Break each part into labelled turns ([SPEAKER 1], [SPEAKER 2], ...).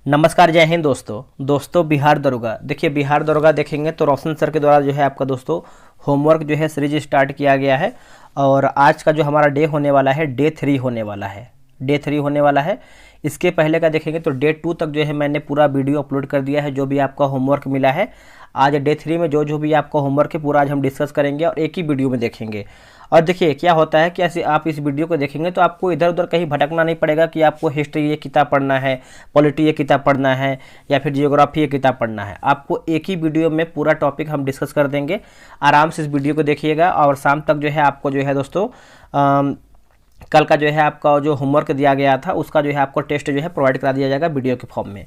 [SPEAKER 1] नमस्कार, जय हिंद दोस्तों बिहार दरोगा। देखिए, बिहार दरोगा देखेंगे तो रोशन सर के द्वारा जो है आपका दोस्तों होमवर्क जो है सीरीज स्टार्ट किया गया है। और आज का जो हमारा डे होने वाला है डे थ्री होने वाला है। इसके पहले का देखेंगे तो डे 2 तक जो है मैंने पूरा वीडियो अपलोड कर दिया है, जो भी आपका होमवर्क मिला है। आज डे 3 में जो भी आपका होमवर्क है पूरा आज हम डिस्कस करेंगे और एक ही वीडियो में देखेंगे। और देखिए क्या होता है कि ऐसे आप इस वीडियो को देखेंगे तो आपको इधर उधर कहीं भटकना नहीं पड़ेगा कि आपको हिस्ट्री ये किताब पढ़ना है, पॉलिटी ये किताब पढ़ना है, या फिर जियोग्राफी ये किताब पढ़ना है। आपको एक ही वीडियो में पूरा टॉपिक हम डिस्कस कर देंगे। आराम से इस वीडियो को देखिएगा और शाम तक जो है आपको जो है दोस्तों कल का जो है आपका जो होमवर्क दिया गया था उसका जो है आपको टेस्ट जो है प्रोवाइड करा दिया जाएगा वीडियो के फॉर्म में।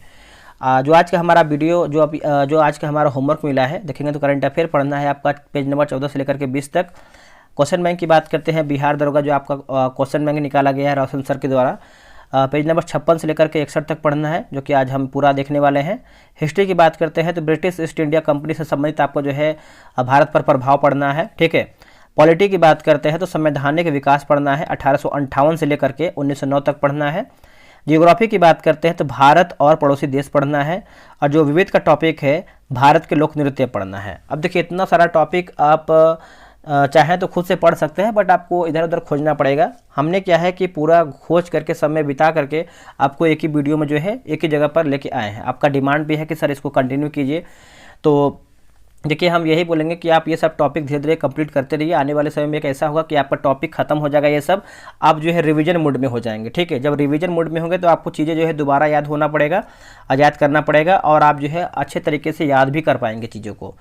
[SPEAKER 1] जो आज का हमारा वीडियो जो आज का हमारा होमवर्क मिला है देखेंगे तो करंट अफेयर पढ़ना है आपका पेज नंबर 14 से लेकर के 20 तक। क्वेश्चन बैंक की बात करते हैं, बिहार दरोगा जो आपका क्वेश्चन बैंक निकाला गया है रोशन सर के द्वारा, पेज नंबर 56 से लेकर के 61 तक पढ़ना है, जो कि आज हम पूरा देखने वाले हैं। हिस्ट्री की बात करते हैं तो ब्रिटिश ईस्ट इंडिया कंपनी से संबंधित आपको जो है भारत पर प्रभाव पढ़ना है, ठीक है। पॉलिटी की बात करते हैं तो संवैधानिक विकास पढ़ना है, 1858 से लेकर के 1909 तक पढ़ना है। जियोग्राफी की बात करते हैं तो भारत और पड़ोसी देश पढ़ना है। और जो विविध का टॉपिक है भारत के लोक नृत्य पढ़ना है। अब देखिए इतना सारा टॉपिक आप चाहें तो खुद से पढ़ सकते हैं, बट आपको इधर उधर खोजना पड़ेगा। हमने क्या है कि पूरा खोज करके समय बिता करके आपको एक ही वीडियो में जो है एक ही जगह पर लेके आए हैं। आपका डिमांड भी है कि सर इसको कंटिन्यू कीजिए, तो देखिए हम यही बोलेंगे कि आप ये सब टॉपिक धीरे धीरे कंप्लीट करते रहिए। आने वाले समय में एक ऐसा होगा कि आपका टॉपिक खत्म हो जाएगा, ये सब आप जो है रिवीजन मोड में हो जाएंगे, ठीक है। जब रिवीजन मोड में होंगे तो आपको चीज़ें जो है दोबारा याद होना पड़ेगा, याद करना पड़ेगा, और आप जो है अच्छे तरीके से याद भी कर पाएंगे चीज़ों को।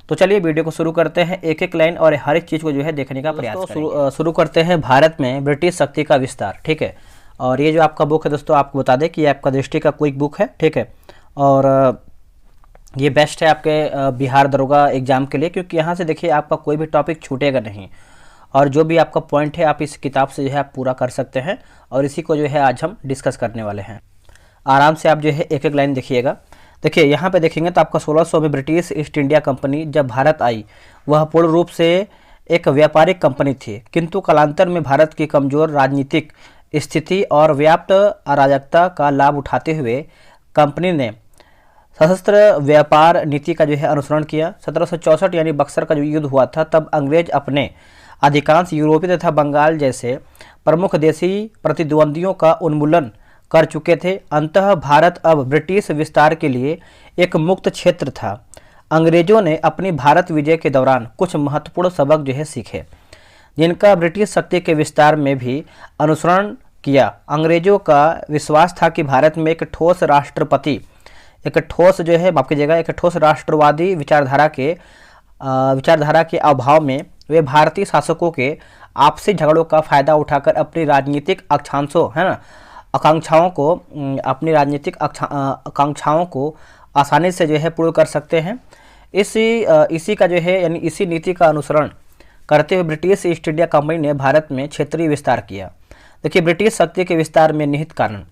[SPEAKER 1] तो चलिए वीडियो को शुरू करते हैं, एक एक लाइन और हर एक चीज़ को जो है देखने का प्रयास करेंगे। शुरू करते हैं भारत में ब्रिटिश शक्ति का विस्तार, ठीक है। और ये जो आपका बुक है दोस्तों आपको बता दें कि आपका दृष्टि का क्विक बुक है, ठीक है। और ये बेस्ट है आपके बिहार दरोगा एग्जाम के लिए, क्योंकि यहाँ से देखिए आपका कोई भी टॉपिक छूटेगा नहीं, और जो भी आपका पॉइंट है आप इस किताब से जो है आप पूरा कर सकते हैं। और इसी को जो है आज हम डिस्कस करने वाले हैं। आराम से आप जो है एक एक लाइन देखिएगा। देखिए यहाँ पे देखेंगे तो आपका 1600 में ब्रिटिश ईस्ट इंडिया कंपनी जब भारत आई, वह पूर्ण रूप से एक व्यापारिक कंपनी थी, किंतु कालांतर में भारत की कमज़ोर राजनीतिक स्थिति और व्याप्त अराजकता का लाभ उठाते हुए कंपनी ने सशस्त्र व्यापार नीति का जो है अनुसरण किया। 1764 यानी बक्सर का जो युद्ध हुआ था, तब अंग्रेज अपने अधिकांश यूरोपीय तथा बंगाल जैसे प्रमुख देशी प्रतिद्वंदियों का उन्मूलन कर चुके थे। अंततः भारत अब ब्रिटिश विस्तार के लिए एक मुक्त क्षेत्र था। अंग्रेजों ने अपनी भारत विजय के दौरान कुछ महत्वपूर्ण सबक जो है सीखे, जिनका ब्रिटिश शक्ति के विस्तार में भी अनुसरण किया। अंग्रेजों का विश्वास था कि भारत में एक ठोस राष्ट्रवादी विचारधारा के अभाव में वे भारतीय शासकों के आपसी झगड़ों का फायदा उठाकर अपनी राजनीतिक आकांक्षाओं को आसानी से जो है पूर्ण कर सकते हैं। इसी का जो है यानी इसी नीति का अनुसरण करते हुए ब्रिटिश ईस्ट इंडिया कंपनी ने भारत में क्षेत्रीय विस्तार किया। देखिए ब्रिटिश शक्ति के विस्तार में निहित कारण,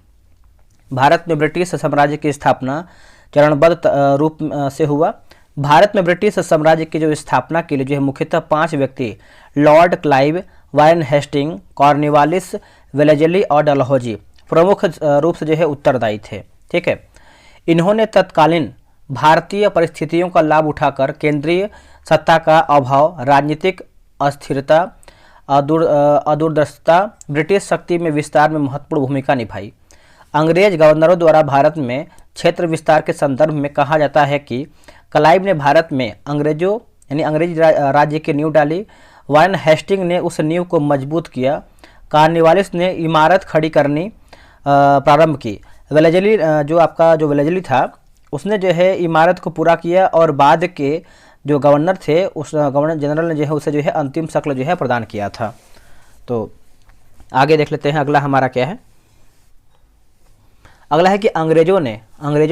[SPEAKER 1] भारत में ब्रिटिश साम्राज्य की स्थापना चरणबद्ध रूप से हुआ। भारत में ब्रिटिश साम्राज्य की जो स्थापना के लिए जो है मुख्यतः 5 व्यक्ति, Lord Clive, Warren Hastings, Cornwallis, Wellesley और डलहौजी, प्रमुख रूप से जो है उत्तरदायी थे, ठीक है। इन्होंने तत्कालीन भारतीय परिस्थितियों का लाभ उठाकर केंद्रीय सत्ता का अभाव, राजनीतिक अस्थिरता, अदूरदर्शिता, ब्रिटिश शक्ति में विस्तार में महत्वपूर्ण भूमिका निभाई। अंग्रेज गवर्नरों द्वारा भारत में क्षेत्र विस्तार के संदर्भ में कहा जाता है कि क्लाइव ने भारत में अंग्रेज राज्य की नींव डाली। वारेन हेस्टिंग ने उस नींव को मजबूत किया। कॉर्नवालिस ने इमारत खड़ी करनी प्रारंभ की। जो वेलेजली था उसने जो है इमारत को पूरा किया, और बाद के जो गवर्नर थे उस गवर्नर जनरल ने जो है उसे जो है अंतिम शक्ल जो है प्रदान किया था। तो आगे देख लेते हैं अगला हमारा क्या है। अगला है कि अंग्रेजों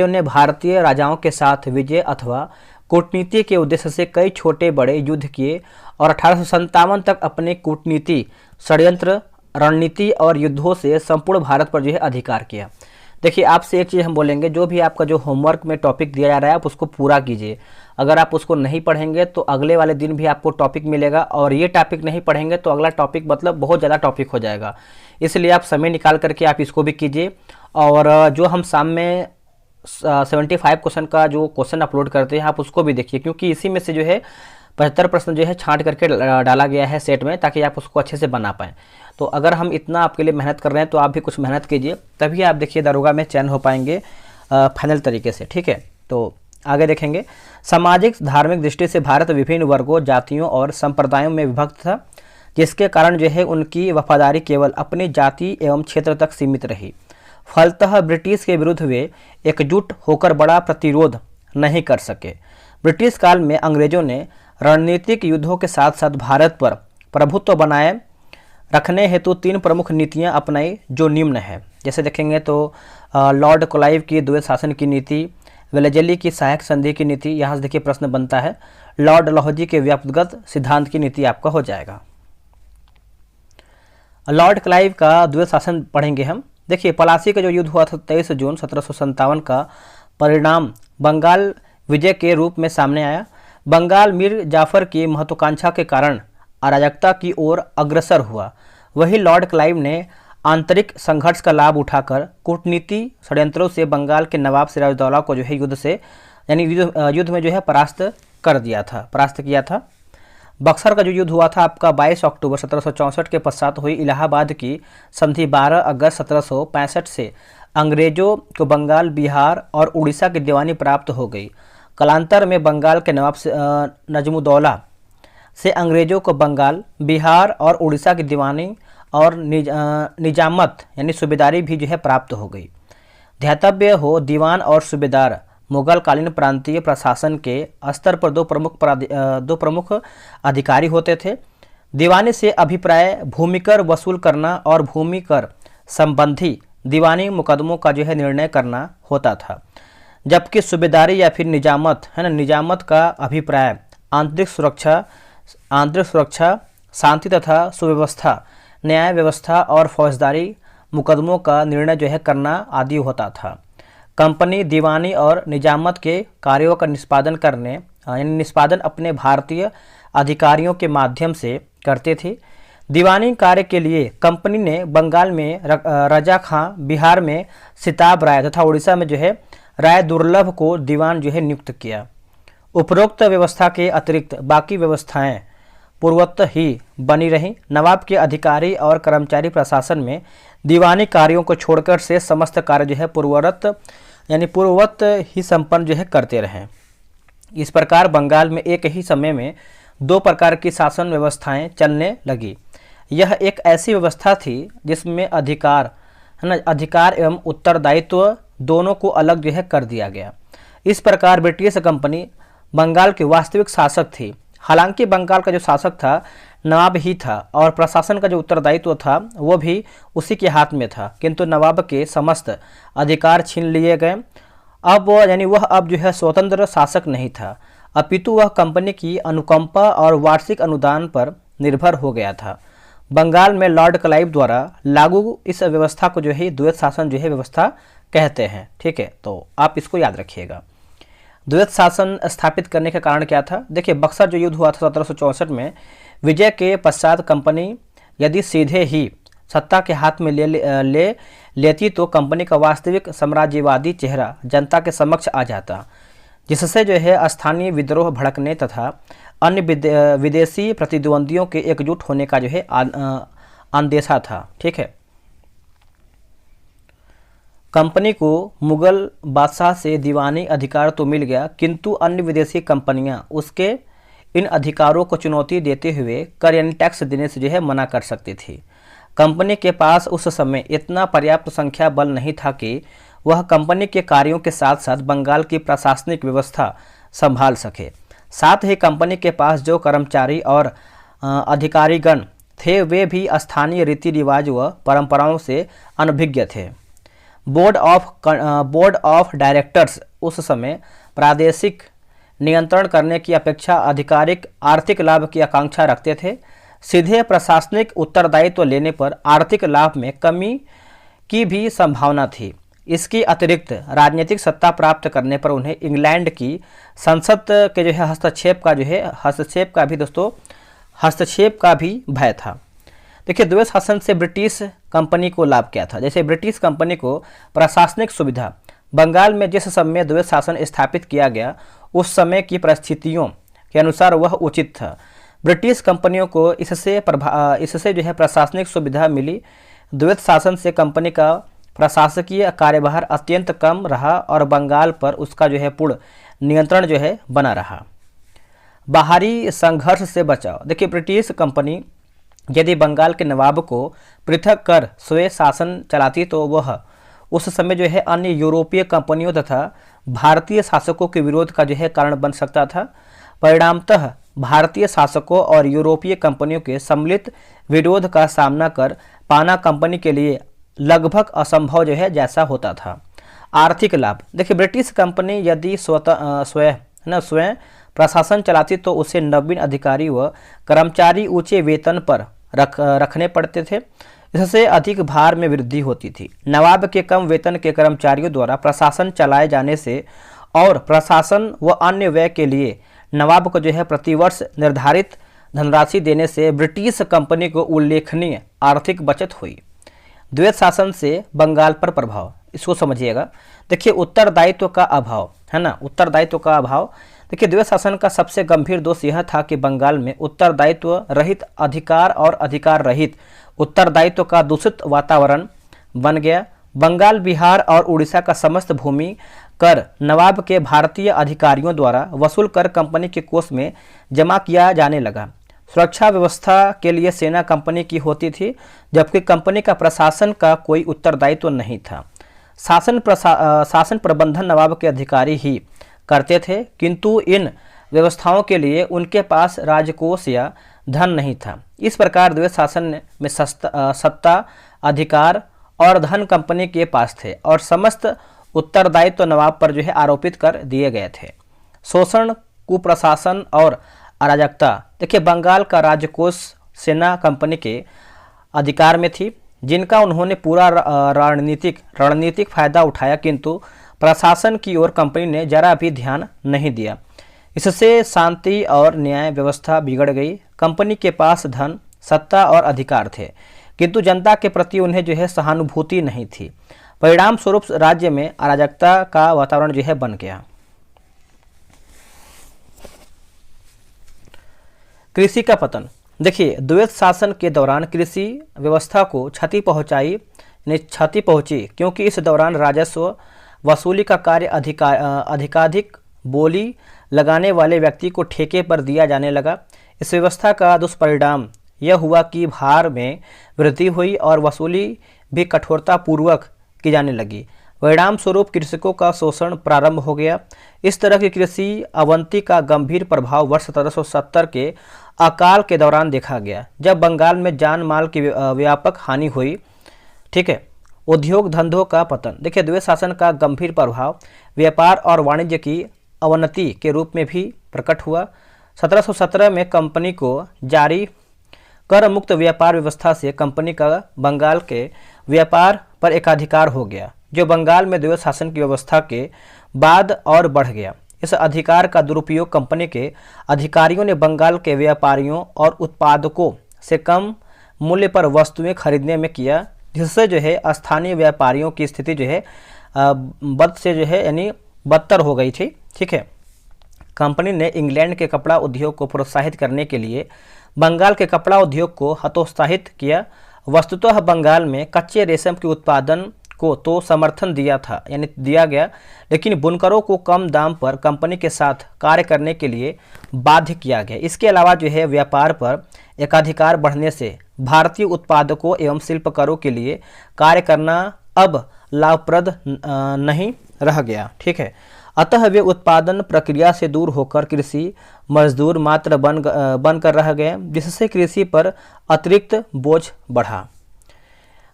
[SPEAKER 1] ने भारतीय राजाओं के साथ विजय अथवा कूटनीति के उद्देश्य से कई छोटे बड़े युद्ध किए, और 1857 तक अपने कूटनीति, षड्यंत्र, रणनीति और युद्धों से संपूर्ण भारत पर जो है अधिकार किया। देखिए आपसे एक चीज़ हम बोलेंगे, जो भी आपका जो होमवर्क में टॉपिक दिया जा रहा है आप उसको पूरा कीजिए। अगर आप उसको नहीं पढ़ेंगे तो अगले वाले दिन भी आपको टॉपिक मिलेगा, और ये टॉपिक नहीं पढ़ेंगे तो अगला टॉपिक मतलब बहुत ज़्यादा टॉपिक हो जाएगा। इसलिए आप समय निकाल करके आप इसको भी कीजिए। और जो हम शाम में 75 क्वेश्चन का जो क्वेश्चन अपलोड करते हैं आप उसको भी देखिए, क्योंकि इसी में से जो है 75 प्रश्न जो है छांट करके डाला गया है सेट में, ताकि आप उसको अच्छे से बना पाएँ। तो अगर हम इतना आपके लिए मेहनत कर रहे हैं तो आप भी कुछ मेहनत कीजिए, तभी आप देखिए दारोगा में चयन हो पाएंगे फाइनल तरीके से, ठीक है। तो आगे देखेंगे, सामाजिक धार्मिक दृष्टि से भारत विभिन्न वर्गों, जातियों और संप्रदायों में विभक्त था, जिसके कारण जो है उनकी वफादारी केवल अपनी जाति एवं क्षेत्र तक सीमित रही। फलतः ब्रिटिश के विरुद्ध वे एकजुट होकर बड़ा प्रतिरोध नहीं कर सके। ब्रिटिश काल में अंग्रेजों ने रणनीतिक युद्धों के साथ साथ भारत पर प्रभुत्व बनाए रखने हेतु 3 प्रमुख नीतियां अपनाई, जो निम्न है। जैसे देखेंगे तो लॉर्ड क्लाइव की द्वैत शासन की नीति, वेलेजली की सहायक संधि की नीति, यहाँ से देखिए प्रश्न बनता है। लॉर्ड डलहौजी के व्यापकगत सिद्धांत की नीति आपका हो जाएगा। लॉर्ड क्लाइव का द्वैत शासन पढ़ेंगे हम। देखिए पलासी का जो युद्ध हुआ था 23 जून 1757 का परिणाम बंगाल विजय के रूप में सामने आया। बंगाल मीर जाफर की महत्वाकांक्षा के कारण अराजकता की ओर अग्रसर हुआ। वही लॉर्ड क्लाइव ने आंतरिक संघर्ष का लाभ उठाकर कूटनीति षड्यंत्रों से बंगाल के नवाब सिराजुद्दौला को जो है युद्ध में जो है परास्त किया था। बक्सर का जो युद्ध हुआ था आपका 22 अक्टूबर 1764 के पश्चात हुई इलाहाबाद की संधि 12 अगस्त 1765 से अंग्रेजों को बंगाल, बिहार और उड़ीसा की दीवानी प्राप्त हो गई। कालांतर में बंगाल के नवाब नजमुद्दौला से अंग्रेजों को बंगाल, बिहार और उड़ीसा की दीवानी और निजामत यानी सूबेदारी भी जो है प्राप्त हो गई। ध्यातव्य हो, दीवान और सूबेदार मुगल कालीन प्रांतीय प्रशासन के स्तर पर दो प्रमुख अधिकारी होते थे। दीवानी से अभिप्राय भूमिकर वसूल करना और भूमिकर संबंधी दीवानी मुकदमों का जो है निर्णय करना होता था, जबकि सूबेदारी या फिर निजामत है ना, निजामत का अभिप्राय आंतरिक सुरक्षा, शांति तथा सुव्यवस्था, न्याय व्यवस्था और फौजदारी मुकदमों का निर्णय जो है करना आदि होता था। कंपनी दीवानी और निजामत के कार्यों का निष्पादन अपने भारतीय अधिकारियों के माध्यम से करते थे। दीवानी कार्य के लिए कंपनी ने बंगाल में रजा खां, बिहार में सिताब राय तथा उड़ीसा में जो है राय दुर्लभ को दीवान जो है नियुक्त किया। उपरोक्त व्यवस्था के अतिरिक्त बाकी व्यवस्थाएं पूर्ववत ही बनी रहीं। नवाब के अधिकारी और कर्मचारी प्रशासन में दीवानी कार्यों को छोड़कर से समस्त कार्य जो है पूर्ववत ही संपन्न जो है करते रहें। इस प्रकार बंगाल में एक ही समय में 2 प्रकार की शासन व्यवस्थाएं चलने लगी। यह एक ऐसी व्यवस्था थी जिसमें अधिकार एवं उत्तरदायित्व दोनों को अलग जो है कर दिया गया। इस प्रकार ब्रिटिश कंपनी बंगाल की वास्तविक शासक थी। हालांकि बंगाल का जो शासक था नवाब ही था और प्रशासन का जो उत्तरदायित्व था वो भी उसी के हाथ में था, किंतु नवाब के समस्त अधिकार छीन लिए गए। वह अब जो है स्वतंत्र शासक नहीं था, अपितु वह कंपनी की अनुकंपा और वार्षिक अनुदान पर निर्भर हो गया था। बंगाल में लॉर्ड क्लाइव द्वारा लागू इस व्यवस्था को जो है द्वैत शासन जो है व्यवस्था कहते हैं, ठीक है। तो आप इसको याद रखिएगा। द्वैत शासन स्थापित करने का कारण क्या था? देखिए बक्सर जो युद्ध हुआ था 1764 में, विजय के पश्चात कंपनी यदि सीधे ही सत्ता के हाथ में लेती तो कंपनी का वास्तविक साम्राज्यवादी चेहरा जनता के समक्ष आ जाता, जिससे जो है स्थानीय विद्रोह भड़कने तथा अन्य विदेशी प्रतिद्वंदियों के एकजुट होने का जो है अंदेशा था, ठीक है। कंपनी को मुगल बादशाह से दीवानी अधिकार तो मिल गया, किंतु अन्य विदेशी कंपनियां उसके इन अधिकारों को चुनौती देते हुए कर यानी टैक्स देने से जो है मना कर सकती थी। कंपनी के पास उस समय इतना पर्याप्त संख्या बल नहीं था कि वह कंपनी के कार्यों के साथ साथ बंगाल की प्रशासनिक व्यवस्था संभाल सके। साथ ही कंपनी के पास जो कर्मचारी और अधिकारीगण थे वे भी स्थानीय रीति रिवाज व परंपराओं से अनभिज्ञ थे। बोर्ड ऑफ डायरेक्टर्स उस समय प्रादेशिक नियंत्रण करने की अपेक्षा आधिकारिक आर्थिक लाभ की आकांक्षा रखते थे। सीधे प्रशासनिक उत्तरदायित्व लेने पर आर्थिक लाभ में कमी की भी संभावना थी। इसके अतिरिक्त राजनीतिक सत्ता प्राप्त करने पर उन्हें इंग्लैंड की संसद के जो है हस्तक्षेप का भी भय था। देखिए द्वैत शासन से ब्रिटिश कंपनी को लाभ क्या था? जैसे ब्रिटिश कंपनी को प्रशासनिक सुविधा, बंगाल में जिस समय द्वैत शासन स्थापित किया गया उस समय की परिस्थितियों के अनुसार वह उचित था। ब्रिटिश कंपनियों को इससे जो है प्रशासनिक सुविधा मिली। द्वैत शासन से कंपनी का प्रशासकीय कार्यभार अत्यंत कम रहा और बंगाल पर उसका जो है पूर्ण नियंत्रण जो है बना रहा। बाहरी संघर्ष से बचाव। देखिए, ब्रिटिश कंपनी यदि बंगाल के नवाब को पृथक कर स्वयं शासन चलाती तो वह उस समय जो है अन्य यूरोपीय कंपनियों तथा भारतीय शासकों के विरोध का जो है कारण बन सकता था। परिणामतः भारतीय शासकों और यूरोपीय कंपनियों के सम्मिलित विरोध का सामना कर पाना कंपनी के लिए लगभग असंभव जो है जैसा होता था। आर्थिक लाभ। देखिए, ब्रिटिश कंपनी यदि स्वयं प्रशासन चलाती तो उसे नवीन अधिकारी व कर्मचारी ऊंचे वेतन पर रखने पड़ते थे। इससे अधिक भार में वृद्धि होती थी। नवाब के कम वेतन के कर्मचारियों द्वारा प्रशासन चलाए जाने से और प्रशासन व अन्य व्यय के लिए नवाब को जो है प्रतिवर्ष निर्धारित धनराशि देने से ब्रिटिश कंपनी को उल्लेखनीय आर्थिक बचत हुई। द्वैत शासन से बंगाल पर प्रभाव, इसको समझिएगा। देखिए, उत्तरदायित्व का अभाव है ना, उत्तरदायित्व का अभाव। देखिए, द्वैत शासन का सबसे गंभीर दोष यह था कि बंगाल में उत्तरदायित्व रहित अधिकार और अधिकार रहित उत्तरदायित्व का दूषित वातावरण बन गया। बंगाल, बिहार और उड़ीसा का समस्त भूमि कर नवाब के भारतीय अधिकारियों द्वारा वसूल कर कंपनी के कोष में जमा किया जाने लगा। सुरक्षा व्यवस्था के लिए सेना कंपनी की होती थी, जबकि कंपनी का प्रशासन का कोई उत्तरदायित्व नहीं था। शासन प्रबंधन नवाब के अधिकारी ही करते थे, किंतु इन व्यवस्थाओं के लिए उनके पास राजकोष या धन नहीं था। इस प्रकार द्वैत शासन में सत्ता, अधिकार और धन कंपनी के पास थे और समस्त उत्तरदायित्व नवाब पर जो है आरोपित कर दिए गए थे। शोषण, कुप्रशासन और अराजकता। देखिए, बंगाल का राजकोष सेना कंपनी के अधिकार में थी, जिनका उन्होंने पूरा रणनीतिक फायदा उठाया, किंतु प्रशासन की ओर कंपनी ने जरा भी ध्यान नहीं दिया। इससे शांति और न्याय व्यवस्था बिगड़ गई। कंपनी के पास धन, सत्ता और अधिकार थे, किंतु जनता के प्रति उन्हें जो है सहानुभूति नहीं थी। परिणाम स्वरूप राज्य में अराजकता का वातावरण जो है बन गया। कृषि का पतन। देखिए, द्वैत शासन के दौरान कृषि व्यवस्था को क्षति पहुंची, क्योंकि इस दौरान राजस्व वसूली का कार्य अधिकाधिक बोली लगाने वाले व्यक्ति को ठेके पर दिया जाने लगा। इस व्यवस्था का दुष्परिणाम यह हुआ कि भार में वृद्धि हुई और वसूली भी कठोरता पूर्वक की जाने लगी। परिणाम स्वरूप कृषकों का शोषण प्रारंभ हो गया। इस तरह की कृषि अवनति का गंभीर प्रभाव वर्ष 1770 के अकाल के दौरान देखा गया, जब बंगाल में जान माल की व्यापक हानि हुई। ठीक है। उद्योग धंधों का पतन। देखिए, द्वैत शासन का गंभीर प्रभाव व्यापार और वाणिज्य की अवनति के रूप में भी प्रकट हुआ। 1717 में कंपनी को जारी कर मुक्त व्यापार व्यवस्था से कंपनी का बंगाल के व्यापार पर एकाधिकार हो गया, जो बंगाल में द्वैत शासन की व्यवस्था के बाद और बढ़ गया। इस अधिकार का दुरुपयोग कंपनी के अधिकारियों ने बंगाल के व्यापारियों और उत्पादकों से कम मूल्य पर वस्तुएं खरीदने में किया, जिससे जो है स्थानीय व्यापारियों की स्थिति जो है बदतर हो गई थी। ठीक है। कंपनी ने इंग्लैंड के कपड़ा उद्योग को प्रोत्साहित करने के लिए बंगाल के कपड़ा उद्योग को हतोत्साहित किया। वस्तुतः बंगाल में कच्चे रेशम के उत्पादन को तो समर्थन दिया गया, लेकिन बुनकरों को कम दाम पर कंपनी के साथ कार्य करने के लिए बाध्य किया गया। इसके अलावा जो है व्यापार पर एकाधिकार बढ़ने से भारतीय उत्पादकों एवं शिल्पकारों के लिए कार्य करना अब लाभप्रद नहीं रह गया। ठीक है। अतः वे उत्पादन प्रक्रिया से दूर होकर कृषि मजदूर मात्र बनकर रह गए, जिससे कृषि पर अतिरिक्त बोझ बढ़ा।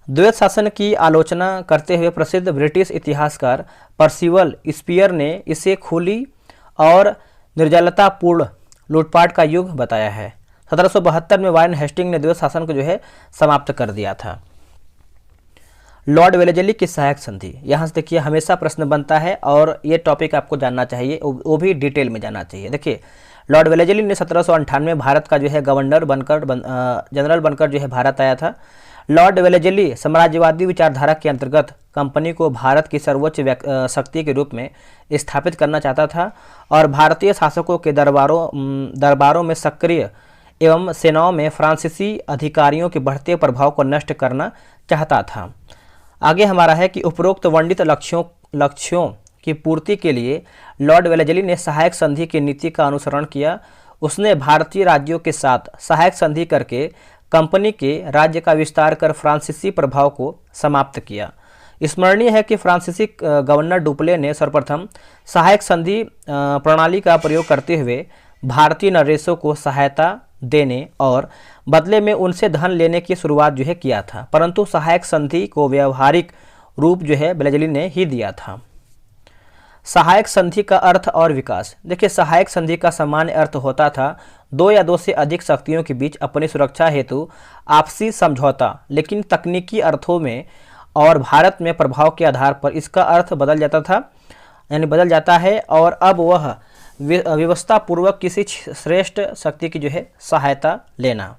[SPEAKER 1] द्वैत शासन की आलोचना करते हुए प्रसिद्ध ब्रिटिश इतिहासकार पर्सिवल स्पीयर ने इसे खुली और निर्जलतापूर्ण लूटपाट का युग बताया है। 1772 में वारेन हेस्टिंग ने द्वैत शासन को जो है समाप्त कर दिया था। लॉर्ड वेलेजली की सहायक संधि। यहाँ से देखिए, हमेशा प्रश्न बनता है और ये टॉपिक आपको जानना चाहिए, वो भी डिटेल में जानना चाहिए। देखिए, लॉर्ड वेलेजली ने 1798 में भारत का जो है जनरल बनकर जो है भारत आया था। लॉर्ड वेलेजली साम्राज्यवादी विचारधारा के अंतर्गत कंपनी को भारत की सर्वोच्च शक्ति के रूप में स्थापित करना चाहता था और भारतीय शासकों के दरबारों में सक्रिय एवं सेनाओं में फ्रांसीसी अधिकारियों के बढ़ते प्रभाव को नष्ट करना चाहता था। आगे हमारा है कि उपरोक्त वर्णित लक्ष्यों की पूर्ति के लिए लॉर्ड वेलेजली ने सहायक संधि की नीति का अनुसरण किया। उसने भारतीय राज्यों के साथ सहायक संधि करके कंपनी के राज्य का विस्तार कर फ्रांसीसी प्रभाव को समाप्त किया। स्मरणीय है कि फ्रांसीसी गवर्नर डुप्ले ने सर्वप्रथम सहायक संधि प्रणाली का प्रयोग करते हुए भारतीय नरेशों को सहायता देने और बदले में उनसे धन लेने की शुरुआत जो है किया था, परंतु सहायक संधि को व्यावहारिक रूप जो है वेलेजली ने ही दिया था। सहायक संधि का अर्थ और विकास। देखिए, सहायक संधि का सामान्य अर्थ होता था दो या दो से अधिक शक्तियों के बीच अपनी सुरक्षा हेतु आपसी समझौता, लेकिन तकनीकी अर्थों में और भारत में प्रभाव के आधार पर इसका अर्थ बदल जाता था, यानी बदल जाता है और अब वह व्यवस्था पूर्वक किसी श्रेष्ठ शक्ति की जो है सहायता लेना।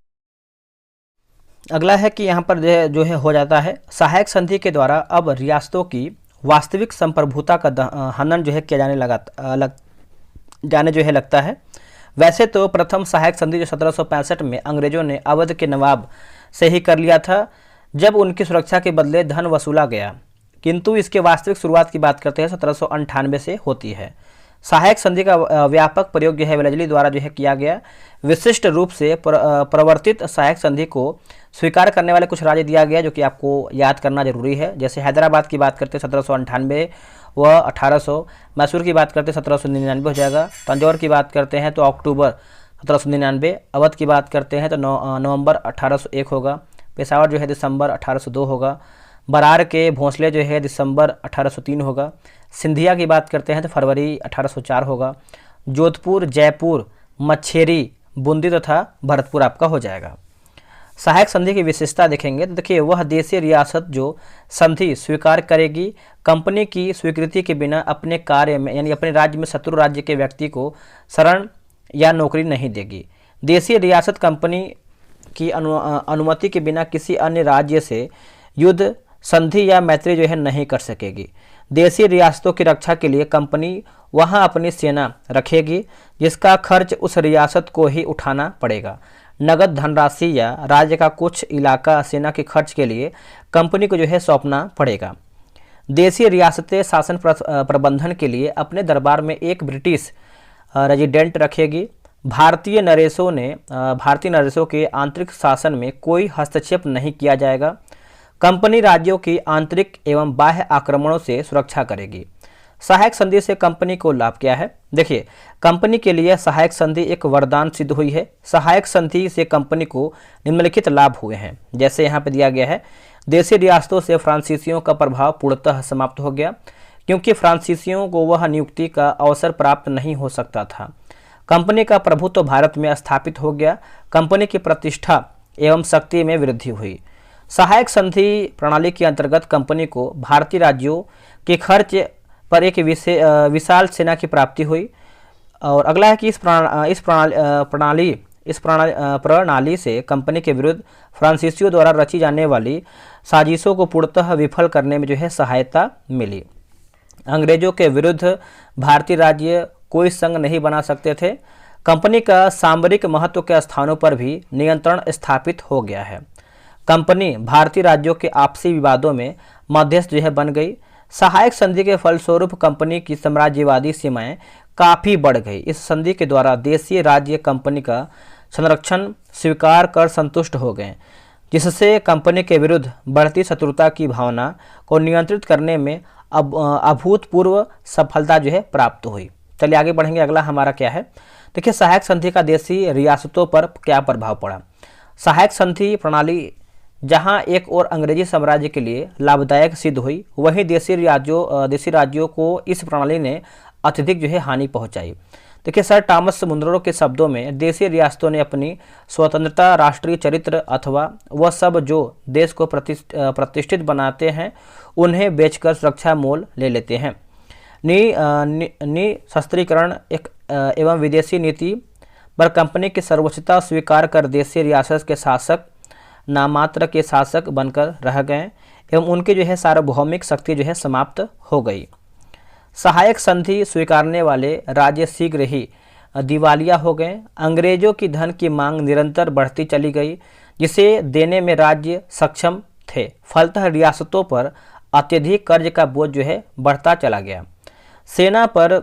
[SPEAKER 1] अगला है कि यहाँ पर जो है हो जाता है सहायक संधि के द्वारा अब रियासतों की वास्तविक संप्रभुता का हनन जो है किया जाने लगता है। वैसे तो प्रथम सहायक संधि जो 1765 में अंग्रेजों ने अवध के नवाब से ही कर लिया था, जब उनकी सुरक्षा के बदले धन वसूला गया, किंतु इसके वास्तविक शुरुआत की बात करते हैं 1798 से होती है। सहायक संधि का व्यापक प्रयोग जो है वेलेजली द्वारा जो है किया गया। विशिष्ट रूप से प्रवर्तित सहायक संधि को स्वीकार करने वाले कुछ राज्य दिया गया जो कि आपको याद करना जरूरी है। जैसे हैदराबाद की बात करते हैं 1798 व 1800, मैसूर की बात करते हैं 1799 हो जाएगा, तंजौर की बात करते हैं तो अक्टूबर 1799, अवध की बात करते हैं तो नवंबर 1801 होगा, पेशावर जो है दिसंबर 1802 होगा, बरार के भोंसले जो है दिसंबर 1803 होगा, सिंधिया की बात करते हैं तो फरवरी 1804 होगा, जोधपुर, जयपुर, मच्छेरी, बूंदी तथा भरतपुर आपका हो जाएगा। सहायक संधि की विशेषता देखेंगे तो देखिए, वह देशीय रियासत जो संधि स्वीकार करेगी कंपनी की स्वीकृति के बिना अपने कार्य में यानी अपने राज्य में शत्रु राज्य के व्यक्ति को शरण या नौकरी नहीं देगी। देशीय रियासत कंपनी की अनुमति के बिना किसी अन्य राज्य से युद्ध, संधि या मैत्री जो है नहीं कर सकेगी। देशीय रियासतों की रक्षा के लिए कंपनी वहां अपनी सेना रखेगी जिसका खर्च उस रियासत को ही उठाना पड़ेगा। नगद धनराशि या राज्य का कुछ इलाका सेना के खर्च के लिए कंपनी को जो है सौंपना पड़ेगा। देशीय रियासतें शासन प्रबंधन के लिए अपने दरबार में एक ब्रिटिश रेजिडेंट रखेगी। भारतीय नरेशों के आंतरिक शासन में कोई हस्तक्षेप नहीं किया जाएगा। कंपनी राज्यों की आंतरिक एवं बाह्य आक्रमणों से सुरक्षा करेगी। सहायक संधि से कंपनी को लाभ क्या है? देखिए, कंपनी के लिए सहायक संधि एक वरदान सिद्ध हुई है। सहायक संधि से कंपनी को निम्नलिखित लाभ हुए हैं, जैसे यहाँ पे दिया गया है। देशी रियासतों से फ्रांसीसियों का प्रभाव पूर्णतः समाप्त हो गया, क्योंकि फ्रांसीसियों को वह नियुक्ति का अवसर प्राप्त नहीं हो सकता था। कंपनी का प्रभुत्व भारत में स्थापित हो गया। कंपनी की प्रतिष्ठा एवं शक्ति में वृद्धि हुई। सहायक संधि प्रणाली के अंतर्गत कंपनी को भारतीय राज्यों के खर्च पर एक विशाल सेना की प्राप्ति हुई। और अगला है कि इस प्रणाली से कंपनी के विरुद्ध फ्रांसीसियों द्वारा रची जाने वाली साजिशों को पूर्णतः विफल करने में जो है सहायता मिली। अंग्रेजों के विरुद्ध भारतीय राज्य कोई संघ नहीं बना सकते थे। कंपनी का सामरिक महत्व के स्थानों पर भी नियंत्रण स्थापित हो गया है। कंपनी भारतीय राज्यों के आपसी विवादों में मध्यस्थ जो है बन गई। सहायक संधि के फलस्वरूप कंपनी की साम्राज्यवादी सीमाएं काफ़ी बढ़ गई। इस संधि के द्वारा देशीय राज्य कंपनी का संरक्षण स्वीकार कर संतुष्ट हो गए, जिससे कंपनी के विरुद्ध बढ़ती शत्रुता की भावना को नियंत्रित करने में अभूतपूर्व सफलता जो है प्राप्त हुई। चलिए आगे बढ़ेंगे। अगला हमारा क्या है? देखिए, सहायक संधि का देशी रियासतों पर क्या प्रभाव पड़ा। सहायक संधि प्रणाली जहां एक और अंग्रेजी साम्राज्य के लिए लाभदायक सिद्ध हुई, वहीं देशी राज्यों को इस प्रणाली ने अत्यधिक जो है हानि पहुंचाई। देखिए, सर टॉमस मुनरो के शब्दों में, देशी रियासतों ने अपनी स्वतंत्रता, राष्ट्रीय चरित्र अथवा वह सब जो देश को प्रतिष्ठित बनाते हैं उन्हें बेचकर सुरक्षा मोल ले लेते हैं। निशस्त्रीकरण एवं विदेशी नीति पर कंपनी की सर्वोच्चता स्वीकार कर देशी रियासत के शासक नामात्र के शासक बनकर रह गए एवं उनकी जो है सार्वभौमिक शक्ति जो है समाप्त हो गई। सहायक संधि स्वीकारने वाले राज्य शीघ्र ही दिवालिया हो गए। अंग्रेजों की धन की मांग निरंतर बढ़ती चली गई, जिसे देने में राज्य सक्षम थे। फलतः रियासतों पर अत्यधिक कर्ज का बोझ जो है बढ़ता चला गया। सेना पर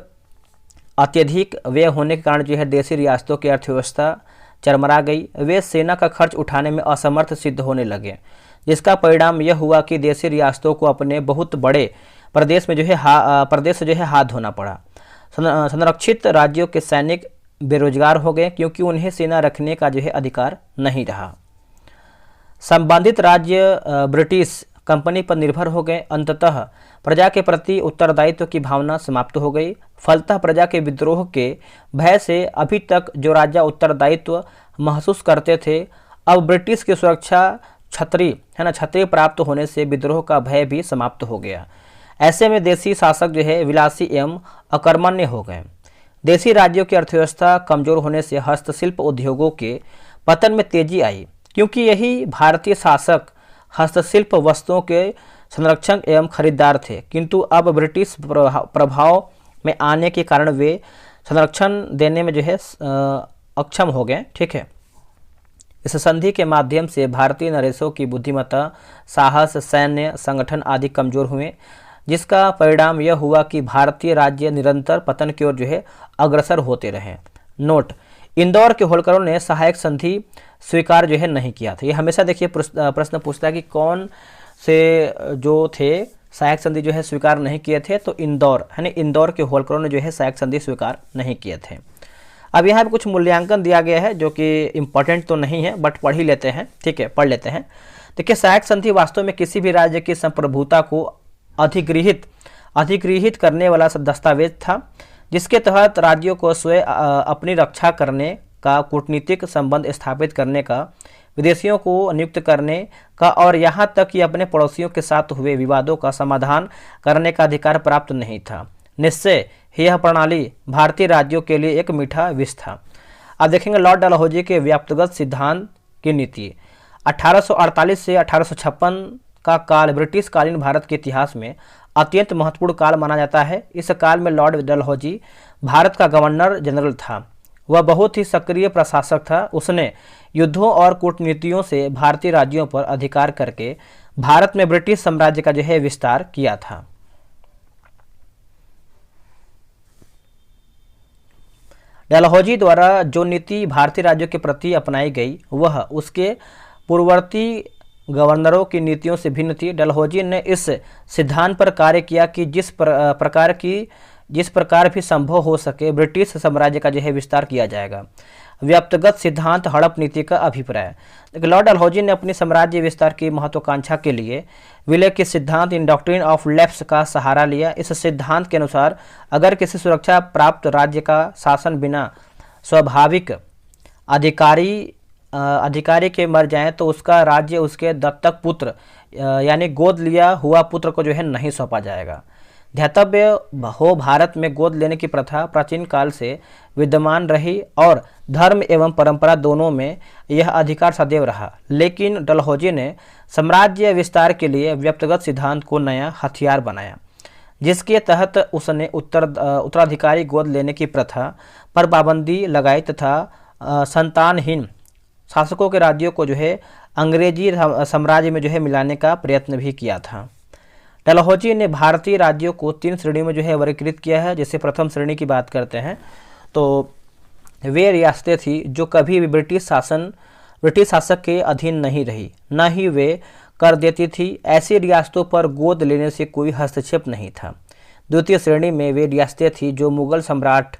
[SPEAKER 1] अत्यधिक व्यय होने के कारण जो है देशी रियासतों की अर्थव्यवस्था चरमरा गई। वे सेना का खर्च उठाने में असमर्थ सिद्ध होने लगे, जिसका परिणाम यह हुआ कि देशी रियासतों को अपने बहुत बड़े प्रदेश में जो है प्रदेश से जो है हाथ धोना पड़ा। संरक्षित राज्यों के सैनिक बेरोजगार हो गए, क्योंकि उन्हें सेना रखने का जो है अधिकार नहीं रहा। संबंधित राज्य ब्रिटिश कंपनी पर निर्भर हो गए। अंततः प्रजा के प्रति उत्तरदायित्व की भावना समाप्त हो गई। फलतः प्रजा के विद्रोह के भय से अभी तक जो राजा उत्तरदायित्व महसूस करते थे, अब ब्रिटिश की सुरक्षा छतरी प्राप्त होने से विद्रोह का भय भी समाप्त हो गया। ऐसे में देशी शासक जो है विलासी एवं अकर्मण्य हो गए। देशी राज्यों की अर्थव्यवस्था कमजोर होने से हस्तशिल्प उद्योगों के पतन में तेजी आई, क्योंकि यही भारतीय शासक हस्तशिल्प वस्तुओं के संरक्षक एवं खरीदार थे। किंतु अब ब्रिटिश प्रभाव में आने के कारण वे संरक्षण देने में जो है अक्षम हो गए। ठीक है, इस संधि के माध्यम से भारतीय नरेशों की बुद्धिमत्ता, साहस, सैन्य संगठन आदि कमजोर हुए, जिसका परिणाम यह हुआ कि भारतीय राज्य निरंतर पतन की ओर जो है अग्रसर होते रहे। नोट: इंदौर के होलकरों ने सहायक संधि स्वीकार जो है नहीं किया था। ये हमेशा देखिए प्रश्न पूछता है कि कौन से जो थे सहायक संधि जो है स्वीकार नहीं किए थे, तो इंदौर है ना, इंदौर के होलकरों ने जो है सहायक संधि स्वीकार नहीं किए थे। अब यहाँ पे कुछ मूल्यांकन दिया गया है जो कि इम्पोर्टेंट तो नहीं है, बट पढ़ ही लेते हैं। ठीक है, पढ़ लेते हैं। देखिए, सहायक संधि वास्तव में किसी भी राज्य की संप्रभुता को अधिगृहित करने वाला दस्तावेज था, जिसके तहत राज्यों को स्वयं अपनी रक्षा करने का, कूटनीतिक संबंध स्थापित करने का, विदेशियों को नियुक्त करने का और यहाँ तक कि अपने पड़ोसियों के साथ हुए विवादों का समाधान करने का अधिकार प्राप्त नहीं था। निश्चय ही यह प्रणाली भारतीय राज्यों के लिए एक मीठा विष था। अब देखेंगे लॉर्ड डलहौजी के व्याप्तगत सिद्धांत की नीति। 1848 से 1856 का काल ब्रिटिश कालीन भारत के इतिहास में अत्यंत महत्वपूर्ण काल माना जाता है। इस काल में लॉर्ड डलहौजी भारत का गवर्नर जनरल था। वह बहुत ही सक्रिय प्रशासक था। उसने युद्धों और कूटनीतियों से भारतीय राज्यों पर अधिकार करके भारत में ब्रिटिश साम्राज्य का जो है विस्तार किया था। डलहौजी द्वारा जो नीति भारतीय राज्यों के प्रति अपनाई गई, वह उसके पूर्ववर्ती गवर्नरों की नीतियों से भिन्न थी। डलहौजी ने इस सिद्धांत पर कार्य किया कि जिस प्रकार भी संभव हो सके ब्रिटिश साम्राज्य का जो है विस्तार किया जाएगा। व्याप्तगत सिद्धांत हड़प नीति का अभिप्राय। लॉर्ड डलहौजी ने अपनी साम्राज्य विस्तार की महत्वाकांक्षा के लिए विलय के सिद्धांत इन डॉक्ट्रिन ऑफ लेफ्ट का सहारा लिया। इस सिद्धांत के अनुसार अगर किसी सुरक्षा प्राप्त राज्य का शासन बिना स्वाभाविक अधिकारी के मर जाए तो उसका राज्य उसके दत्तक पुत्र यानी गोद लिया हुआ पुत्र को जो है नहीं सौंपा जाएगा। ध्यातव्य हो, भारत में गोद लेने की प्रथा प्राचीन काल से विद्यमान रही और धर्म एवं परंपरा दोनों में यह अधिकार सदैव रहा। लेकिन डलहौजी ने साम्राज्य विस्तार के लिए व्यक्तिगत सिद्धांत को नया हथियार बनाया, जिसके तहत उसने उत्तराधिकारी गोद लेने की प्रथा पर पाबंदी लगाई तथा संतानहीन शासकों के राज्यों को जो है अंग्रेजी साम्राज्य में जो है मिलाने का प्रयत्न भी किया था। डलहौजी ने भारतीय राज्यों को 3 श्रेणी में जो है वर्गीकृत किया है। जैसे प्रथम श्रेणी की बात करते हैं तो वे रियासतें थी जो कभी भी ब्रिटिश शासक के अधीन नहीं रही, न ही वे कर देती थी। ऐसी रियासतों पर गोद लेने से कोई हस्तक्षेप नहीं था। द्वितीय श्रेणी में वे रियासतें थी जो मुगल सम्राट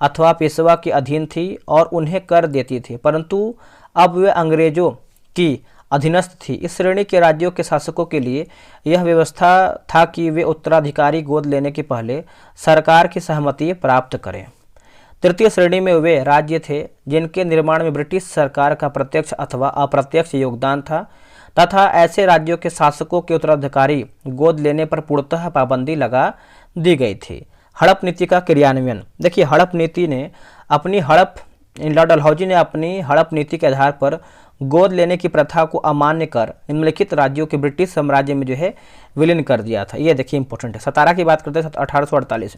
[SPEAKER 1] अथवा पेशवा के अधीन थी और उन्हें कर देती थी, परंतु अब वे अंग्रेजों की अधीनस्थ थी। इस श्रेणी के राज्यों के शासकों के लिए यह व्यवस्था था कि वे उत्तराधिकारी गोद लेने के पहले सरकार की सहमति प्राप्त करें। तृतीय श्रेणी में वे राज्य थे जिनके निर्माण में ब्रिटिश सरकार का प्रत्यक्ष अथवा अप्रत्यक्ष योगदान था तथा ऐसे राज्यों के शासकों के उत्तराधिकारी गोद लेने पर पूर्णतः पाबंदी लगा दी गई थी। हड़प नीति का क्रियान्वयन। देखिए, लॉर्ड डलहौजी ने अपनी हड़प नीति के आधार पर गोद लेने की प्रथा को अमान्य कर निम्नलिखित राज्यों के ब्रिटिश साम्राज्य में जो है विलीन कर दिया था। ये देखिए इंपॉर्टेंट है। सतारा की बात करते हैं 1848।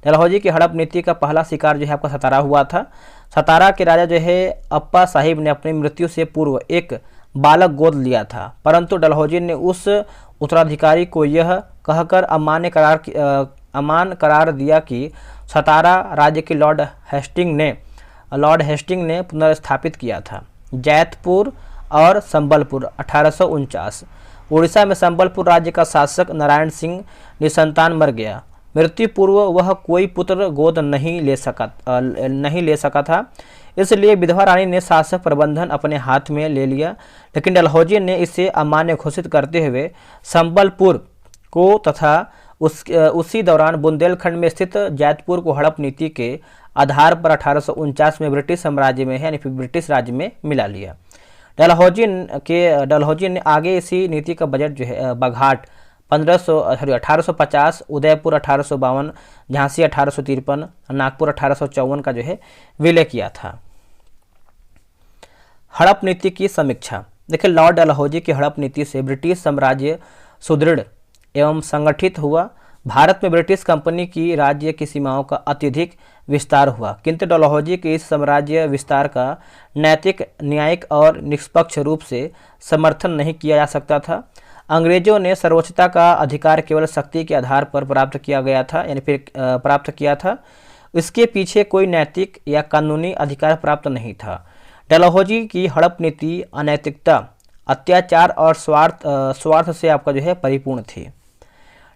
[SPEAKER 1] डलहौजी की हड़प नीति का पहला शिकार जो है आपका सतारा हुआ था। सतारा के राजा जो है अप्पा साहिब ने अपनी मृत्यु से पूर्व एक बालक गोद लिया था, परंतु डलहौजी ने उस उत्तराधिकारी को यह कहकर अमान करार दिया कि सतारा राज्य की लॉर्ड हेस्टिंग ने पुनर्स्थापित किया था। जैतपुर और संबलपुर 1849। उड़ीसा में संबलपुर राज्य का शासक नारायण सिंह निसंतान मर गया। मृत्यु पूर्व वह कोई पुत्र गोद नहीं ले सका था, इसलिए विधवा रानी ने शासक प्रबंधन अपने हाथ में ले लिया, लेकिन डलहौजी ने इसे अमान्य घोषित करते हुए संबलपुर को तथा उसी दौरान बुंदेलखंड में स्थित जैतपुर को हड़प नीति के आधार पर 1849 में ब्रिटिश साम्राज्य में यानी फिर ब्रिटिश राज्य में मिला लिया। डलहौजी ने आगे इसी नीति का बजट जो है बघाट 1850, उदयपुर 1852, झांसी 1853, नागपुर 1854 का जो है विलय किया था। हड़प नीति की समीक्षा। देखिए, लॉर्ड डलहौजी की हड़प नीति से ब्रिटिश साम्राज्य सुदृढ़ एवं संगठित हुआ। भारत में ब्रिटिश कंपनी की राज्य की सीमाओं का अत्यधिक विस्तार हुआ, किंतु डलहौजी के इस साम्राज्य विस्तार का नैतिक, न्यायिक और निष्पक्ष रूप से समर्थन नहीं किया जा सकता था। अंग्रेजों ने सर्वोच्चता का अधिकार केवल शक्ति के आधार पर प्राप्त किया था। इसके पीछे कोई नैतिक या कानूनी अधिकार प्राप्त नहीं था। डलहौजी की हड़प नीति अनैतिकता, अत्याचार और स्वार्थ से आपका जो है परिपूर्ण थी।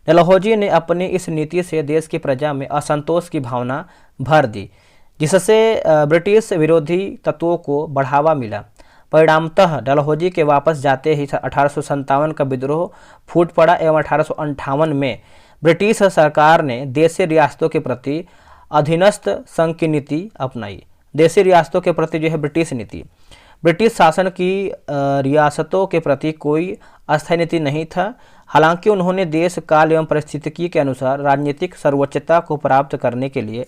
[SPEAKER 1] डलहौजी ने अपनी इस नीति से देश की प्रजा में असंतोष की भावना भर दी, जिससे ब्रिटिश विरोधी तत्वों को बढ़ावा मिला। परिणामतः डलहौजी के वापस जाते ही 1857 का विद्रोह फूट पड़ा एवं 1858 में ब्रिटिश सरकार ने देशी रियासतों के प्रति अधीनस्थ संघ की नीति अपनाई। देशी रियासतों के प्रति जो है ब्रिटिश नीति, ब्रिटिश शासन की रियासतों के प्रति कोई अस्थायी नीति नहीं था। हालांकि उन्होंने देश, काल एवं परिस्थिति के अनुसार राजनीतिक सर्वोच्चता को प्राप्त करने के लिए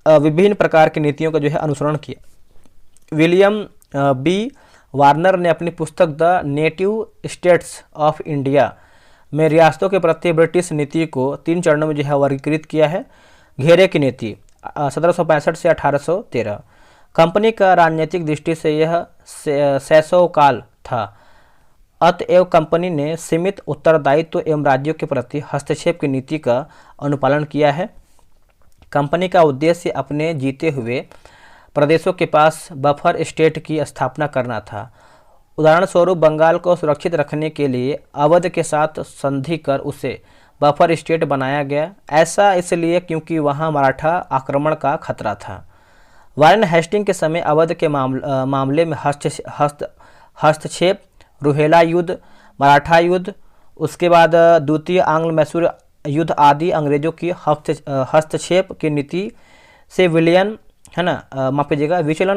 [SPEAKER 1] विभिन्न प्रकार की नीतियों का जो है अनुसरण किया। विलियम बी वार्नर ने अपनी पुस्तक the native states of India में रियासतों के प्रति ब्रिटिश नीति को 3 चरणों में जो है वर्गीकृत किया है। घेरे की नीति 1765 से 1813। कंपनी का राजनीतिक दृष्टि से यह शैशव काल था, अतएव कंपनी ने सीमित उत्तरदायित्व एवं राज्यों के प्रति हस्तक्षेप की नीति का अनुपालन किया है। कंपनी का उद्देश्य अपने जीते हुए प्रदेशों के पास बफर स्टेट की स्थापना करना था। उदाहरण स्वरूप बंगाल को सुरक्षित रखने के लिए अवध के साथ संधि कर उसे बफर स्टेट बनाया गया। ऐसा इसलिए क्योंकि वहां मराठा आक्रमण का खतरा था। वारेन हेस्टिंग के समय अवध के मामले में हस्तक्षेप, रुहेला युद्ध, मराठा युद्ध, उसके बाद द्वितीय आंग्ल मैसूर युद्ध आदि अंग्रेजों की हस्तक्षेप की नीति से विचलन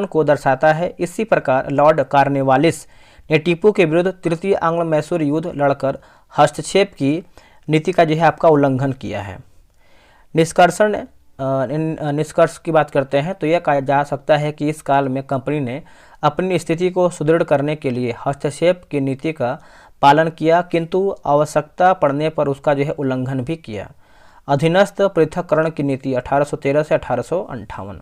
[SPEAKER 1] को दर्शाता है। इसी प्रकार लॉर्ड कॉर्नवालिस ने टीपू के विरुद्ध तृतीय आंग्ल मैसूर युद्ध लड़कर हस्तक्षेप की नीति का जो है आपका उल्लंघन किया है। निष्कर्ष की बात करते हैं तो यह कहा जा सकता है कि इस काल में कंपनी ने अपनी स्थिति को सुदृढ़ करने के लिए हस्तक्षेप की नीति का पालन किया, किंतु आवश्यकता पड़ने पर उसका जो है उल्लंघन भी किया। अधीनस्थ पृथक्करण की नीति 1813 से 1858।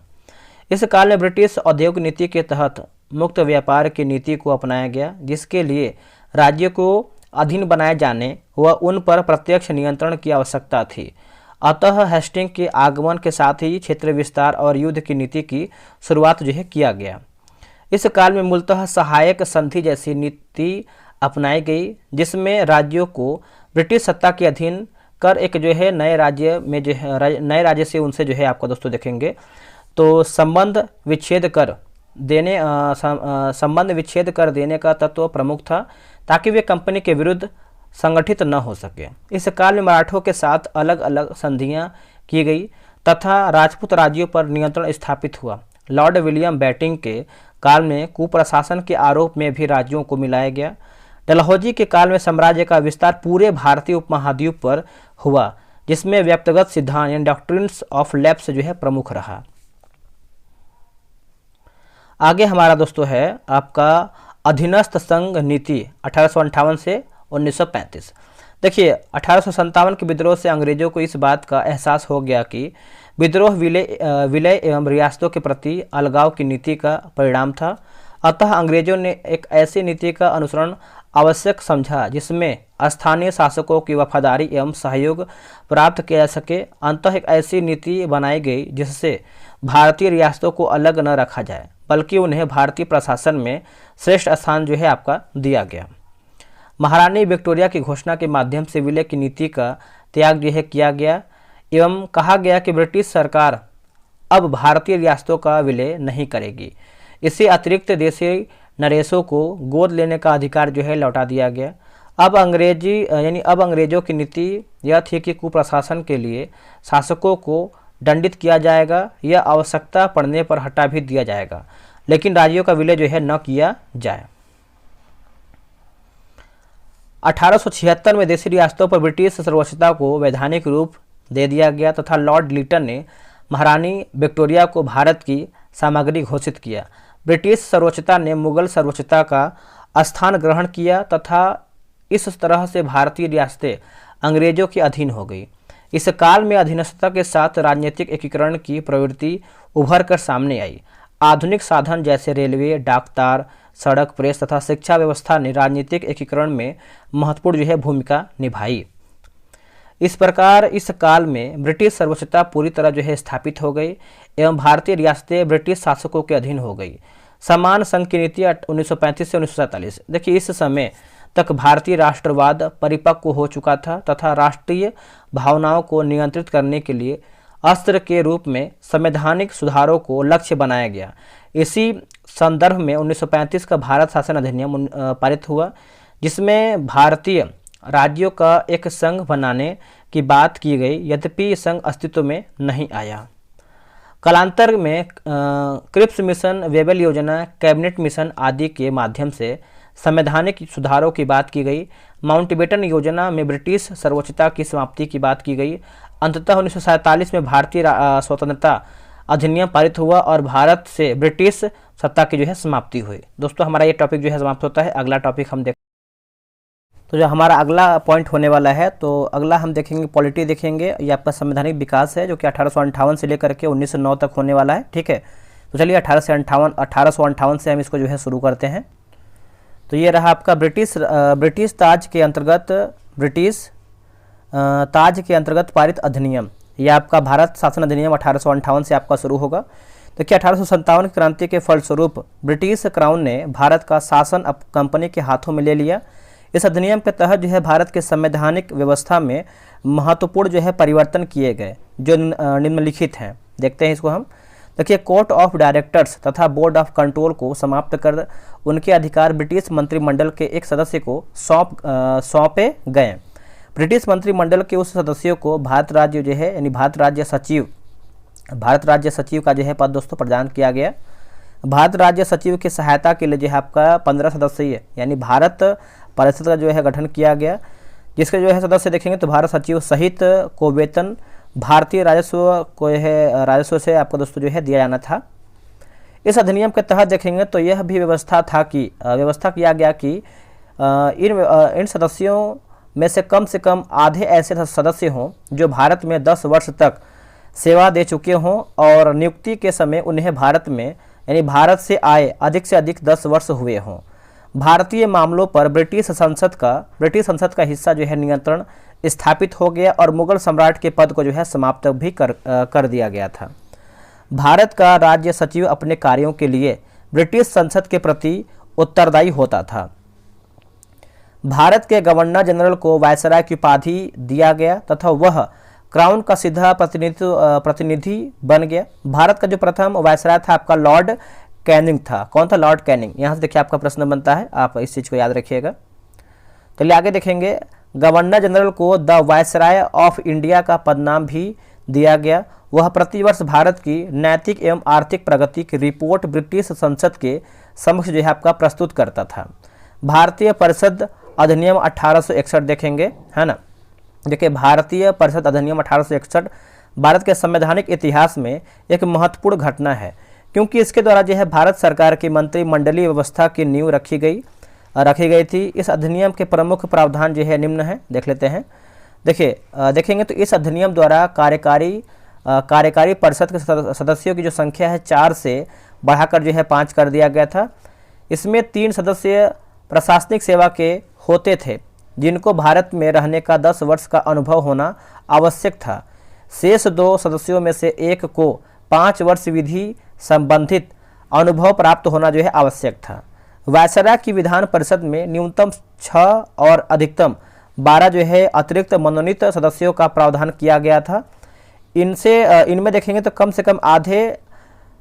[SPEAKER 1] इस काल में ब्रिटिश औद्योगिक नीति के तहत मुक्त व्यापार की नीति को अपनाया गया, जिसके लिए राज्यों को अधीन बनाए जाने व उन पर प्रत्यक्ष नियंत्रण की आवश्यकता थी। अतः हेस्टिंग के आगमन के साथ ही क्षेत्र विस्तार और युद्ध की नीति की शुरुआत जो है किया गया। इस काल में मूलतः सहायक संधि जैसी नीति अपनाई गई, जिसमें राज्यों को ब्रिटिश सत्ता के अधीन कर एक जो है नए राज्य से उनसे जो है आपको दोस्तों देखेंगे तो संबंध विच्छेद कर देने का तत्व प्रमुख था, ताकि वे कंपनी के विरुद्ध संगठित न हो सके। इस काल में मराठों के साथ अलग अलग संधियां की गई तथा राजपूत राज्यों पर नियंत्रण स्थापित हुआ। लॉर्ड विलियम बेटिंग के काल में कुप्रशासन के आरोप में भी राज्यों को मिलाया गया। डलहौजी के काल में साम्राज्य का विस्तार पूरे भारतीय उपमहाद्वीप पर हुआ, जिसमें व्यक्तिगत सिद्धांत यानी डॉक्ट्रिन्स ऑफ लैप्स जो है प्रमुख रहा। आगे हमारा दोस्तों है आपका अधीनस्थ संघ नीति 1858 से 1935। देखिए 1857 के विद्रोह से अंग्रेजों को इस बात का एहसास हो गया कि विद्रोह विलय एवं रियासतों के प्रति अलगाव की नीति का परिणाम था। अतः अंग्रेजों ने एक ऐसी नीति का अनुसरण आवश्यक समझा जिसमें स्थानीय शासकों की वफादारी एवं सहयोग प्राप्त किया जा सके। अंततः एक ऐसी नीति बनाई गई जिससे भारतीय रियासतों को अलग न रखा जाए, बल्कि उन्हें भारतीय प्रशासन में श्रेष्ठ स्थान जो है आपका दिया गया। महारानी विक्टोरिया की घोषणा के माध्यम से विलय की नीति का त्याग जो है किया गया एवं कहा गया कि ब्रिटिश सरकार अब भारतीय रियासतों का विलय नहीं करेगी। इससे अतिरिक्त देशी नरेशों को गोद लेने का अधिकार जो है लौटा दिया गया। अब अंग्रेजों की नीति यह थी कि कुप्रशासन के लिए शासकों को दंडित किया जाएगा या आवश्यकता पड़ने पर हटा भी दिया जाएगा, लेकिन राज्यों का विलय जो है न किया जाए। 1876 में देशी रियासतों पर ब्रिटिश सर्वोच्चता को वैधानिक रूप दे दिया गया तथा लॉर्ड लिटन ने महारानी विक्टोरिया को भारत की सामग्री घोषित किया। ब्रिटिश सर्वोच्चता ने मुगल सर्वोच्चता का स्थान ग्रहण किया तथा इस तरह से भारतीय रियासतें अंग्रेजों के अधीन हो गई। इस काल में अधीनस्थता के साथ राजनीतिक एकीकरण की प्रवृत्ति उभर कर सामने आई। आधुनिक साधन जैसे रेलवे, डाकतार, सड़क, प्रेस तथा शिक्षा व्यवस्था ने राजनीतिक एकीकरण में महत्वपूर्ण जो है भूमिका निभाई। इस प्रकार इस काल में ब्रिटिश सर्वोच्चता पूरी तरह जो है स्थापित हो गई एवं भारतीय रियासतें ब्रिटिश शासकों के अधीन हो गई। समान संघ की नीति 1935 से 1947। देखिए इस समय तक भारतीय राष्ट्रवाद परिपक्व हो चुका था तथा राष्ट्रीय भावनाओं को नियंत्रित करने के लिए अस्त्र के रूप में संवैधानिक सुधारों को लक्ष्य बनाया गया। इसी संदर्भ में 1935 का भारत शासन अधिनियम पारित हुआ, जिसमें भारतीय राज्यों का एक संघ बनाने की बात की गई, यद्यपि संघ अस्तित्व में नहीं आया। कालांतर में क्रिप्स मिशन, वेबल योजना, कैबिनेट मिशन आदि के माध्यम से संवैधानिक सुधारों की बात की गई। माउंटबेटन योजना में ब्रिटिश सर्वोच्चता की समाप्ति की बात की गई। अंततः 1947 में भारतीय स्वतंत्रता अधिनियम पारित हुआ और भारत से ब्रिटिश सत्ता की जो है समाप्ति हुई। दोस्तों हमारा ये टॉपिक जो है समाप्त होता है। अगला टॉपिक हम देख, तो जो हमारा अगला पॉइंट होने वाला है, तो अगला हम देखेंगे पॉलिटी देखेंगे। ये आपका संवैधानिक विकास है जो कि 1858 से लेकर के 1909 तक होने वाला है। ठीक है, तो चलिए 1858 से हम इसको जो है शुरू करते हैं। तो ये रहा आपका ब्रिटिश ताज के अंतर्गत पारित अधिनियम। यह आपका भारत शासन अधिनियम 1858 से आपका शुरू होगा। देखिए 1857 की क्रांति के फलस्वरूप ब्रिटिश क्राउन ने भारत का शासन अब कंपनी के हाथों में ले लिया। इस अधिनियम के तहत जो है भारत के संवैधानिक व्यवस्था में महत्वपूर्ण जो है परिवर्तन किए गए, जो निम्नलिखित हैं। देखते हैं इसको हम। देखिए कोर्ट ऑफ डायरेक्टर्स तथा बोर्ड ऑफ कंट्रोल को समाप्त कर उनके अधिकार ब्रिटिश मंत्रिमंडल के एक सदस्य को सौंपे गए। ब्रिटिश मंत्रिमंडल के उस सदस्यों को भारत राज्य जो है यानी भारत राज्य सचिव का जो है पद दोस्तों प्रदान किया गया। भारत राज्य सचिव की सहायता के लिए जो है आपका 15 सदस्यीय यानी भारत परिषद का जो है गठन किया गया, जिसके जो है सदस्य देखेंगे तो भारत सचिव सहित को वेतन भारतीय राजस्व से आपको दोस्तों जो है दिया जाना था। इस अधिनियम के तहत देखेंगे तो यह भी व्यवस्था किया गया कि इन सदस्यों में से कम आधे ऐसे सदस्य हों जो भारत में 10 वर्ष तक सेवा दे चुके हों और नियुक्ति के समय उन्हें भारत से आए अधिक से अधिक 10 वर्ष हुए हों। भारतीय मामलों पर ब्रिटिश संसद का हिस्सा जो है नियंत्रण स्थापित हो गया और मुगल सम्राट के पद को जो है समाप्त भी कर दिया गया था। भारत का राज्य सचिव अपने कार्यों के लिए ब्रिटिश संसद के प्रति उत्तरदायी होता था। भारत के गवर्नर जनरल को वायसराय की उपाधि दिया गया तथा वह क्राउन का सीधा प्रतिनिधि बन गया। भारत का जो प्रथम वायसराय था आपका लॉर्ड कैनिंग था। कौन था? Lord Canning. यहाँ से देखिए आपका प्रश्न बनता है, आप इस चीज़ को याद रखिएगा। चलिए आगे देखेंगे। गवर्नर जनरल को द वायसराय ऑफ इंडिया का पदनाम भी दिया गया। वह प्रतिवर्ष भारत की नैतिक एवं आर्थिक प्रगति की रिपोर्ट ब्रिटिश संसद के समक्ष जो है आपका प्रस्तुत करता था। भारतीय परिषद अधिनियम 1861 देखेंगे, है ना। देखिए भारतीय परिषद अधिनियम 1861 भारत के संवैधानिक इतिहास में एक महत्वपूर्ण घटना है, क्योंकि इसके द्वारा जो है भारत सरकार की मंत्रिमंडलीय व्यवस्था की नींव रखी गई थी। इस अधिनियम के प्रमुख प्रावधान जो है निम्न है, देख लेते हैं। देखिए देखेंगे तो इस अधिनियम द्वारा कार्यकारी परिषद के सदस्यों की जो संख्या है 4 से बढ़ाकर जो है 5 कर दिया गया था। इसमें 3 सदस्य प्रशासनिक सेवा के होते थे, जिनको भारत में रहने का 10 वर्ष का अनुभव होना आवश्यक था। शेष 2 सदस्यों में से एक को 5 वर्ष विधि संबंधित अनुभव प्राप्त होना जो है आवश्यक था। वायसराय की विधान परिषद में न्यूनतम 6 और अधिकतम 12 जो है अतिरिक्त मनोनीत सदस्यों का प्रावधान किया गया था। इनमें देखेंगे तो कम से कम आधे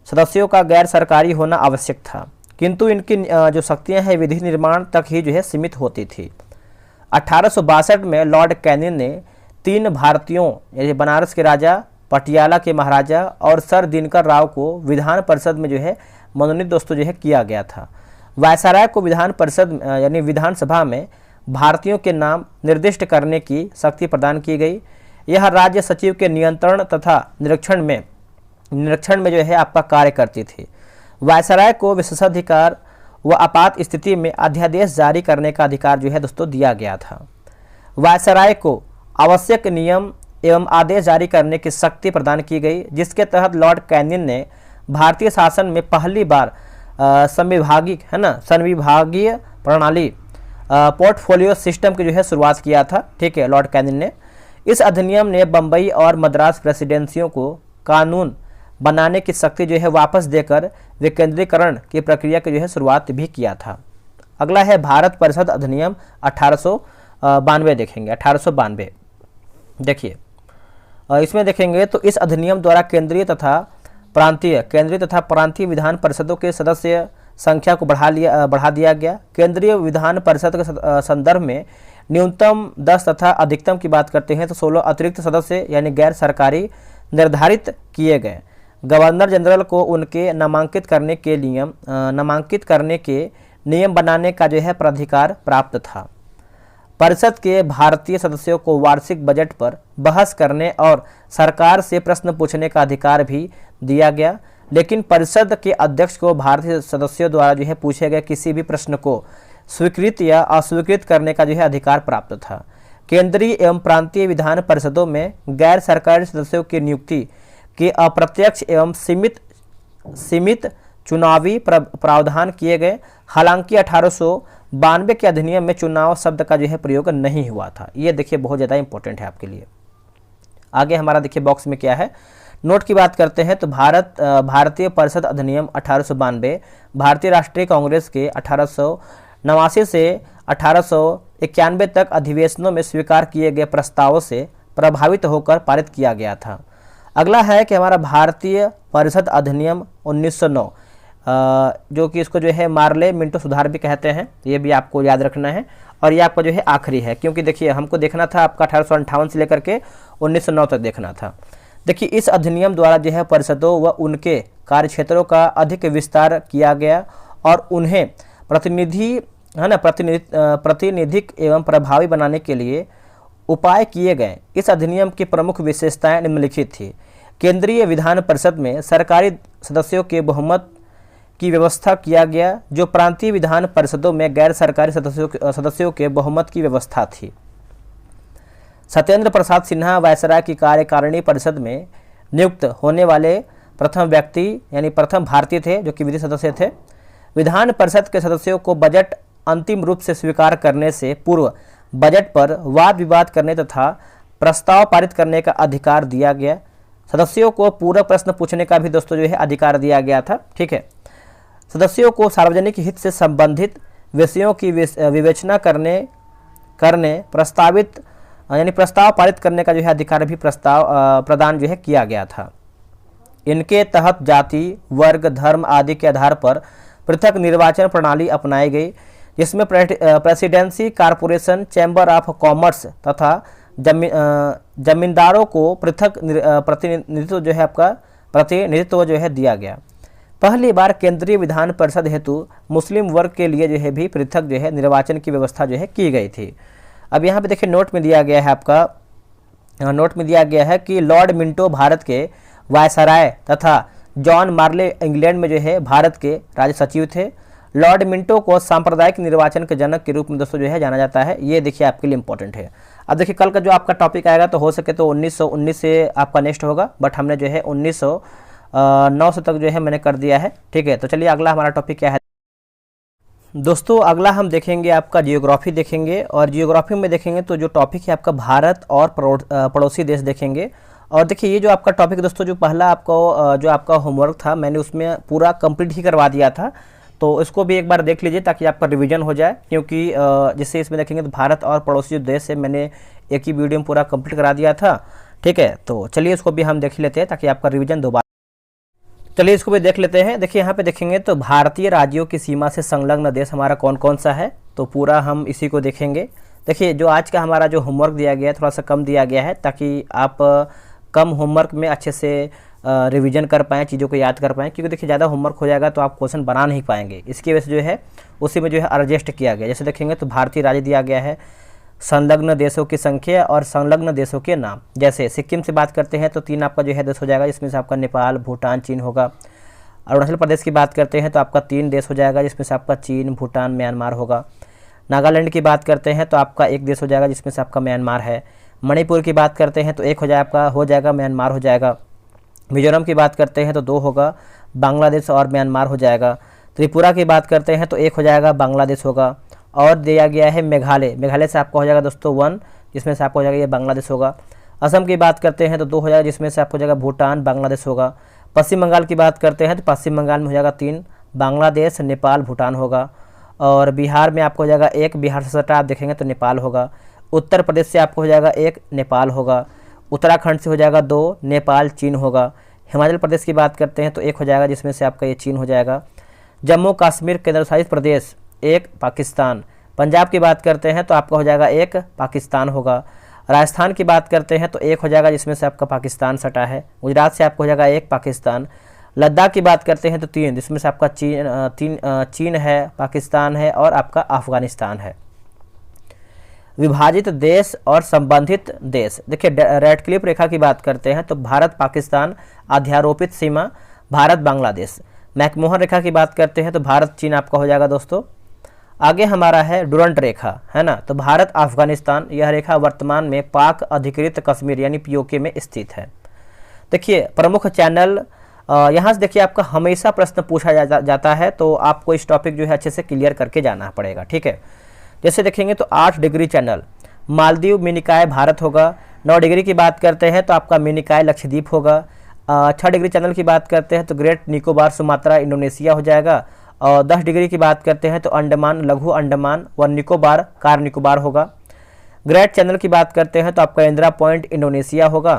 [SPEAKER 1] सदस्यों का गैर सरकारी होना आवश्यक था, किंतु इनकी जो शक्तियां हैं विधि निर्माण तक ही जो है सीमित होती थी। 1862 में लॉर्ड कैनिंग ने 3 भारतीयों यानी बनारस के राजा, पटियाला के महाराजा और सर दिनकर राव को विधान परिषद में जो है मनोनीत दोस्तों जो है किया गया था। वायसराय को विधान परिषद यानी विधानसभा में भारतीयों के नाम निर्दिष्ट करने की शक्ति प्रदान की गई। यह राज्य सचिव के नियंत्रण तथा निरीक्षण में जो है आपका कार्य करती थी। वायसराय को विशेषाधिकार व आपात स्थिति में अध्यादेश जारी करने का अधिकार जो है दोस्तों दिया गया था। वायसराय को आवश्यक नियम एवं आदेश जारी करने की शक्ति प्रदान की गई, जिसके तहत लॉर्ड कैनिंग ने भारतीय शासन में पहली बार संविभागीय प्रणाली पोर्टफोलियो सिस्टम की जो है शुरुआत किया था। ठीक है, लॉर्ड कैनिंग ने। इस अधिनियम ने बम्बई और मद्रास प्रेसिडेंसियों को कानून बनाने की शक्ति जो है वापस देकर विकेंद्रीकरण की प्रक्रिया की जो है शुरुआत भी किया था। अगला है भारत परिषद अधिनियम 1892 देखेंगे। 1892 देखिए, इसमें देखेंगे तो इस अधिनियम द्वारा केंद्रीय तथा प्रांतीय विधान परिषदों के सदस्य संख्या को बढ़ा दिया गया। केंद्रीय विधान परिषद के संदर्भ में न्यूनतम 10 तथा अधिकतम की बात करते हैं तो 16 अतिरिक्त सदस्य यानी गैर सरकारी निर्धारित किए गए। गवर्नर जनरल को उनके नामांकित करने के नियम बनाने का जो है प्राधिकार प्राप्त था। परिषद के भारतीय सदस्यों को वार्षिक बजट पर बहस करने और सरकार से प्रश्न पूछने का अधिकार भी दिया गया, लेकिन परिषद के अध्यक्ष को भारतीय सदस्यों द्वारा जो है पूछे गए किसी भी प्रश्न को स्वीकृत या अस्वीकृत करने का जो है अधिकार प्राप्त था। केंद्रीय एवं प्रांतीय विधान परिषदों में गैर सरकारी सदस्यों की नियुक्ति के अप्रत्यक्ष एवं सीमित चुनावी प्रावधान किए गए। हालांकि 1892 के अधिनियम में चुनाव शब्द का जो है प्रयोग नहीं हुआ था। ये देखिए बहुत ज़्यादा इंपॉर्टेंट है आपके लिए। आगे हमारा देखिए बॉक्स में क्या है, नोट की बात करते हैं तो भारतीय परिषद अधिनियम 1892 भारतीय राष्ट्रीय कांग्रेस के 1889 से 1891 तक अधिवेशनों में स्वीकार किए गए प्रस्तावों से प्रभावित होकर पारित किया गया था। अगला है कि हमारा भारतीय परिषद अधिनियम 1909 जो कि इसको जो है मार्ले मिंटो सुधार भी कहते हैं, ये भी आपको याद रखना है। और ये आपका जो है आखिरी है, क्योंकि देखिए हमको देखना था आपका 1858 से लेकर के 1909 तक देखना था। देखिए इस अधिनियम द्वारा जो है परिषदों व उनके कार्यक्षेत्रों का अधिक विस्तार किया गया और उन्हें प्रातिनिधिक एवं प्रभावी बनाने के लिए उपाय किए गए। इस अधिनियम की प्रमुख विशेषताएं निम्नलिखित थी। केंद्रीय विधान परिषद में सरकारी सदस्यों के बहुमत की व्यवस्था किया गया, जो प्रांतीय विधान परिषदों में गैर सरकारी सदस्यों के बहुमत की व्यवस्था थी। सत्येंद्र प्रसाद सिन्हा वायसराय की कार्यकारिणी परिषद में नियुक्त होने वाले प्रथम व्यक्ति यानी प्रथम भारतीय थे जो कि विधि सदस्य थे। विधान परिषद के सदस्यों को बजट अंतिम रूप से स्वीकार करने से पूर्व बजट पर वाद विवाद करने तथा प्रस्ताव पारित करने का अधिकार दिया गया। सदस्यों को पूरक प्रश्न पूछने का भी दोस्तों जो है अधिकार दिया गया था। ठीक है, सदस्यों को सार्वजनिक हित से संबंधित विषयों की विवेचना करने प्रस्ताव पारित करने का जो है अधिकार भी प्रदान जो है किया गया था। इनके तहत जाति, वर्ग, धर्म आदि के आधार पर पृथक निर्वाचन प्रणाली अपनाई गई, जिसमें presidency, corporation, chamber of commerce तथा जमींदारों को पृथक प्रतिनिधित्व जो है दिया गया। पहली बार केंद्रीय विधान परिषद हेतु मुस्लिम वर्ग के लिए जो है भी पृथक जो है निर्वाचन की व्यवस्था जो है की गई थी। अब यहाँ पे देखिए नोट में दिया गया है कि लॉर्ड मिंटो भारत के वायसराय तथा जॉन मार्ले इंग्लैंड में जो है भारत के राज्य सचिव थे। लॉर्ड मिंटो को सांप्रदायिक निर्वाचन के जनक के रूप में दोस्तों जो है जाना जाता है। ये देखिए आपके लिए इंपॉर्टेंट है। अब देखिए कल का जो आपका टॉपिक आएगा तो हो सके तो 1919 से आपका नेक्स्ट होगा, बट हमने जो है 1909 से तक जो है मैंने कर दिया है। ठीक है, तो चलिए अगला हमारा टॉपिक क्या है दोस्तों। अगला हम देखेंगे आपका जियोग्राफी देखेंगे, और जियोग्राफी में देखेंगे तो जो टॉपिक है आपका भारत और पड़ोसी देश देखेंगे। और देखिए ये जो आपका टॉपिक दोस्तों, जो पहला आपको जो आपका होमवर्क था मैंने उसमें पूरा कंप्लीट ही करवा दिया था, तो इसको भी एक बार देख लीजिए ताकि आपका रिवीजन हो जाए। क्योंकि जिससे इसमें देखेंगे तो भारत और पड़ोसी जो देश है मैंने एक ही वीडियो में पूरा कंप्लीट करा दिया था। ठीक है, तो चलिए इसको भी हम देख लेते हैं ताकि आपका रिवीजन दोबारा। चलिए इसको भी देख लेते हैं। देखिए यहाँ पे देखेंगे तो भारतीय राज्यों की सीमा से संलग्न देश हमारा कौन कौन सा है, तो पूरा हम इसी को देखेंगे। देखिए जो आज का हमारा जो होमवर्क दिया गया है थोड़ा सा कम दिया गया है, ताकि आप कम होमवर्क में अच्छे से रिवीजन कर पाएँ, चीज़ों को याद कर पाएँ। क्योंकि देखिए ज़्यादा होमवर्क हो जाएगा तो आप क्वेश्चन बना नहीं पाएंगे, इसकी वजह से जो है उसी में जो है एडजस्ट किया गया। जैसे देखेंगे तो भारतीय राज्य दिया गया है, संलग्न देशों की संख्या और संलग्न देशों के नाम। जैसे सिक्किम से बात करते हैं तो 3 आपका जो है देश हो जाएगा, जिसमें से आपका नेपाल, भूटान, चीन होगा। अरुणाचल प्रदेश की बात करते हैं तो आपका 3 देश हो जाएगा, जिसमें से आपका चीन, भूटान, म्यांमार होगा। नागालैंड की बात करते हैं तो आपका 1 देश हो जाएगा, जिसमें से आपका म्यांमार है। मणिपुर की बात करते हैं तो 1 हो जाएगा म्यांमार हो जाएगा। मिजोरम की बात करते हैं तो 2 होगा, बांग्लादेश और म्यांमार हो जाएगा। त्रिपुरा की बात करते हैं तो 1 हो जाएगा, बांग्लादेश होगा। और दिया गया है मेघालय से आपका हो जाएगा दोस्तों 1, जिसमें से आपका हो जाएगा ये बांग्लादेश होगा। असम की बात करते हैं तो 2 हो जाएगा, जिसमें से आपको हो जाएगा भूटान, बांग्लादेश होगा। पश्चिम बंगाल की बात करते हैं तो पश्चिम बंगाल में हो जाएगा 3, बांग्लादेश, नेपाल, भूटान होगा। और बिहार में आपको हो जाएगा 1, बिहार से सटा आप देखेंगे तो नेपाल होगा। उत्तर प्रदेश से आपको हो जाएगा 1, नेपाल होगा। उत्तराखंड से हो जाएगा 2, नेपाल, चीन होगा। हिमाचल प्रदेश की बात करते हैं तो 1 हो जाएगा, जिसमें से आपका ये चीन हो जाएगा। जम्मू कश्मीर केंद्रशासित प्रदेश 1, पाकिस्तान। पंजाब की बात करते हैं तो आपका हो जाएगा 1, पाकिस्तान होगा। राजस्थान की बात करते हैं तो 1 हो जाएगा, जिसमें से आपका पाकिस्तान सटा है। गुजरात से आपको हो जाएगा 1, पाकिस्तान। लद्दाख की बात करते हैं तो 3, जिसमें से आपका चीन है, पाकिस्तान है और आपका अफगानिस्तान है। विभाजित देश और संबंधित देश, देखिए रेड क्लिप रेखा की बात करते हैं तो भारत पाकिस्तान, अध्यारोपित सीमा भारत बांग्लादेश। मैकमोहन रेखा की बात करते हैं तो भारत चीन आपका हो जाएगा दोस्तों। आगे हमारा है डुरंट रेखा, है ना, तो भारत अफगानिस्तान। यह रेखा वर्तमान में पाक अधिकृत कश्मीर यानी पीओके में स्थित है। देखिए प्रमुख चैनल, यहाँ से देखिए आपका हमेशा प्रश्न पूछा जाता है, तो आपको इस टॉपिक जो है अच्छे से क्लियर करके जाना पड़ेगा। ठीक है, जैसे देखेंगे तो 8 डिग्री चैनल मालदीव मिनिकाय भारत होगा। 9 डिग्री की बात करते हैं तो आपका मिनिकाय लक्षद्वीप होगा। 6 डिग्री चैनल की बात करते हैं तो ग्रेट निकोबार सुमात्रा इंडोनेशिया हो जाएगा। और 10 डिग्री की बात करते हैं तो अंडमान, लघु अंडमान व निकोबार, कार निकोबार होगा। ग्रेट चैनल की बात करते हैं तो आपका इंदिरा पॉइंट इंडोनेशिया होगा।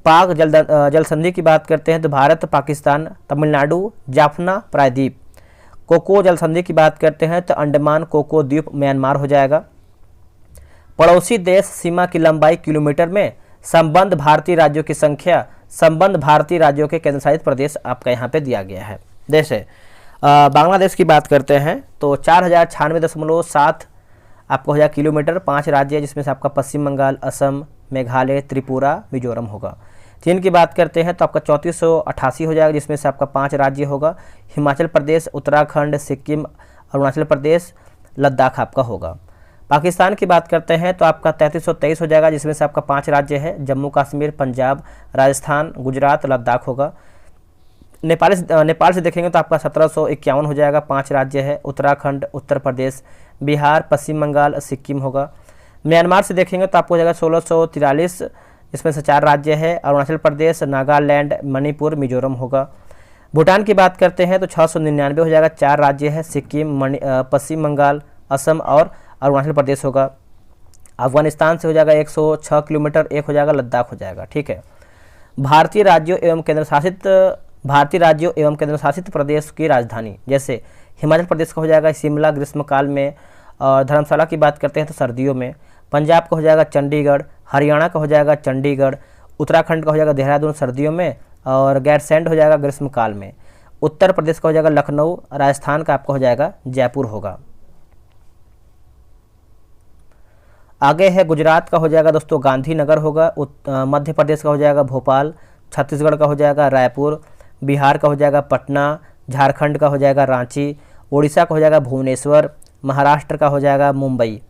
[SPEAKER 1] पाक जल संधि की बात करते हैं तो भारत, पाकिस्तान, तमिलनाडु, जाफना प्रायद्वीप। कोको जल संधि की बात करते हैं तो अंडमान कोको द्वीप म्यांमार हो जाएगा। पड़ोसी देश सीमा की लंबाई किलोमीटर में, संबंध भारतीय राज्यों की संख्या, संबंध भारतीय राज्यों के केंद्रशासित प्रदेश आपका यहाँ पे दिया गया है। जैसे बांग्लादेश की बात करते हैं तो 4096.7 आपको हो जाएगा किलोमीटर, 5 राज्य है, जिसमें से आपका पश्चिम बंगाल, असम, मेघालय, त्रिपुरा, मिजोरम होगा। चीन की बात करते हैं तो आपका 3488 हो जाएगा, जिसमें से आपका 5 राज्य होगा। हिमाचल प्रदेश, उत्तराखंड, सिक्किम, अरुणाचल प्रदेश, लद्दाख आपका होगा। पाकिस्तान की बात करते हैं तो आपका 3323 हो जाएगा, जिसमें से आपका 5 राज्य है, जम्मू कश्मीर, पंजाब, राजस्थान, गुजरात, लद्दाख होगा। नेपाल से देखेंगे तो आपका 1751 हो जाएगा, 5 राज्य है, उत्तराखंड, उत्तर प्रदेश, बिहार, पश्चिम बंगाल, सिक्किम होगा। म्यांमार से देखेंगे तो आपको हो जाएगा 1643, इसमें से 4 राज्य है, अरुणाचल प्रदेश, नागालैंड, मणिपुर, मिजोरम होगा। भूटान की बात करते हैं तो 699 हो जाएगा, 4 राज्य है, सिक्किम, पश्चिम बंगाल, असम और अरुणाचल प्रदेश होगा। अफगानिस्तान से हो जाएगा 106 किलोमीटर, 1 हो जाएगा, लद्दाख हो जाएगा। ठीक है, भारतीय राज्यों एवं केंद्र शासित प्रदेश की राजधानी, जैसे हिमाचल प्रदेश का हो जाएगा शिमला ग्रीष्मकाल में, और धर्मशाला की बात करते हैं तो सर्दियों में। पंजाब का हो जाएगा चंडीगढ़, हरियाणा का हो जाएगा चंडीगढ़, उत्तराखंड का हो जाएगा देहरादून सर्दियों में, और गैरसैंड हो जाएगा ग्रीष्मकाल में। उत्तर प्रदेश का हो जाएगा लखनऊ, राजस्थान का आपका हो जाएगा जयपुर होगा। आगे है गुजरात का हो जाएगा दोस्तों गांधीनगर होगा, मध्य प्रदेश का हो जाएगा भोपाल, छत्तीसगढ़ का हो जाएगा रायपुर, बिहार का हो जाएगा पटना, झारखंड का हो जाएगा रांची, उड़ीसा का हो जाएगा भुवनेश्वर, महाराष्ट्र का हो जाएगा मुंबई।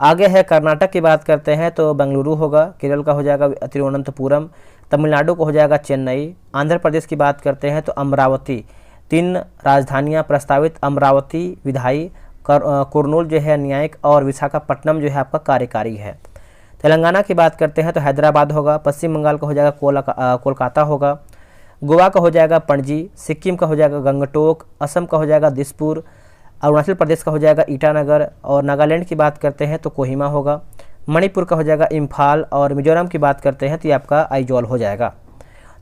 [SPEAKER 1] आगे है कर्नाटक की बात करते हैं तो बेंगलुरु होगा, केरल का हो जाएगा तिरुवनंतपुरम, तमिलनाडु को हो जाएगा चेन्नई, आंध्र प्रदेश की बात करते हैं तो अमरावती। 3 राजधानियां प्रस्तावित, अमरावती विधायी, कुर्नूल जो है न्यायिक और विशाखापट्टनम जो है आपका कार्यकारी है। तेलंगाना की बात करते हैं तो हैदराबाद होगा, पश्चिम बंगाल का हो जाएगा कोलकाता होगा, गोवा का हो जाएगा पणजी, सिक्किम का हो जाएगा गंगटोक, असम का हो जाएगा दिसपुर, अरुणाचल प्रदेश का हो जाएगा ईटानगर और नागालैंड की बात करते हैं तो कोहिमा होगा, मणिपुर का हो जाएगा इम्फाल और मिजोरम की बात करते हैं तो ये आपका आइजॉल हो जाएगा।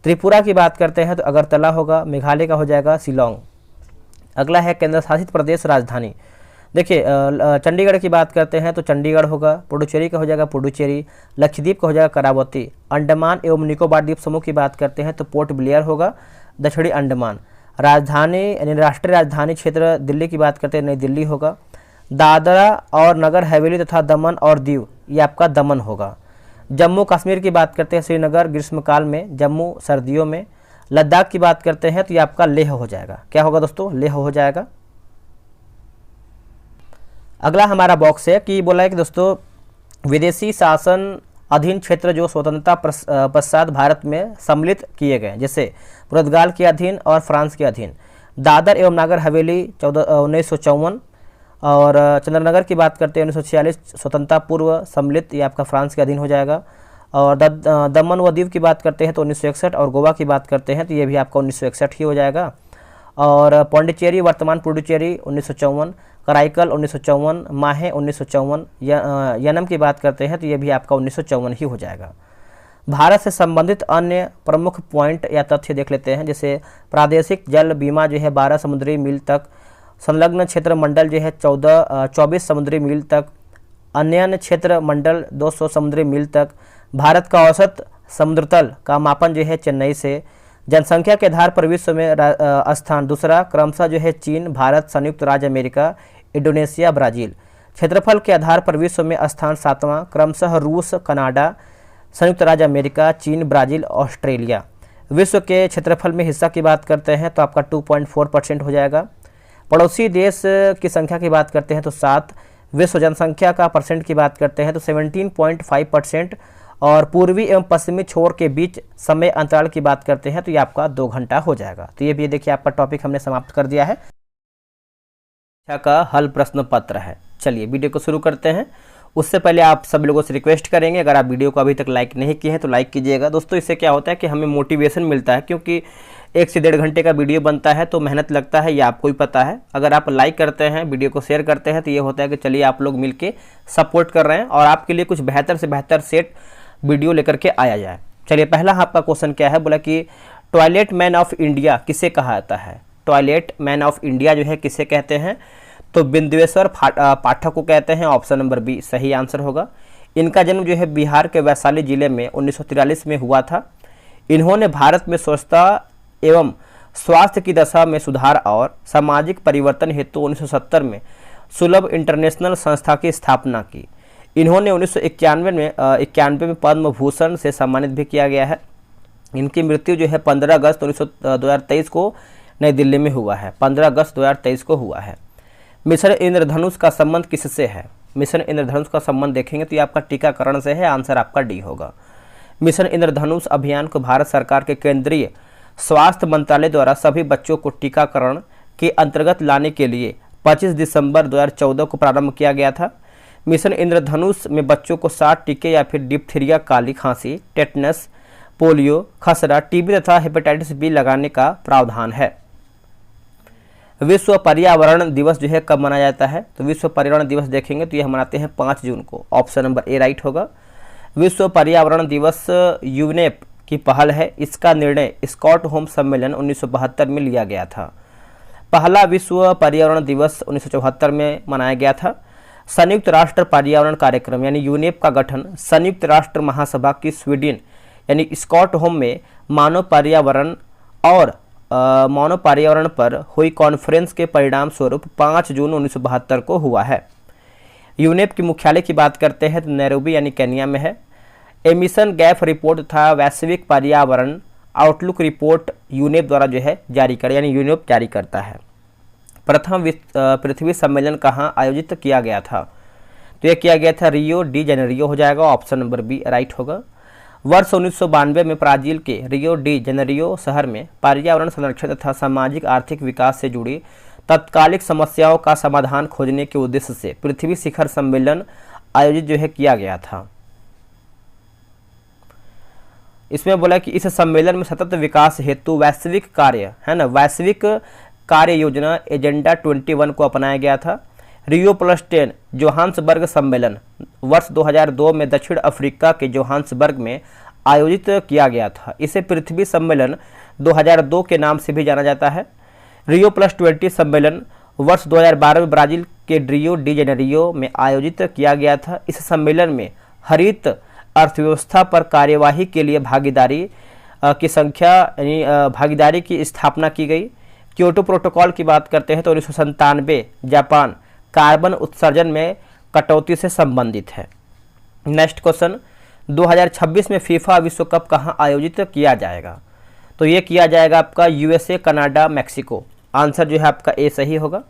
[SPEAKER 1] त्रिपुरा की बात करते हैं तो अगरतला होगा, मेघालय का हो जाएगा शिलोंग। अगला है केंद्र शासित प्रदेश राजधानी। देखिए चंडीगढ़ की बात करते हैं तो चंडीगढ़ होगा, पुडुचेरी का हो जाएगा पुडुचेरी, लक्षद्वीप का हो जाएगा करावती, अंडमान एवं निकोबार द्वीप समूह की बात करते हैं तो पोर्ट ब्लेयर होगा, दक्षिणी अंडमान। राजधानी यानी राष्ट्रीय राजधानी क्षेत्र दिल्ली की बात करते हैं नई दिल्ली होगा, दादरा और नगर हवेली तथा दमन और दीव ये आपका दमन होगा। जम्मू कश्मीर की बात करते हैं श्रीनगर ग्रीष्मकाल में, जम्मू सर्दियों में। लद्दाख की बात करते हैं तो ये आपका लेह हो जाएगा। क्या होगा दोस्तों? लेह हो जाएगा। अगला हमारा बॉक्स है कि बोला है कि दोस्तों विदेशी शासन अधीन क्षेत्र जो स्वतंत्रता पश्चात भारत में सम्मिलित किए गए, जैसे पुर्तगाल के अधीन और फ्रांस के अधीन। दादर एवं नागर हवेली 1954 और चंद्रनगर की बात करते हैं 1946 स्वतंत्रता पूर्व सम्मिलित, ये आपका फ्रांस के अधीन हो जाएगा। और दमन व दीव की बात करते हैं तो 1961 और गोवा की बात करते हैं तो ये भी आपका 1961 ही हो जाएगा। और पौंडीचेरी वर्तमान पुडुचेरी 1954, कराईकल 1954, माहे 1954, यनम की बात करते हैं तो ये भी आपका 1954 ही हो जाएगा। भारत से संबंधित अन्य प्रमुख पॉइंट या तथ्य देख लेते हैं, जैसे प्रादेशिक जल बीमा जो है 12 समुद्री मील तक, संलग्न क्षेत्र मंडल जो है 24 समुद्री मील तक, अन्य क्षेत्र मंडल 200 समुद्री मील तक। भारत का औसत समुद्र तल का मापन जो है चेन्नई से। जनसंख्या के आधार पर विश्व में स्थान दूसरा क्रमशः जो है चीन, भारत, संयुक्त राज्य अमेरिका, इंडोनेशिया, ब्राज़ील। क्षेत्रफल के आधार पर विश्व में स्थान 7वां क्रमशः रूस, कनाडा, संयुक्त राज्य अमेरिका, चीन, ब्राज़ील, ऑस्ट्रेलिया। विश्व के क्षेत्रफल में हिस्सा की बात करते हैं तो आपका 2.4% हो जाएगा। पड़ोसी देश की संख्या की बात करते हैं तो 7, विश्व जनसंख्या का परसेंट की बात करते हैं तो 17.5%, और पूर्वी एवं पश्चिमी छोर के बीच समय अंतराल की बात करते हैं तो ये आपका 2 घंटा हो जाएगा। तो ये भी देखिए आपका टॉपिक हमने समाप्त कर दिया है। का हल प्रश्न पत्र है। चलिए वीडियो को शुरू करते हैं। उससे पहले आप सब लोगों से रिक्वेस्ट करेंगे, अगर आप वीडियो को अभी तक लाइक नहीं किए हैं तो लाइक कीजिएगा। दोस्तों इससे क्या होता है कि हमें मोटिवेशन मिलता है, क्योंकि 1 से 1.5 घंटे का वीडियो बनता है तो मेहनत लगता है, ये आपको ही पता है। अगर आप लाइक करते हैं, वीडियो को शेयर करते हैं तो ये होता है कि चलिए आप लोग मिलके सपोर्ट कर रहे हैं और आपके लिए कुछ बेहतर से बेहतर सेट वीडियो लेकर के आया जाए। चलिए पहला आपका क्वेश्चन क्या है, बोला कि टॉयलेट मैन ऑफ इंडिया किसे कहा जाता है? टॉयलेट मैन ऑफ इंडिया जो है किसे कहते हैं? तो बिंदुएश्वर पाठक को कहते हैं। ऑप्शन नंबर बी सही आंसर होगा। इनका जन्म जो है बिहार के वैशाली जिले में 1943 में हुआ था। इन्होंने भारत में स्वच्छता एवं स्वास्थ्य की दशा में सुधार और सामाजिक परिवर्तन हेतु 1970 में सुलभ इंटरनेशनल संस्था की स्थापना की। इन्होंने 1991 में पद्म भूषण से सम्मानित भी किया गया है। इनकी मृत्यु जो है 15 अगस्त 2023 को नई दिल्ली में हुआ है। 15 अगस्त 2023 को हुआ है। मिशन इंद्रधनुष का संबंध किससे है? मिशन इंद्रधनुष का संबंध देखेंगे तो ये आपका टीकाकरण से है। आंसर आपका डी होगा। मिशन इंद्रधनुष अभियान को भारत सरकार के केंद्रीय स्वास्थ्य मंत्रालय द्वारा सभी बच्चों को टीकाकरण के अंतर्गत लाने के लिए 25 दिसंबर 2014 को प्रारंभ किया गया था। मिशन इंद्रधनुष में बच्चों को 7 टीके या फिर डिप्थीरिया, काली खांसी, टेटनस, पोलियो, खसरा, टीबी तथा हेपेटाइटिस बी लगाने का प्रावधान है। विश्व पर्यावरण दिवस जो है कब मनाया जाता है? तो विश्व पर्यावरण दिवस देखेंगे तो ये मनाते हैं 5 जून को। ऑप्शन नंबर ए राइट होगा। विश्व पर्यावरण दिवस यूनेप की पहल है। इसका निर्णय स्टॉकहोम सम्मेलन 1972 में लिया गया था। पहला विश्व पर्यावरण दिवस 1974 में मनाया गया था। संयुक्त राष्ट्र पर्यावरण कार्यक्रम यानी यूनेप का गठन संयुक्त राष्ट्र महासभा की स्वीडन यानी स्टॉकहोम में मानव पर्यावरण पर हुई कॉन्फ्रेंस के परिणाम स्वरूप 5 जून 1972 को हुआ है। यूनेप की मुख्यालय की बात करते हैं तो नैरोबी यानी केन्या में है। एमिशन गैप रिपोर्ट तथा वैश्विक पर्यावरण आउटलुक रिपोर्ट यूनेप द्वारा जो है जारी कर, यानी यूनेप जारी करता है। प्रथम पृथ्वी सम्मेलन कहाँ आयोजित किया गया था? तो यह किया गया था रियो डी जेनेरियो हो जाएगा, ऑप्शन नंबर बी राइट होगा। वर्ष 1992 में ब्राजील के रियो डी जेनेरियो शहर में पर्यावरण संरक्षण तथा सामाजिक आर्थिक विकास से जुड़ी तत्कालिक समस्याओं का समाधान खोजने के उद्देश्य से पृथ्वी शिखर सम्मेलन आयोजित जो है किया गया था। इसमें बोला कि इस सम्मेलन में सतत विकास हेतु वैश्विक कार्य है ना, वैश्विक कार्य योजना एजेंडा 21 को अपनाया गया था। रियो +10 जोहान्सबर्ग सम्मेलन वर्ष 2002 में दक्षिण अफ्रीका के जोहान्सबर्ग में आयोजित किया गया था। इसे पृथ्वी सम्मेलन 2002 के नाम से भी जाना जाता है। रियो +20 सम्मेलन वर्ष 2012 में ब्राजील के रियो डी जेनेरियो में आयोजित किया गया था। इस सम्मेलन में हरित अर्थव्यवस्था पर कार्यवाही के लिए भागीदारी की संख्या यानी भागीदारी की स्थापना की गई। क्योटो प्रोटोकॉल की बात करते हैं तो 1997 जापान कार्बन उत्सर्जन में कटौती से संबंधित है। नेक्स्ट क्वेश्चन, 2026 में फीफा विश्व कप कहाँ आयोजित किया जाएगा? तो ये किया जाएगा आपका यूएसए, कनाडा, मैक्सिको। आंसर जो है आपका ए सही होगा।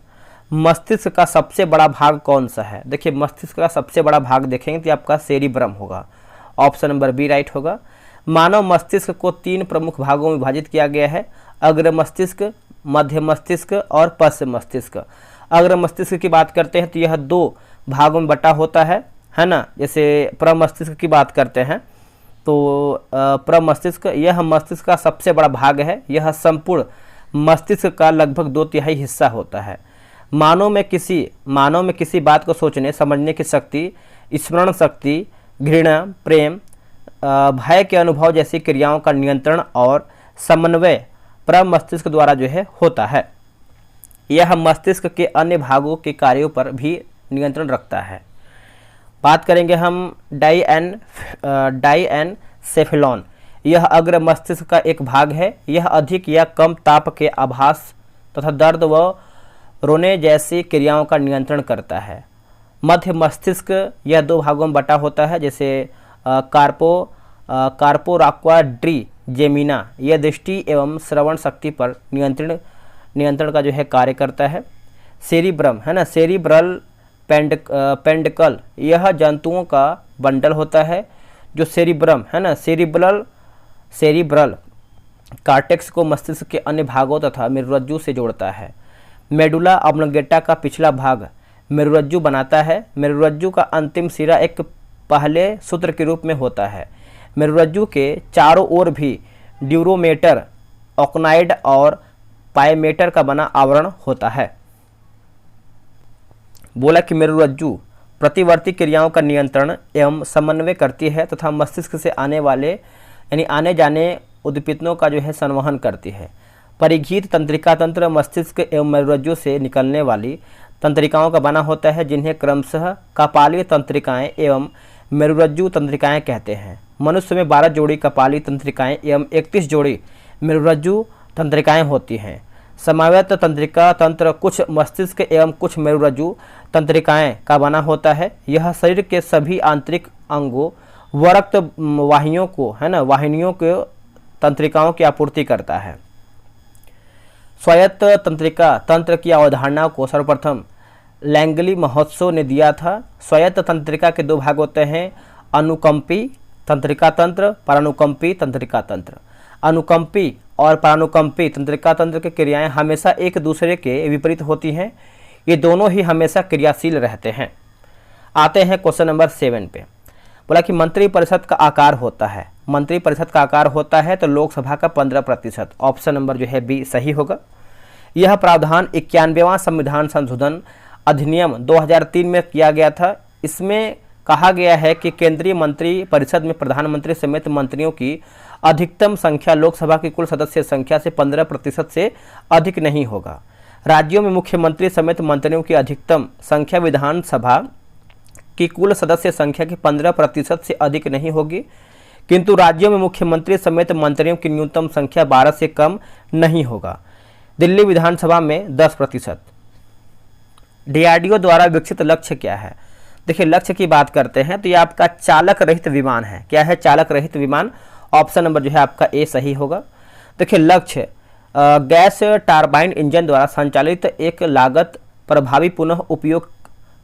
[SPEAKER 1] मस्तिष्क का सबसे बड़ा भाग कौन सा है? देखिए मस्तिष्क का सबसे बड़ा भाग देखेंगे तो आपका सेरिब्रम होगा, ऑप्शन नंबर बी राइट होगा। मानव मस्तिष्क को 3 प्रमुख भागों में विभाजित किया गया है, अग्र मस्तिष्क, मध्य मस्तिष्क और पश्च मस्तिष्क। अग्र मस्तिष्क की बात करते हैं तो यह 2 भागों में बटा होता है ना। जैसे प्रमस्तिष्क की बात करते हैं तो प्रमस्तिष्क यह मस्तिष्क का सबसे बड़ा भाग है, यह संपूर्ण मस्तिष्क का लगभग 2/3 हिस्सा होता है। मानव में किसी बात को सोचने समझने की शक्ति, स्मरण शक्ति, घृणा, प्रेम, भय के अनुभव जैसी क्रियाओं का नियंत्रण और समन्वय प्रमस्तिष्क द्वारा जो है होता है। यह मस्तिष्क के अन्य भागों के कार्यों पर भी नियंत्रण रखता है। बात करेंगे हम डाइएनसेफेलॉन। यह अग्र मस्तिष्क का एक भाग है। यह अधिक या कम ताप के आभास तथा दर्द व रोने जैसी क्रियाओं का नियंत्रण करता है। मध्य मस्तिष्क यह 2 भागों में बटा होता है, जैसे कार्पोराक्वाड्री जेमिना, यह दृष्टि एवं श्रवण शक्ति पर नियंत्रण का जो है कार्य करता है। सेरिब्रम है ना, सेरिब्रल पेंडिकल, यह जंतुओं का बंडल होता है। जो सेरिब्रम है ना, सेरिब्रल कार्टेक्स को मस्तिष्क के अन्य भागों तथा मेरुरज्जु से जोड़ता है। मेडुला ऑब्लोंगेटा का पिछला भाग मेरुरज्जु बनाता है। मेरुरज्जु का अंतिम सिरा एक पहले सूत्र के रूप में होता है। मेरुरज्जु के चारों ओर भी ड्यूरोमेटर, ऑक्नाइड और पायमेटर का बना आवरण होता है। बोला कि मेरुरज्जु प्रतिवर्ती क्रियाओं का नियंत्रण एवं समन्वय करती है तथा मस्तिष्क से आने जाने उद्दीपनों का जो है संवहन करती है। परिघीत तंत्रिका तंत्र मस्तिष्क एवं मेरुरज्जु से निकलने वाली तंत्रिकाओं का बना होता है, जिन्हें क्रमशः कपालीय तंत्रिकाएं एवं मेरुरज्जु तंत्रिकाएं कहते हैं। मनुष्य में 12 जोड़ी कपालीय तंत्रिकाएं एवं 31 जोड़ी मेरुरज्जु तंत्रिकाएं होती हैं। समावेत तंत्रिका तंत्र कुछ मस्तिष्क एवं कुछ मेरुरज्जु तंत्रिकाएं का बना होता है। यह शरीर के सभी आंतरिक अंगों व रक्त वाहिनियों को तंत्रिकाओं की आपूर्ति करता है। स्वायत्त तंत्रिका तंत्र की अवधारणा को सर्वप्रथम लैंगली महोत्सव ने दिया था। स्वायत्त तंत्रिका के 2 भाग होते हैं, अनुकंपी तंत्रिका तंत्र, परानुकंपी तंत्रिका तंत्र। अनुकंपी और परानुकंपी तंत्रिका तंत्र की क्रियाएं हमेशा एक दूसरे के विपरीत होती हैं। ये दोनों ही हमेशा क्रियाशील रहते हैं। आते हैं क्वेश्चन नंबर 7 पे। बोला कि मंत्रिपरिषद का आकार होता है। मंत्रिपरिषद का आकार होता है तो लोकसभा का 15%, ऑप्शन नंबर जो है बी सही होगा। यह प्रावधान 91वां संविधान संशोधन अधिनियम 2003 में किया गया था। इसमें कहा गया है कि केंद्रीय मंत्रिपरिषद में प्रधानमंत्री समेत मंत्रियों की अधिकतम संख्या लोकसभा की कुल सदस्य संख्या से 15% से अधिक नहीं होगा। राज्यों में मुख्यमंत्री समेत मंत्रियों की अधिकतम संख्या विधानसभा की कुल सदस्य संख्या की 15% से अधिक नहीं होगी, किंतु राज्यों में मुख्यमंत्री समेत मंत्रियों की न्यूनतम संख्या 12 से कम नहीं होगा। दिल्ली विधानसभा में 10%। डीआरडीओ द्वारा विकसित लक्ष्य क्या है? देखिए लक्ष्य की बात करते हैं तो ये आपका चालक रहित विमान है। क्या है? चालक रहित विमान। ऑप्शन नंबर जो है आपका ए सही होगा। देखिए लक्ष्य गैस टारबाइन इंजन द्वारा संचालित एक लागत प्रभावी पुनः उपयोग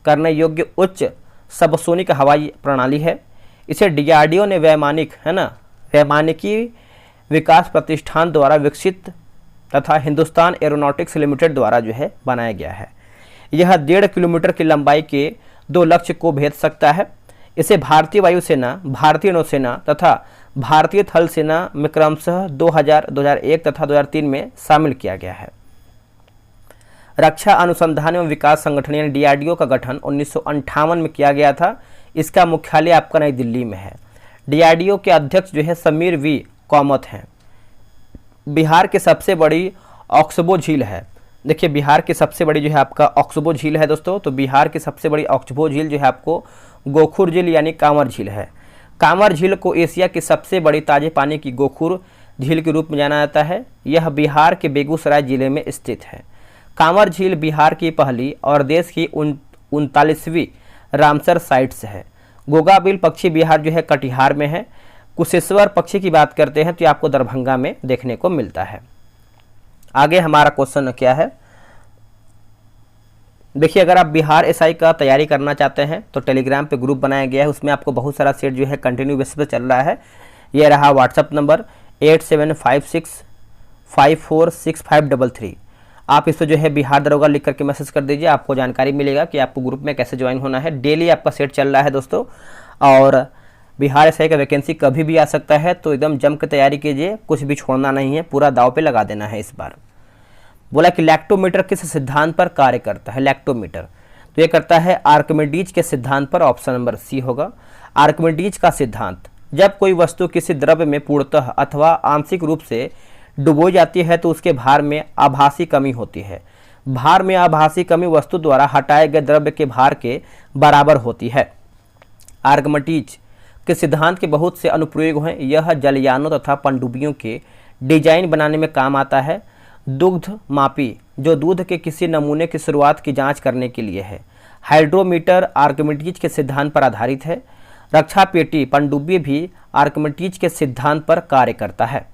[SPEAKER 1] करने योग्य उच्च सबसोनिक हवाई प्रणाली है। इसे डीआरडीओ ने वैमानिकी विकास प्रतिष्ठान द्वारा विकसित तथा हिंदुस्तान एरोनॉटिक्स लिमिटेड द्वारा जो है बनाया गया है। यह 1.5 किलोमीटर की लंबाई के 2 लक्ष्य को भेद सकता है। इसे भारतीय वायुसेना, भारतीय नौसेना तथा भारतीय थल सेना में क्रमशः 2000, 2001 तथा 2003 में शामिल किया गया है। रक्षा अनुसंधान एवं विकास संगठन यानी डीआरडीओ का गठन 1958 में किया गया था। इसका मुख्यालय आपका नई दिल्ली में है। डीआरडीओ के अध्यक्ष जो है समीर वी कामत हैं। बिहार की सबसे बड़ी ऑक्सबो झील है। देखिए बिहार की सबसे बड़ी जो है आपका ऑक्सबो झील है दोस्तों। तो बिहार की सबसे बड़ी ऑक्सबो झील जो है आपको गोखुर झील यानी कांवर झील है। कांवर झील को एशिया की सबसे बड़ी ताजे पानी की गोखुर झील के रूप में जाना जाता है। यह बिहार के बेगूसराय जिले में स्थित है। कांवर झील बिहार की पहली और देश की 39वीं रामसर साइट्स है। गोगाबिल पक्षी बिहार जो है कटिहार में है। कुशेश्वर पक्षी की बात करते हैं तो आपको दरभंगा में देखने को मिलता है। आगे हमारा क्वेश्चन क्या है, देखिए अगर आप बिहार एसआई का तैयारी करना चाहते हैं तो टेलीग्राम पे ग्रुप बनाया गया है। उसमें आपको बहुत सारा सेट जो है कंटिन्यू बेसिस पे चल रहा है। ये रहा व्हाट्सअप नंबर 8756546533। आप इस पर जो है बिहार दरोगा लिख करके मैसेज कर दीजिए, आपको जानकारी मिलेगा कि आपको ग्रुप में कैसे ज्वाइन होना है। डेली आपका सेट चल रहा है दोस्तों। और बिहार एसआई का वैकेंसी कभी भी आ सकता है, तो एकदम जम के तैयारी कीजिए, कुछ भी छोड़ना नहीं है, पूरा दाव पे लगा देना है इस बार। बोला कि लैक्टोमीटर किस सिद्धांत पर कार्य करता है। लैक्टोमीटर तो ये करता है आर्किमिडीज के सिद्धांत पर। ऑप्शन नंबर सी होगा। आर्किमिडीज का सिद्धांत, जब कोई वस्तु किसी द्रव्य में पूर्णतः अथवा आंशिक रूप से डुबोई जाती है तो उसके भार में आभासी कमी होती है। भार में आभासी कमी वस्तु द्वारा हटाए गए द्रव्य के भार के बराबर होती है। आर्किमिडीज के सिद्धांत के बहुत से अनुप्रयोग हैं। यह जलयानों तथा पनडुब्बियों के डिजाइन बनाने में काम आता है। दुग्ध मापी, जो दूध के किसी नमूने की शुरुआत की जांच करने के लिए है। हाइड्रोमीटर आर्किमिडीज के सिद्धांत पर आधारित है। रक्षा पेटी पनडुब्बी भी आर्किमिडीज के सिद्धांत पर कार्य करता है।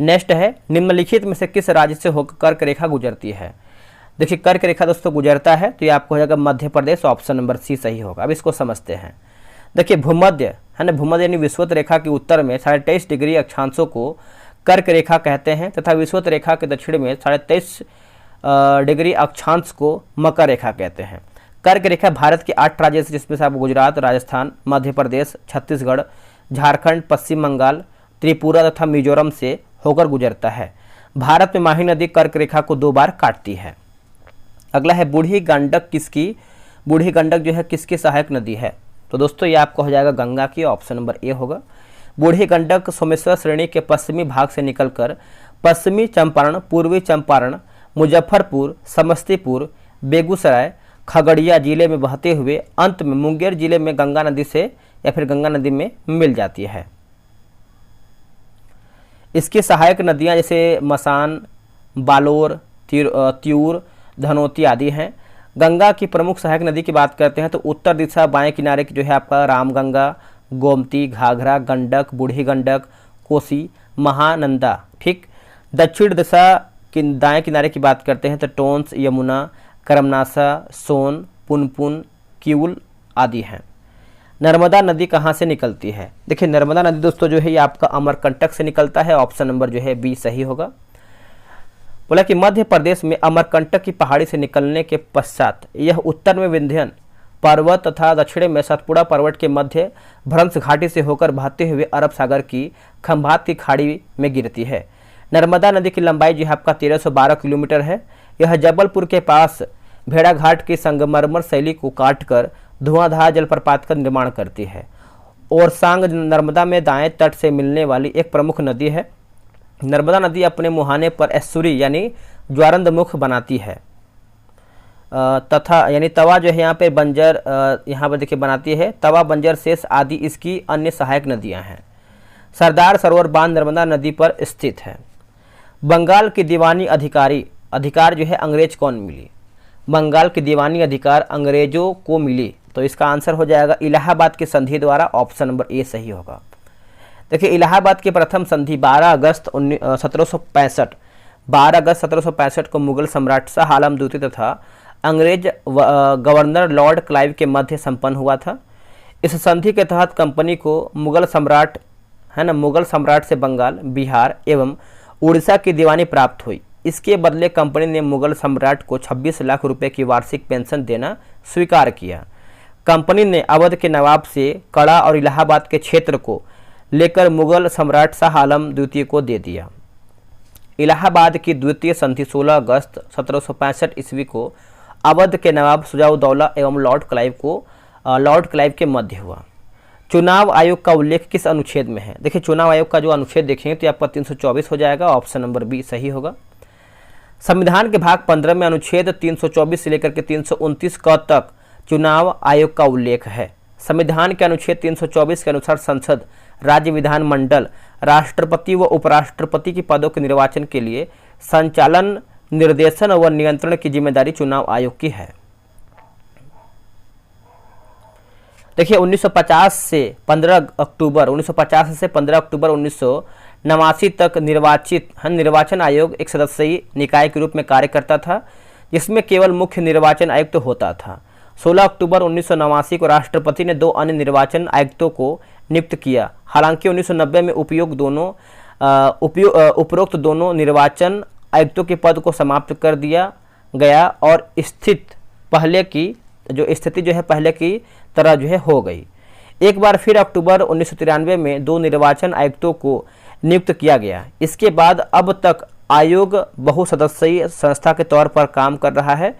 [SPEAKER 1] नेक्स्ट है, निम्नलिखित में से किस राज्य से होकर कर्क रेखा गुजरती है। देखिए कर्क रेखा दोस्तों गुजरता है तो ये आपको हो जाएगा Madhya Pradesh. Option number C सही होगा। अब इसको समझते हैं। देखिए भूमध्य है ना, भूमध्य यानी विषुवत रेखा के उत्तर में 23.5 डिग्री अक्षांशों को कर्क रेखा कहते हैं तथा विषुवत रेखा के दक्षिण में 23.5 डिग्री अक्षांश को मकर रेखा कहते हैं। कर्क रेखा भारत के 8 राज्य से, जिसमें से आप गुजरात, राजस्थान, मध्य प्रदेश, छत्तीसगढ़, झारखंड, पश्चिम बंगाल, त्रिपुरा तथा मिजोरम से होकर गुजरता है। भारत में माही नदी कर्क रेखा को 2 बार काटती है। अगला है बूढ़ी गंडक किसकी, बूढ़ी गंडक जो है किसकी सहायक नदी है। तो दोस्तों ये आपको हो जाएगा गंगा की। ऑप्शन नंबर ए होगा। बूढ़ी गंडक सोमेश्वर श्रेणी के पश्चिमी भाग से निकलकर पश्चिमी चंपारण, पूर्वी चंपारण, मुजफ्फरपुर, समस्तीपुर, बेगूसराय, खगड़िया जिले में बहते हुए अंत में मुंगेर जिले में गंगा नदी से या फिर गंगा नदी में मिल जाती है। इसकी सहायक नदियां जैसे मसान, बालोर, त्यूर, धनोती आदि हैं। गंगा की प्रमुख सहायक नदी की बात करते हैं तो उत्तर दिशा बाएं किनारे की जो है आपका रामगंगा, गोमती, घाघरा, गंडक, बूढ़ी गंडक, कोसी, महानंदा। ठीक, दक्षिण दिशा की दाएं किनारे की बात करते हैं तो टोंस, यमुना, करमनासा, सोन, पुनपुन, किउल आदि हैं। नर्मदा नदी कहाँ से निकलती है। देखिए नर्मदा नदी दोस्तों जो है ये आपका अमरकंटक से निकलता है। ऑप्शन नंबर जो है बी सही होगा। बोला कि मध्य प्रदेश में अमरकंटक की पहाड़ी से निकलने के पश्चात यह उत्तर में विंध्य पर्वत तथा दक्षिण में सतपुड़ा पर्वत के मध्य भ्रंश घाटी से होकर बहते हुए अरब सागर की खंभात की खाड़ी में गिरती है। नर्मदा नदी की लंबाई जो है आपका 1312 किलोमीटर है। यह जबलपुर के पास भेड़ाघाट की संगमरमर शैली को काटकर धुआंधार जलप्रपात का निर्माण करती है। और सांग नर्मदा में दाएं तट से मिलने वाली एक प्रमुख नदी है। नर्मदा नदी अपने मुहाने पर एस्सुरी यानी ज्वारंद मुख बनाती है तथा यानी तवा जो है यहाँ पे बंजर यहाँ पर देखिए बनाती है। तवा, बंजर, शेष आदि इसकी अन्य सहायक नदियाँ हैं। सरदार सरोवर बांध नर्मदा नदी पर स्थित है। बंगाल की दीवानी अधिकार जो है अंग्रेज कौन मिली। बंगाल की दीवानी अधिकार अंग्रेजों को मिली। तो इसका आंसर हो जाएगा इलाहाबाद की संधि द्वारा। ऑप्शन नंबर ए सही होगा। देखिए इलाहाबाद की प्रथम संधि 1765 को मुगल सम्राट शाह आलम द्वितीय तथा अंग्रेज गवर्नर लॉर्ड क्लाइव के मध्य संपन्न हुआ था। इस संधि के तहत कंपनी को मुगल सम्राट से बंगाल, बिहार एवं उड़ीसा की दीवानी प्राप्त हुई। इसके बदले कंपनी ने मुगल सम्राट को 26 लाख रुपए की वार्षिक पेंशन देना स्वीकार किया। कंपनी ने अवध के नवाब से कड़ा और इलाहाबाद के क्षेत्र को लेकर मुगल सम्राट शाह आलम द्वितीय को दे दिया। इलाहाबाद की द्वितीय संधि 16 अगस्त 1765 ईस्वी को अवध के नवाब शुजाउद्दौला एवं लॉर्ड क्लाइव के मध्य हुआ। चुनाव आयोग का उल्लेख किस अनुच्छेद में है? देखिए चुनाव आयोग का जो अनुच्छेद देखेंगे तो आपका 324 हो जाएगा, ऑप्शन नंबर बी सही होगा। संविधान के भाग 15 में अनुच्छेद 324 से लेकर के 329 क तक चुनाव आयोग का उल्लेख है। संविधान के अनुच्छेद 324 के अनुसार संसद, राज्य विधानमंडल, राष्ट्रपति व उपराष्ट्रपति के पदों के निर्वाचन के लिए संचालन, निर्देशन व नियंत्रण की जिम्मेदारी चुनाव आयोग की है। देखिए 1950 से 15 अक्टूबर 1989 तक निर्वाचन आयोग एक सदस्यीय निकाय के रूप में कार्य करता था, जिसमें केवल मुख्य निर्वाचन आयुक्त तो होता था। 16 अक्टूबर 1989 को राष्ट्रपति ने 2 अन्य निर्वाचन आयुक्तों को नियुक्त किया। हालांकि 1990 में उपरोक्त दोनों निर्वाचन आयुक्तों के पद को समाप्त कर दिया गया और पहले की तरह हो गई। एक बार फिर अक्टूबर 1993 में 2 निर्वाचन आयुक्तों को नियुक्त किया गया। इसके बाद अब तक आयोग बहुसदस्यीय संस्था के तौर पर काम कर रहा है,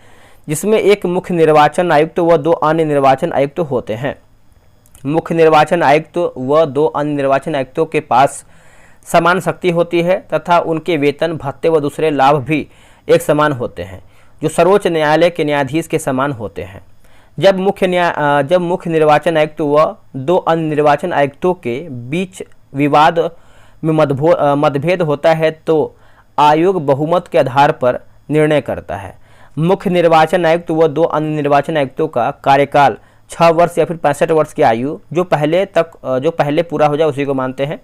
[SPEAKER 1] जिसमें एक मुख्य निर्वाचन आयुक्त व 2 अन्य निर्वाचन आयुक्त होते हैं। मुख्य निर्वाचन आयुक्त व 2 अन्य निर्वाचन आयुक्तों के पास समान शक्ति होती है तथा उनके वेतन, भत्ते व दूसरे लाभ भी एक समान होते हैं, जो सर्वोच्च न्यायालय के न्यायाधीश के समान होते हैं। जब मुख्य निर्वाचन आयुक्त व 2 अन्य निर्वाचन आयुक्तों के बीच विवाद में मतभेद होता है तो आयोग बहुमत के आधार पर निर्णय करता है। मुख्य निर्वाचन आयुक्त व 2 अन्य निर्वाचन आयुक्तों का कार्यकाल 6 वर्ष या फिर 65 वर्ष की आयु जो पहले पूरा हो जाए उसी को मानते हैं।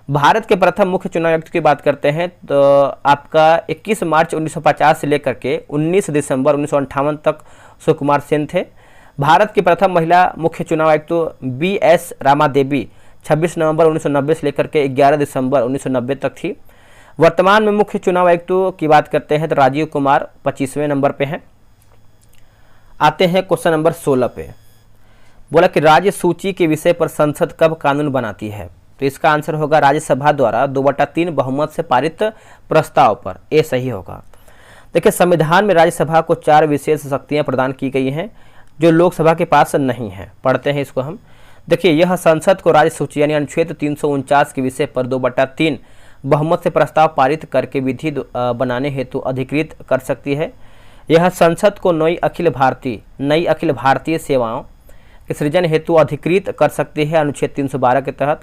[SPEAKER 1] भारत के प्रथम मुख्य चुनाव आयुक्त की बात करते हैं तो आपका 21 मार्च 1950 से लेकर के 19 दिसंबर 1958 तक सुकुमार सेन थे। भारत की प्रथम महिला मुख्य चुनाव आयुक्त BS रामादेवी 26 नवंबर 1990 से लेकर के 11 दिसंबर 1990 तक थी। वर्तमान में मुख्य चुनाव आयुक्त की बात करते हैं तो राजीव कुमार 25वें नंबर पे हैं। आते हैं क्वेश्चन नंबर 16 पे। बोला कि राज्य सूची के विषय पर संसद कब कानून बनाती है? तो इसका आंसर होगा राज्यसभा द्वारा 2/3 बहुमत से पारित प्रस्ताव पर। ए सही होगा। देखिए संविधान में राज्यसभा को 4 विशेष शक्तियां प्रदान की गई हैं जो लोकसभा के पास नहीं है। पढ़ते हैं इसको हम। देखिए यह संसद को राज्य सूची यानी अनुच्छेद 349 के विषय पर 2/3 बहुमत से प्रस्ताव पारित करके विधि बनाने हेतु अधिकृत कर सकती है। यह संसद को नई अखिल भारतीय सेवाओं के सृजन हेतु अधिकृत कर सकती है। अनुच्छेद 312 के तहत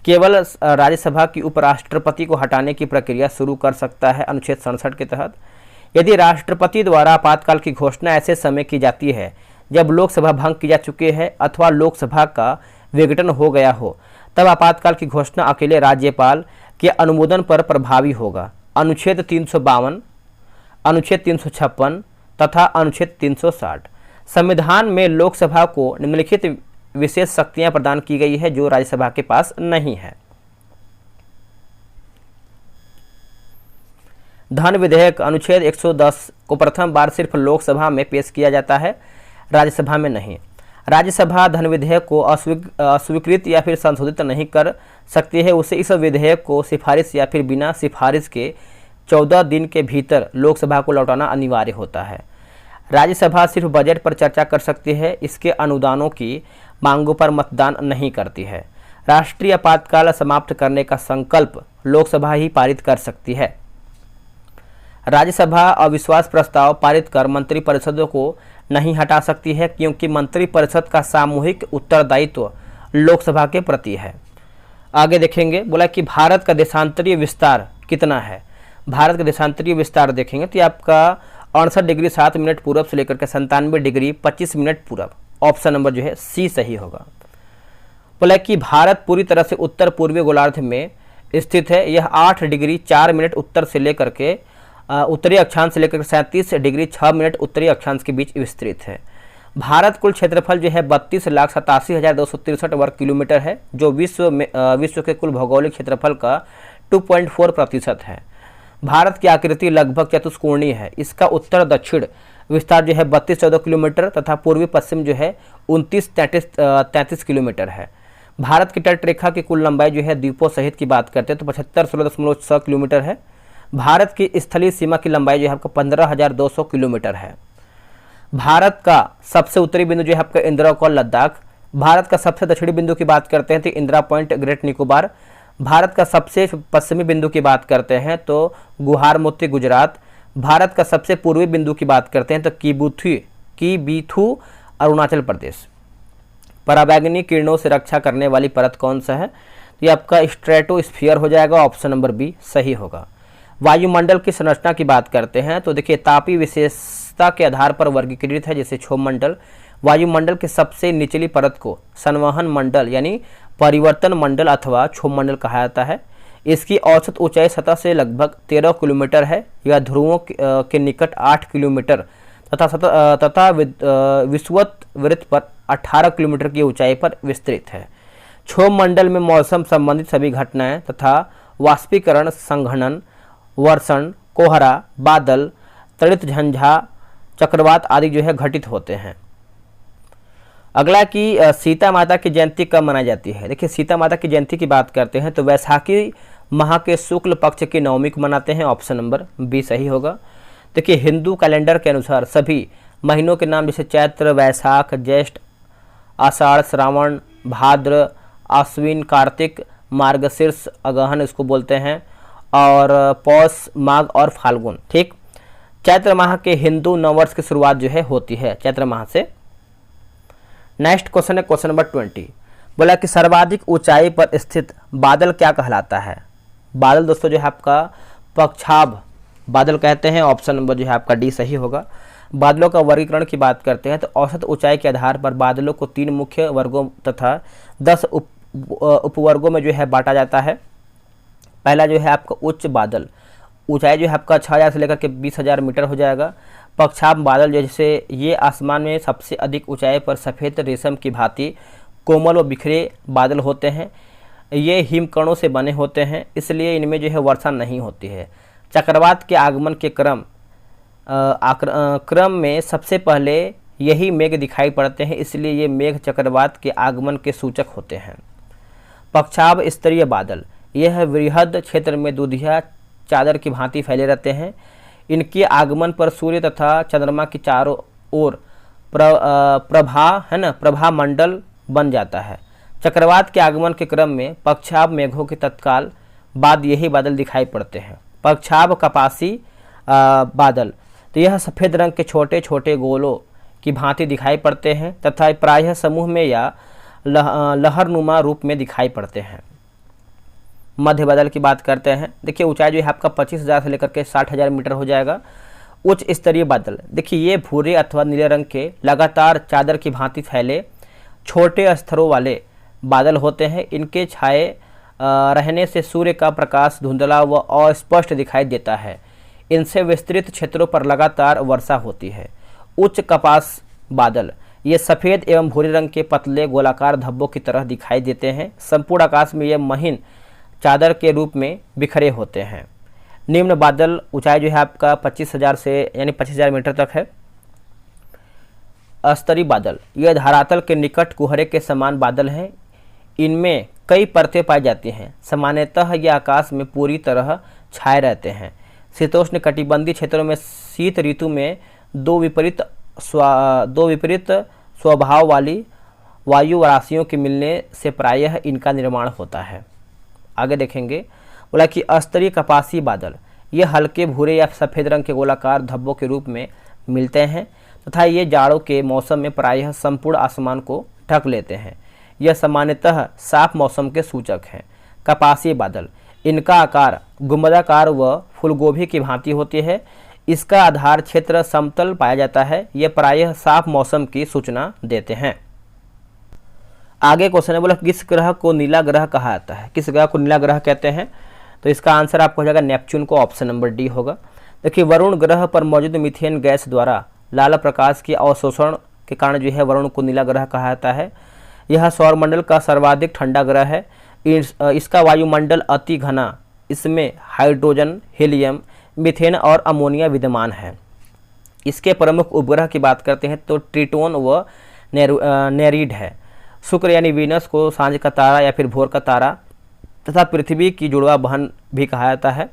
[SPEAKER 1] केवल राज्यसभा की उपराष्ट्रपति को हटाने की प्रक्रिया शुरू कर सकता है। अनुच्छेद 67 के तहत यदि राष्ट्रपति द्वारा आपातकाल की घोषणा ऐसे समय की जाती है जब लोकसभा भंग की जा चुकी है अथवा लोकसभा का विघटन हो गया हो, तब आपातकाल की घोषणा अकेले राज्यपाल के अनुमोदन पर प्रभावी होगा। अनुच्छेद 352, अनुच्छेद 356 तथा अनुच्छेद 360। संविधान में लोकसभा को निम्नलिखित विशेष शक्तियां प्रदान की गई है जो राज्यसभा के पास नहीं है। धन विधेयक अनुच्छेद 110 को प्रथम बार सिर्फ लोकसभा में पेश किया जाता है, राज्यसभा में नहीं। राज्यसभा धन विधेयक को अस्वीकृत या फिर संशोधित नहीं कर सकती है। उसे इस विधेयक को सिफारिश या फिर बिना सिफारिश के 14 दिन के भीतर लोकसभा को लौटाना अनिवार्य होता है। राज्यसभा सिर्फ बजट पर चर्चा कर सकती है, इसके अनुदानों की मांगों पर मतदान नहीं करती है। राष्ट्रीय आपातकाल समाप्त करने का संकल्प लोकसभा ही पारित कर सकती है। राज्यसभा अविश्वास प्रस्ताव पारित कर मंत्रिपरिषद को नहीं हटा सकती है क्योंकि मंत्रिपरिषद का सामूहिक उत्तरदायित्व लोकसभा के प्रति है। आगे देखेंगे, बोला कि भारत का देशांतरीय विस्तार कितना है। भारत का देशांतरीय विस्तार देखेंगे तो आपका 68 डिग्री 7 मिनट पूरब से लेकर के 97 डिग्री 25 मिनट पूरब। ऑप्शन नंबर सी सही होगा। बोला कि भारत पूरी तरह से उत्तर पूर्वी गोलार्ध में स्थित है। यह 8 डिग्री 4 मिनट उत्तर से लेकर के उत्तरी अक्षांश से लेकर 37 डिग्री 6 मिनट उत्तरी अक्षांश के बीच विस्तृत है। भारत कुल क्षेत्रफल जो है 32,87,263 वर्ग किलोमीटर है, जो विश्व के कुल भौगोलिक क्षेत्रफल का 2.4% है। भारत की आकृति लगभग चतुष्कोणीय है। इसका उत्तर दक्षिण विस्तार जो है 32-14 किलोमीटर तथा पूर्वी पश्चिम जो है 29-33 किलोमीटर है। भारत की तट रेखा की कुल लंबाई जो है द्वीपों सहित की बात करते हैं तो 75-16.6 किलोमीटर है। भारत की स्थलीय सीमा की लंबाई जो है आपका 15,200 किलोमीटर है। भारत का सबसे उत्तरी बिंदु जो है आपका इंदिरा कौल लद्दाख। भारत का सबसे दक्षिणी बिंदु की बात करते हैं तो इंदिरा पॉइंट ग्रेट निकोबार। भारत का सबसे पश्चिमी बिंदु की बात करते हैं तो गुहारमुती गुजरात। भारत का सबसे पूर्वी बिंदु की बात करते हैं तो कीबीथू अरुणाचल प्रदेश। पराबैंगनी किरणों से रक्षा करने वाली परत कौन सा है? तो ये आपका स्ट्रेटोस्फीयर हो जाएगा, ऑप्शन नंबर बी सही होगा। वायुमंडल की संरचना की बात करते हैं तो देखिए तापीय विशेषता के आधार पर वर्गीकृत है, जैसे क्षोभमंडल। वायुमंडल की सबसे निचली परत को संवहन मंडल यानी परिवर्तन मंडल अथवा क्षोभमंडल कहा जाता है। इसकी औसत ऊंचाई सतह से लगभग 13 किलोमीटर है। यह ध्रुवों के निकट 8 किलोमीटर तथा विषुवत वृत्त पर 18 किलोमीटर की ऊंचाई पर विस्तृत है। क्षोभमंडल में मौसम संबंधित सभी घटनाएं तथा वाष्पीकरण, संघनन, वर्षण, कोहरा, बादल, तड़ित झंझा, चक्रवात आदि जो है घटित होते हैं। अगला कि सीता माता की जयंती कब मनाई जाती है? देखिए सीता माता की जयंती की बात करते हैं तो वैशाखी माह के शुक्ल पक्ष की नवमी को मनाते हैं, ऑप्शन नंबर बी सही होगा। देखिए हिंदू कैलेंडर के अनुसार सभी महीनों के नाम जैसे चैत्र, वैशाख, ज्येष्ठ, आषाढ़, श्रावण, भाद्र, आश्विन, कार्तिक, मार्गशीर्ष, अगहन इसको बोलते हैं, और पौष, माघ और फाल्गुन। ठीक, चैत्र माह के हिंदू नववर्ष की शुरुआत जो है होती है चैत्र माह से। नेक्स्ट क्वेश्चन है क्वेश्चन नंबर 20। बोला कि सर्वाधिक ऊंचाई पर स्थित बादल क्या कहलाता है? बादल दोस्तों जो है आपका पक्षाभ बादल कहते हैं, ऑप्शन नंबर जो है आपका डी सही होगा। बादलों का वर्गीकरण की बात करते हैं तो औसत ऊंचाई के आधार पर बादलों को 3 मुख्य वर्गों तथा 10 उपवर्गों में जो है बांटा जाता है। पहला जो है आपका उच्च बादल, ऊंचाई जो है आपका 6,000 से लेकर के 20,000 मीटर हो जाएगा। पक्षाभ बादल जैसे ये आसमान में सबसे अधिक ऊंचाई पर सफ़ेद रेशम की भांति कोमल व बिखरे बादल होते हैं। ये हिमकणों से बने होते हैं, इसलिए इनमें जो है वर्षा नहीं होती है। चक्रवात के आगमन के क्रम में सबसे पहले यही मेघ दिखाई पड़ते हैं, इसलिए ये मेघ चक्रवात के आगमन के सूचक होते हैं। पक्षाभ स्तरीय बादल, यह वृहद क्षेत्र में दूधिया चादर की भांति फैले रहते हैं। इनके आगमन पर सूर्य तथा चंद्रमा की चारों ओर प्रभा मंडल बन जाता है। चक्रवात के आगमन के क्रम में पक्षाभ मेघों के तत्काल बाद यही बादल दिखाई पड़ते हैं। पक्षाभ कपासी बादल, तो यह सफ़ेद रंग के छोटे छोटे गोलों की भांति दिखाई पड़ते हैं तथा प्रायः समूह में या लहरनुमा रूप में दिखाई पड़ते हैं। मध्य बादल की बात करते हैं। देखिए ऊंचाई जो है आपका 25,000 से लेकर के 60,000 मीटर हो जाएगा। उच्च स्तरीय बादल, देखिए ये भूरे अथवा नीले रंग के लगातार चादर की भांति फैले छोटे स्तरों वाले बादल होते हैं। इनके छाए रहने से सूर्य का प्रकाश धुंधला व अस्पष्ट दिखाई देता है। इनसे विस्तृत क्षेत्रों पर लगातार वर्षा होती है। उच्च कपास बादल, ये सफ़ेद एवं भूरे रंग के पतले गोलाकार धब्बों की तरह दिखाई देते हैं। संपूर्ण आकाश में ये महीन चादर के रूप में बिखरे होते हैं। निम्न बादल ऊंचाई जो है आपका 25,000 से यानी 25,000 मीटर तक है। अस्तरीय बादल, यह धरातल के निकट कुहरे के समान बादल हैं। इनमें कई परतें पाई जाती हैं। सामान्यतः ये आकाश में पूरी तरह छाए रहते हैं। शीतोष्ण कटिबंधीय क्षेत्रों में शीत ऋतु में दो विपरीत स्वभाव वाली वायु राशियों के मिलने से प्रायः इनका निर्माण होता है। आगे देखेंगे, बोला कि अस्तरीय कपासी बादल, ये हल्के भूरे या सफ़ेद रंग के गोलाकार धब्बों के रूप में मिलते हैं तथा ये जाड़ों के मौसम में प्रायः संपूर्ण आसमान को ढक लेते हैं। यह सामान्यतः साफ मौसम के सूचक हैं। कपासी बादल, इनका आकार गुंबदाकार व फूलगोभी की भांति होती है। इसका आधार क्षेत्र समतल पाया जाता है। यह प्रायः साफ मौसम की सूचना देते हैं। आगे क्वेश्चन है, बोला किस ग्रह को नीला ग्रह कहा जाता है, किस ग्रह को नीला ग्रह कहते हैं, तो इसका आंसर आपको हो जाएगा नेपच्यून को, ऑप्शन नंबर डी होगा। देखिए वरुण ग्रह पर मौजूद मीथेन गैस द्वारा लाल प्रकाश के अवशोषण के कारण जो है वरुण को नीला ग्रह कहा जाता है। यह सौरमंडल का सर्वाधिक ठंडा ग्रह है। इसका वायुमंडल अति घना, इसमें हाइड्रोजन, हीलियम, मीथेन और अमोनिया विद्यमान है। इसके प्रमुख उपग्रह की बात करते हैं तो ट्रिटोन व नेरीड है। शुक्र यानी वीनस को सांझ का तारा या फिर भोर का तारा तथा पृथ्वी की जुड़वा बहन भी कहा जाता है।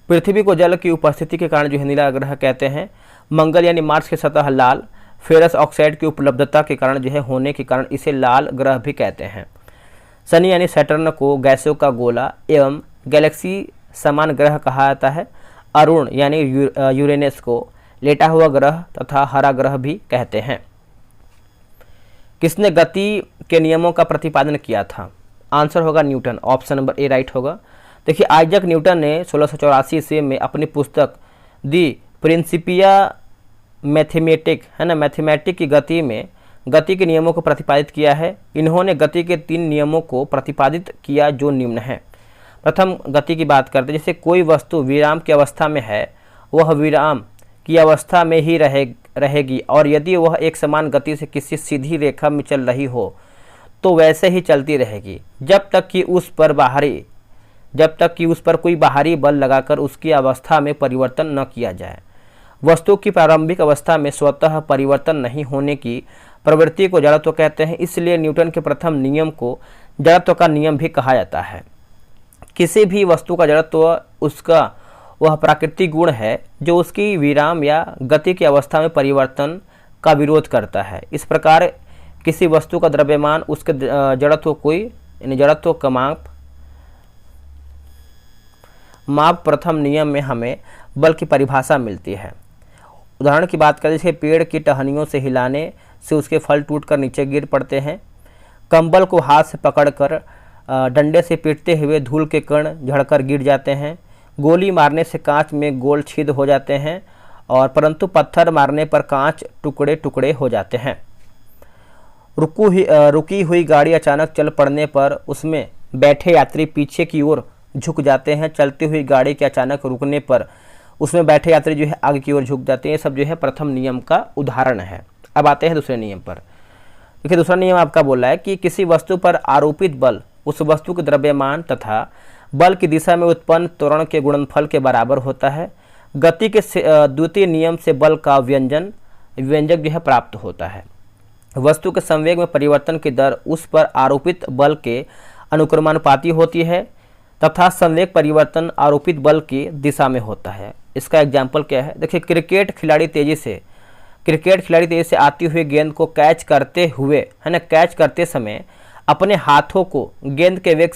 [SPEAKER 1] पृथ्वी को जल की उपस्थिति के कारण जो है नीला ग्रह कहते हैं। मंगल यानी मार्स की सतह लाल, फेरस ऑक्साइड की उपलब्धता के कारण जो है होने के कारण इसे लाल ग्रह भी कहते हैं। शनि यानी सैटर्न को गैसों का गोला एवं गैलेक्सी समान ग्रह कहा जाता है। अरुण यानी यूरेनस को लेटा हुआ ग्रह तथा हरा ग्रह भी कहते हैं। किसने गति के नियमों का प्रतिपादन किया था, आंसर होगा Newton, option number A right होगा। देखिए आइजक न्यूटन ने 1684 ईस्वी में अपनी पुस्तक दी प्रिंसिपिया मैथमेटिक है ना, मैथमेटिक की गति में गति के नियमों को प्रतिपादित किया है। इन्होंने गति के 3 नियमों को प्रतिपादित किया जो निम्न है। प्रथम गति की बात करते हैं, जैसे कोई वस्तु विराम की अवस्था में है वह विराम की अवस्था में ही रहेगी और यदि वह एक समान गति से किसी सीधी रेखा में चल रही हो तो वैसे ही चलती रहेगी जब तक कि उस पर कोई बाहरी बल लगाकर उसकी अवस्था में परिवर्तन न किया जाए। वस्तु की प्रारंभिक अवस्था में स्वतः परिवर्तन नहीं होने की प्रवृत्ति को जड़त्व कहते हैं। इसलिए न्यूटन के प्रथम नियम को जड़त्व का नियम भी कहा जाता है। किसी भी वस्तु का जड़त्व उसका वह प्राकृतिक गुण है जो उसकी विराम या गति की अवस्था में परिवर्तन का विरोध करता है। इस प्रकार किसी वस्तु का द्रव्यमान उसके जड़त्व जड़त्व का माप प्रथम नियम में हमें बल की परिभाषा मिलती है। उदाहरण की बात करें, जैसे पेड़ की टहनियों से हिलाने से उसके फल टूटकर नीचे गिर पड़ते हैं। कंबल को हाथ से पकड़कर डंडे से पीटते हुए धूल के कण झड़कर गिर जाते हैं। गोली मारने से कांच में गोल छेद हो जाते हैं और परंतु पत्थर मारने पर कांच टुकड़े टुकड़े हो जाते हैं। रुकी हुई गाड़ी अचानक चल पड़ने पर उसमें बैठे यात्री पीछे की ओर झुक जाते हैं। चलती हुई गाड़ी के अचानक रुकने पर उसमें बैठे यात्री जो है आगे की ओर झुक जाते हैं। ये सब जो है प्रथम नियम का उदाहरण है। अब आते हैं दूसरे नियम पर। देखिए दूसरा नियम आपका बोल रहा है कि किसी वस्तु पर आरोपित बल उस वस्तु के द्रव्यमान तथा बल की दिशा में उत्पन्न त्वरण के गुणनफल के बराबर होता है। गति के द्वितीय नियम से बल का व्यंजक जो है प्राप्त होता है। वस्तु के संवेग में परिवर्तन की दर उस पर आरोपित बल के अनुक्रमानुपाती होती है तथा संवेग परिवर्तन आरोपित बल की दिशा में होता है। इसका एग्जाम्पल क्या है, देखिए क्रिकेट खिलाड़ी तेजी से आती हुई गेंद को कैच करते समय अपने हाथों को गेंद के वेग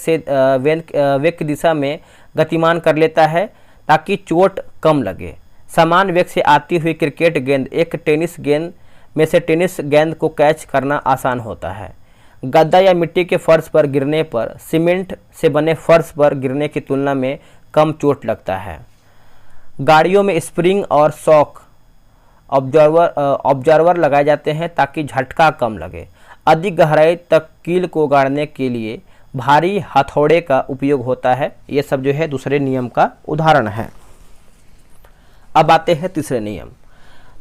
[SPEAKER 1] की दिशा में गतिमान कर लेता है ताकि चोट कम लगे। समान वेग से आती हुई क्रिकेट गेंद एक टेनिस गेंद में से टेनिस गेंद को कैच करना आसान होता है। गद्दा या मिट्टी के फर्श पर गिरने पर सीमेंट से बने फर्श पर गिरने की तुलना में कम चोट लगता है। गाड़ियों में स्प्रिंग और शॉक ऑब्जर्वर लगाए जाते हैं ताकि झटका कम लगे। अधिक गहराई तक कील को गाड़ने के लिए भारी हथौड़े का उपयोग होता है। ये सब जो है दूसरे नियम का उदाहरण है। अब आते हैं तीसरे नियम।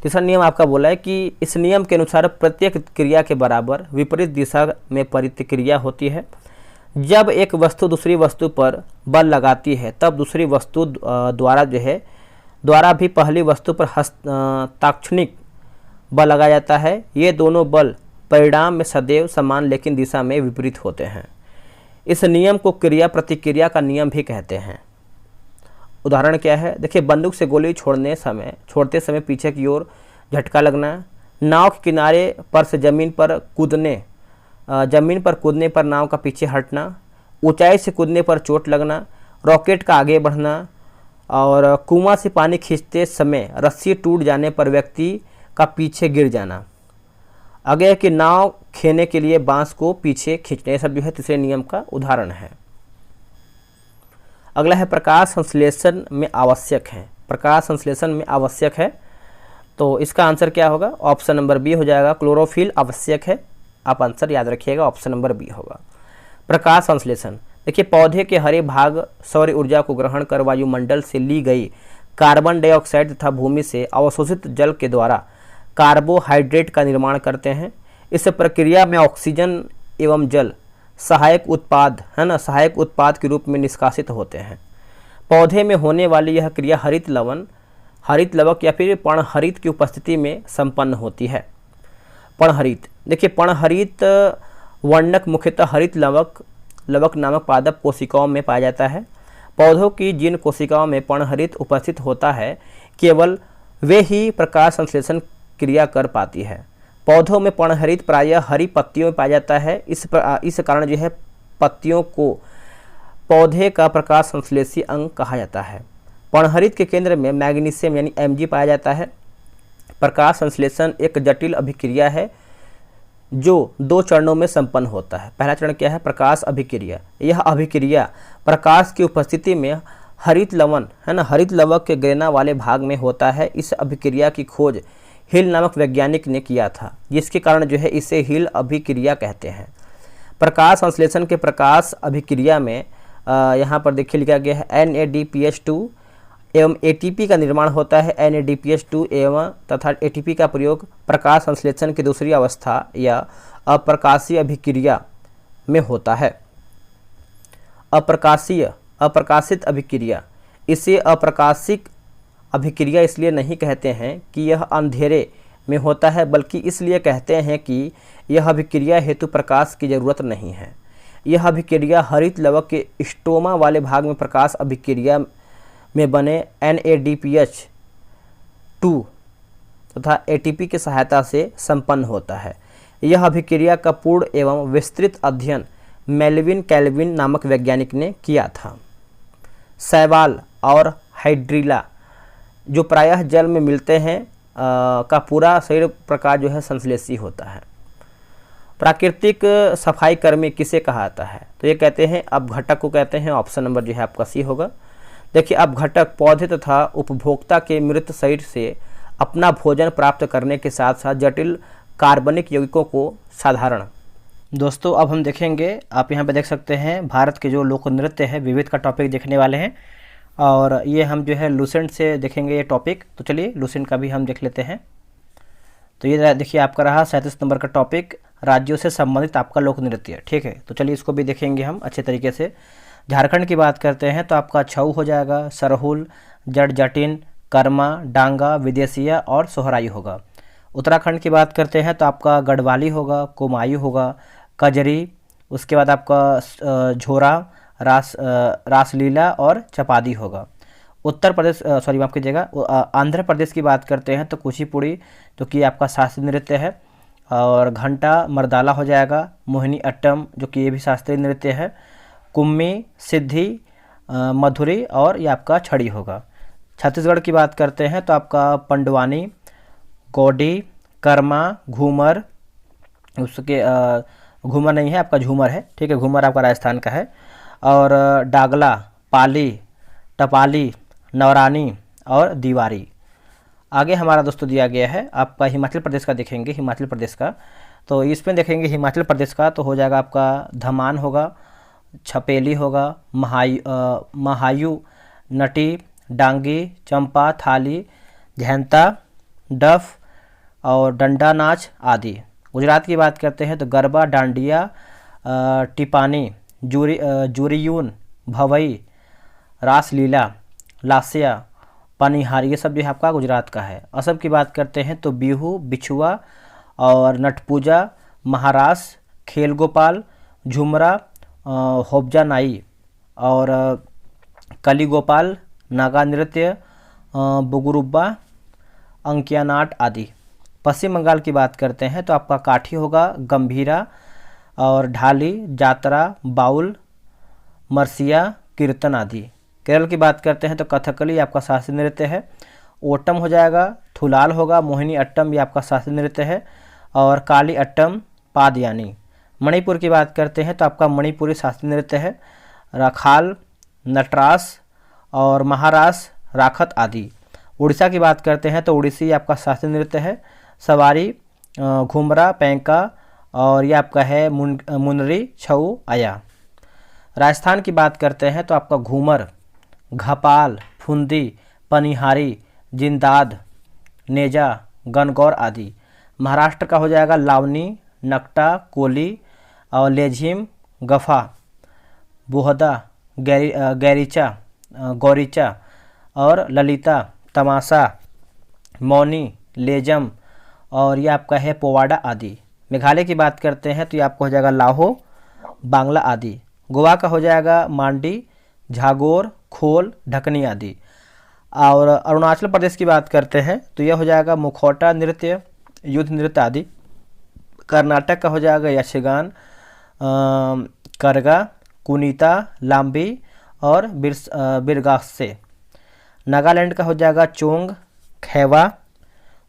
[SPEAKER 1] तीसरा नियम आपका बोला है कि इस नियम के अनुसार प्रत्येक क्रिया के बराबर विपरीत दिशा में प्रतिक्रिया होती है। जब एक वस्तु दूसरी वस्तु पर बल लगाती है तब दूसरी वस्तु द्वारा भी पहली वस्तु पर तात्क्षणिक बल लगाया जाता है। ये दोनों बल परिणाम में सदैव समान लेकिन दिशा में विपरीत होते हैं। इस नियम को क्रिया प्रतिक्रिया का नियम भी कहते हैं। उदाहरण क्या है, देखिए बंदूक से गोली छोड़ते समय पीछे की ओर झटका लगना, नाव के किनारे पर से जमीन पर कूदने पर नाव का पीछे हटना, ऊंचाई से कूदने पर चोट लगना, रॉकेट का आगे बढ़ना और कुआं से पानी खींचते समय रस्सी टूट जाने पर व्यक्ति का पीछे गिर जाना। आगे है कि नाव खेने के लिए बांस को पीछे खींचने, सब जो है तीसरे नियम का उदाहरण है। अगला है प्रकाश संश्लेषण में आवश्यक है। प्रकाश संश्लेषण में आवश्यक है तो इसका आंसर क्या होगा, ऑप्शन नंबर बी हो जाएगा, क्लोरोफिल आवश्यक है। आप आंसर याद रखिएगा, ऑप्शन नंबर बी होगा। प्रकाश संश्लेषण, देखिए पौधे के हरे भाग सौर ऊर्जा को ग्रहण कर वायुमंडल से ली गई कार्बन डाइऑक्साइड तथा भूमि से अवशोषित जल के द्वारा कार्बोहाइड्रेट का निर्माण करते हैं। इस प्रक्रिया में ऑक्सीजन एवं जल सहायक उत्पाद है ना, सहायक उत्पाद के रूप में निष्कासित होते हैं। पौधे में होने वाली यह क्रिया हरित लवक या फिर पर्णहरित की उपस्थिति में संपन्न होती है। पर्णहरित, देखिए पर्णहरित वर्णक मुख्यतः हरित लवक नामक पादप कोशिकाओं में पाया जाता है। पौधों की जिन कोशिकाओं में पर्णहरित उपस्थित होता है केवल वे ही प्रकाश संश्लेषण क्रिया कर पाती है। पौधों में पर्णहरित प्रायः हरी पत्तियों में पाया जाता है। इस कारण जो है पत्तियों को पौधे का प्रकाश संश्लेषी अंग कहा जाता है। पर्णहरित के केंद्र में मैग्नीशियम यानी Mg पाया जाता है। प्रकाश संश्लेषण एक जटिल अभिक्रिया है जो 2 चरणों में संपन्न होता है। पहला चरण क्या है? प्रकाश अभिक्रिया। यह अभिक्रिया प्रकाश की उपस्थिति में हरित लवण है ना, हरित लवक के ग्रेना वाले भाग में होता है। इस अभिक्रिया की खोज हिल नामक वैज्ञानिक ने किया था, जिसके कारण जो है इसे हिल अभिक्रिया कहते हैं। प्रकाश संश्लेषण के प्रकाश अभिक्रिया में यहाँ पर देखिए लिखा गया है NADPH2 एवं ATP का निर्माण होता है। NADPH2 एवं तथा ATP का प्रयोग प्रकाश संश्लेषण की दूसरी अवस्था या अप्रकाशीय अभिक्रिया में होता है। अप्रकाशित अभिक्रिया, इसे अप्रकाशिक अभिक्रिया इसलिए नहीं कहते हैं कि यह अंधेरे में होता है, बल्कि इसलिए कहते हैं कि यह अभिक्रिया हेतु प्रकाश की जरूरत नहीं है। यह अभिक्रिया हरित लवक के स्टोमा वाले भाग में प्रकाश अभिक्रिया में बने NADPH2 तथा ATP की सहायता से संपन्न होता है। यह अभिक्रिया का पूर्ण एवं विस्तृत अध्ययन मेल्विन कैल्विन नामक वैज्ञानिक ने किया था। शैवाल और हाइड्रिला जो प्रायः जल में मिलते हैं का पूरा शरीर प्रकाश जो है संश्लेषी होता है। प्राकृतिक सफाई कर्मी किसे कहा जाता है? तो ये कहते हैं अपघटक को कहते हैं। ऑप्शन नंबर जो है आपका सी होगा। देखिए अपघटक पौधे तथा उपभोक्ता के मृत शरीर से अपना भोजन प्राप्त करने के साथ साथ जटिल कार्बनिक यौगिकों को साधारण। दोस्तों अब हम देखेंगे, आप यहाँ पे देख सकते हैं भारत के जो लोक नृत्य है विविध का टॉपिक देखने वाले हैं, और ये हम जो है लूसेंट से देखेंगे ये टॉपिक। तो चलिए लूसेंट का भी हम देख लेते हैं। तो ये देखिए आपका रहा 37 नंबर का टॉपिक, राज्यों से संबंधित आपका लोक नृत्य। ठीक है, तो चलिए इसको भी देखेंगे हम अच्छे तरीके से। झारखंड की बात करते हैं तो आपका छऊ हो जाएगा, सरहुल, जट जटिन, कर्मा, डांगा, विदेशिया और सोहराई होगा। उत्तराखंड की बात करते हैं तो आपका गढ़वाली होगा, कुमायूं होगा, कजरी, उसके बाद आपका झोरा, रासलीला और चपादी होगा। उत्तर प्रदेश माफ़ कीजिएगा, आंध्र प्रदेश की बात करते हैं तो कुचिपुड़ी जो कि आपका शास्त्रीय नृत्य है, और घंटा मर्दाला हो जाएगा, मोहिनी अट्टम जो कि ये भी शास्त्रीय नृत्य है, कुम्मी, सिद्धि, मधुरी और ये आपका छड़ी होगा। छत्तीसगढ़ की बात करते हैं तो आपका पंडवानी, गौडी, कर्मा, घूमर, उसके घूमर नहीं है आपका झूमर है। ठीक है, घूमर आपका राजस्थान का है, और डागला, पाली, टपाली, नवरानी और दीवारी। आगे हमारा दोस्तों दिया गया है आपका हिमाचल प्रदेश का, देखेंगे हिमाचल प्रदेश का। तो इसमें देखेंगे हिमाचल प्रदेश का तो हो जाएगा आपका धमान होगा, छपेली होगा, महायू, नटी, डांगी, चंपा, थाली, झैंता, डफ और डंडा नाच आदि। गुजरात की बात करते हैं तो गरबा, डांडिया, टिपानी, जुरियून, भवई, रासलीला, लासिया, पनिहार, ये सब जो है आपका गुजरात का है। असम की बात करते हैं तो बिहू, बिछुआ और नटपूजा, महारास, खेल गोपाल, झुमरा, होबजा नाई और कली गोपाल, नागा नृत्य, बुगुरुब्बा, अंकियानाट आदि। पश्चिम बंगाल की बात करते हैं तो आपका काठी होगा, गंभीरा और ढाली, जातरा, बाउल, मरसिया, कीर्तन आदि। केरल की बात करते हैं तो कथकली आपका शास्त्रीय नृत्य है, ओटम हो जाएगा, थुलाल होगा, मोहिनी अट्टम ये आपका शास्त्रीय नृत्य है, और काली अट्टम, पादयानी। मणिपुर की बात करते हैं तो आपका मणिपुरी शास्त्रीय नृत्य है, रखाल, नटरास और महारास, राखत आदि। उड़ीसा की बात करते हैं तो उड़ीसी आपका शास्त्रीय नृत्य है, सवारी, घुमरा, पैंका और ये आपका है मुनरी छऊ आया। राजस्थान की बात करते हैं तो आपका घूमर, घपाल, फुंदी, पनिहारी, जिंदाद, नेजा, गनगौर आदि। महाराष्ट्र का हो जाएगा लावनी, नकटा, कोली और लेझिम, गफा, बोहदा, गैरीचा, गौरीचा और ललिता, तमाशा, मौनी, लेजम और ये आपका है पोवाड़ा आदि। मेघालय की बात करते हैं तो ये आपका हो जाएगा लाहो, बांग्ला आदि। गोवा का हो जाएगा मांडी, झागोर, खोल, ढकनी आदि। और अरुणाचल प्रदेश की बात करते हैं तो यह हो जाएगा मुखौटा नृत्य, युद्ध नृत्य आदि। कर्नाटक का हो जाएगा यक्षगान, करगा, कुनीता, लाम्बी और बिरगासे। नागालैंड का हो जाएगा चोंग, खैवा,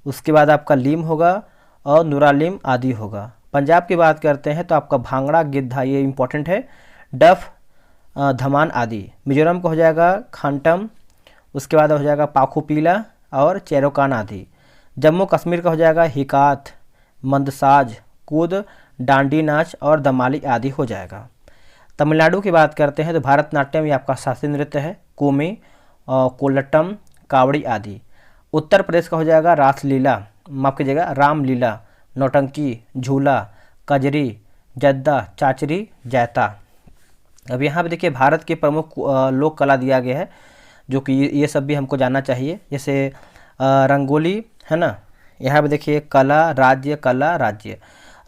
[SPEAKER 1] उसके बाद आपका लीम होगा और नुरालिम आदि होगा। पंजाब की बात करते हैं तो आपका भांगड़ा, गिद्धा, ये इंपॉर्टेंट है, डफ, धमान आदि। मिजोरम का हो जाएगा खांटम, उसके बाद हो जाएगा पाखुपीला और चेरोकान आदि। जम्मू कश्मीर का हो जाएगा हिकात, मंदसाज, कूद, डांडी नाच और दमाली आदि हो जाएगा। तमिलनाडु की बात करते हैं तो भारतनाट्यम ये आपका शास्त्रीय नृत्य है, कुमी, कोलट्टम, कावड़ी आदि। उत्तर प्रदेश का हो जाएगा रासलीला, माफ कीजिएगा रामलीला, नौटंकी, झूला, कजरी, जद्दा, चाचरी, जैता। अब यहाँ पे देखिए भारत के प्रमुख लोक कला दिया गया है, जो कि ये सब भी हमको जानना चाहिए। जैसे रंगोली है ना, यहाँ पे देखिए कला राज्य।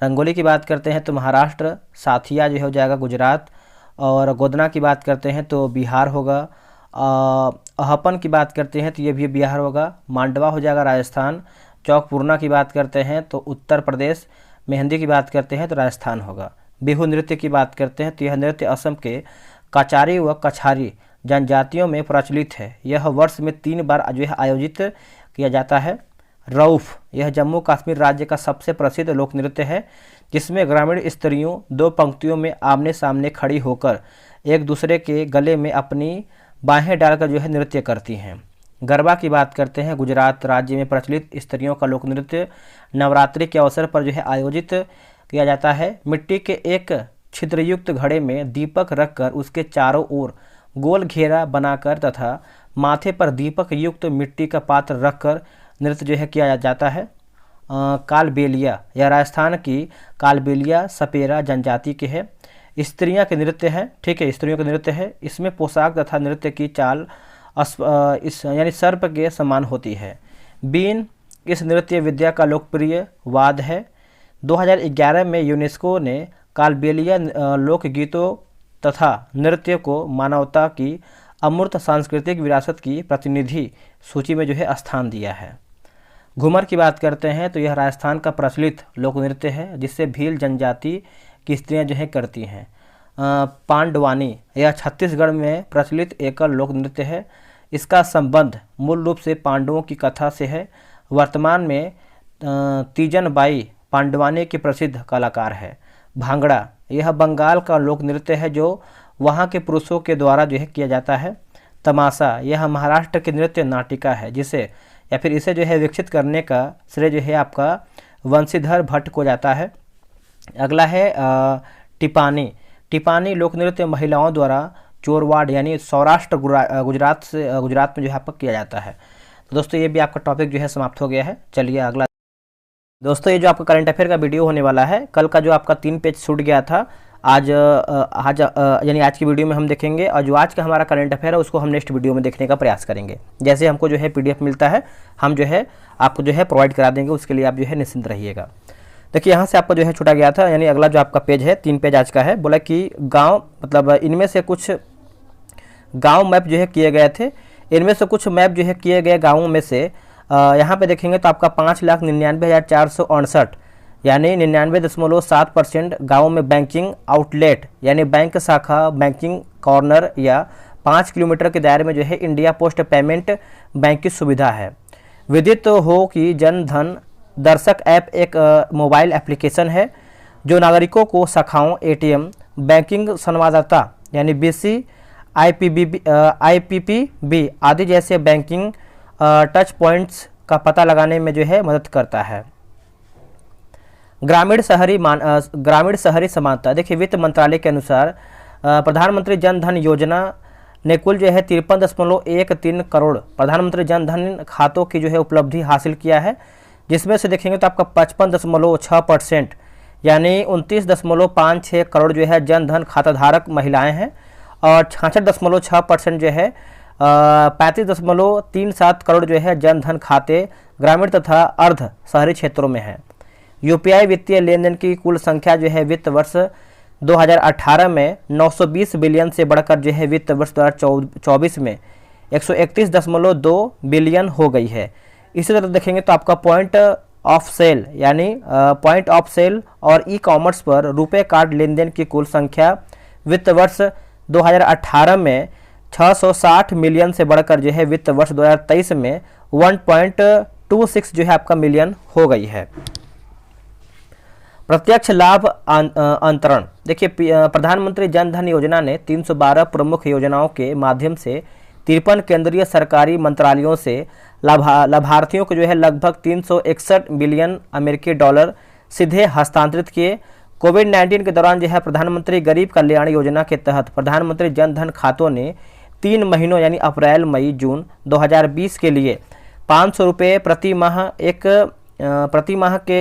[SPEAKER 1] रंगोली की बात करते हैं तो महाराष्ट्र, साथिया जो हो जाएगा गुजरात, और गोदना की बात करते हैं तो बिहार होगा। अहपन की बात करते हैं तो ये भी बिहार होगा। मांडवा हो जाएगा राजस्थान। चौकपूर्णा की बात करते हैं तो उत्तर प्रदेश। मेहंदी की बात करते हैं तो राजस्थान होगा। बिहू नृत्य की बात करते हैं तो यह नृत्य असम के कचारी व कछारी जनजातियों में प्रचलित है। यह वर्ष में 3 बार जो है आयोजित किया जाता है। रऊफ यह जम्मू कश्मीर राज्य का सबसे प्रसिद्ध लोक नृत्य है, जिसमें ग्रामीण स्त्रियों 2 पंक्तियों में आमने सामने खड़ी होकर एक दूसरे के गले में अपनी बाहें डालकर जो है नृत्य करती हैं। गरबा की बात करते हैं, गुजरात राज्य में प्रचलित स्त्रियों का लोक नृत्य नवरात्रि के अवसर पर जो है आयोजित किया जाता है। मिट्टी के एक छिद्रयुक्त घड़े में दीपक रखकर उसके चारों ओर गोल घेरा बनाकर तथा माथे पर दीपक युक्त मिट्टी का पात्र रखकर नृत्य जो है किया जाता है। कालबेलिया यह राजस्थान की कालबेलिया सपेरा जनजाति के है। स्त्रियां के नृत्य है, ठीक है, स्त्रियों का नृत्य है। इसमें पोशाक तथा नृत्य की चाल यानी सर्प के समान होती है। बीन इस नृत्य विद्या का लोकप्रिय वाद है। 2011 में यूनेस्को ने कालबेलिया लोकगीतों तथा नृत्य को मानवता की अमूर्त सांस्कृतिक विरासत की प्रतिनिधि सूची में जो है स्थान दिया है। घूमर की बात करते हैं तो यह राजस्थान का प्रचलित लोक नृत्य है, जिससे भील जनजाति की स्त्रियां जो है करती हैं। पांडवानी यह छत्तीसगढ़ में प्रचलित एकल लोक नृत्य है। इसका संबंध मूल रूप से पांडवों की कथा से है। वर्तमान में तीजन बाई पांडवानी की प्रसिद्ध कलाकार है। भांगड़ा यह बंगाल का लोक नृत्य है, जो वहाँ के पुरुषों के द्वारा जो है किया जाता है। तमाशा यह महाराष्ट्र की नृत्य नाटिका है, जिसे या फिर इसे जो है विकसित करने का श्रेय जो है आपका वंशीधर भट्ट को जाता है। अगला है टिपानी। टिपानी लोक नृत्य महिलाओं द्वारा चोरवाड़ यानी सौराष्ट्र गुजरात में जो है आपका किया जाता है। तो दोस्तों ये भी आपका टॉपिक जो है समाप्त हो गया है। चलिए अगला दोस्तों, ये जो आपका करंट अफेयर का वीडियो होने वाला है, कल का जो आपका 3 पेज छूट गया था, आज यानी आज की वीडियो में हम देखेंगे, और जो आज का हमारा करंट अफेयर है उसको हम नेक्स्ट वीडियो में देखने का प्रयास करेंगे। जैसे हमको जो है PDF मिलता है, हम जो है आपको जो है प्रोवाइड करा देंगे, उसके लिए आप जो है निश्चिंत रहिएगा। देखिए यहाँ से आपका जो है छूटा गया था, यानी अगला जो आपका पेज है 3 पेज आज का है, बोला कि गाँव मतलब इनमें से कुछ गाँव मैप जो है किए गए थे। इनमें से कुछ मैप जो है किए गए गाँवों में से यहाँ पे देखेंगे तो आपका 5,99,468 यानी 99.7% गाँवों में बैंकिंग आउटलेट यानी बैंक शाखा, बैंकिंग कॉर्नर या 5 किलोमीटर के दायरे में जो है इंडिया पोस्ट पेमेंट बैंक की सुविधा है। विदित हो कि जन धन दर्शक ऐप एक मोबाइल एप्लीकेशन है, जो नागरिकों को शाखाओं, ATM, बैंकिंग संवाददाता यानी BC, IPPB आदि जैसे बैंकिंग टच पॉइंट्स का पता लगाने में जो है मदद करता है। ग्रामीण शहरी समानता। देखिए वित्त मंत्रालय के अनुसार प्रधानमंत्री जन धन योजना ने कुल जो है 53.13 करोड़ प्रधानमंत्री जन धन खातों की जो है उपलब्धि हासिल किया है, जिसमें से देखेंगे तो आपका 55.6% यानी 29.56 करोड़ जो है जन धन खाताधारक महिलाएं हैं और 66.6% जो है 35.37 करोड़ जो है जन धन खाते ग्रामीण तथा अर्ध शहरी क्षेत्रों में हैं। यूपीआई वित्तीय लेन देन की कुल संख्या जो है वित्त वर्ष 2018 में 920 बिलियन से बढ़कर जो है वित्त वर्ष 2024 में 131.2 बिलियन हो गई है। इसी तरह देखेंगे तो आपका पॉइंट ऑफ सेल यानी पॉइंट ऑफ सेल और ई कॉमर्स पर रुपए कार्ड लेन देन की कुल संख्या वित्त वर्ष 2018 में 660 मिलियन से बढ़कर जो है वित्त वर्ष 2023 में 1.26 जो है आपका मिलियन हो गई है। प्रत्यक्ष लाभ अंतरण। देखिए प्रधानमंत्री जन धन योजना ने 312 प्रमुख योजनाओं के माध्यम से 53 केंद्रीय सरकारी मंत्रालयों से लाभार्थियों को जो है लगभग 361 बिलियन अमेरिकी डॉलर सीधे हस्तांतरित किए। कोविड-19 के दौरान जो है प्रधानमंत्री गरीब कल्याण योजना के तहत प्रधानमंत्री जन धन खातों ने 3 महीनों यानी अप्रैल मई जून 2020 के लिए 500 रुपये प्रति माह के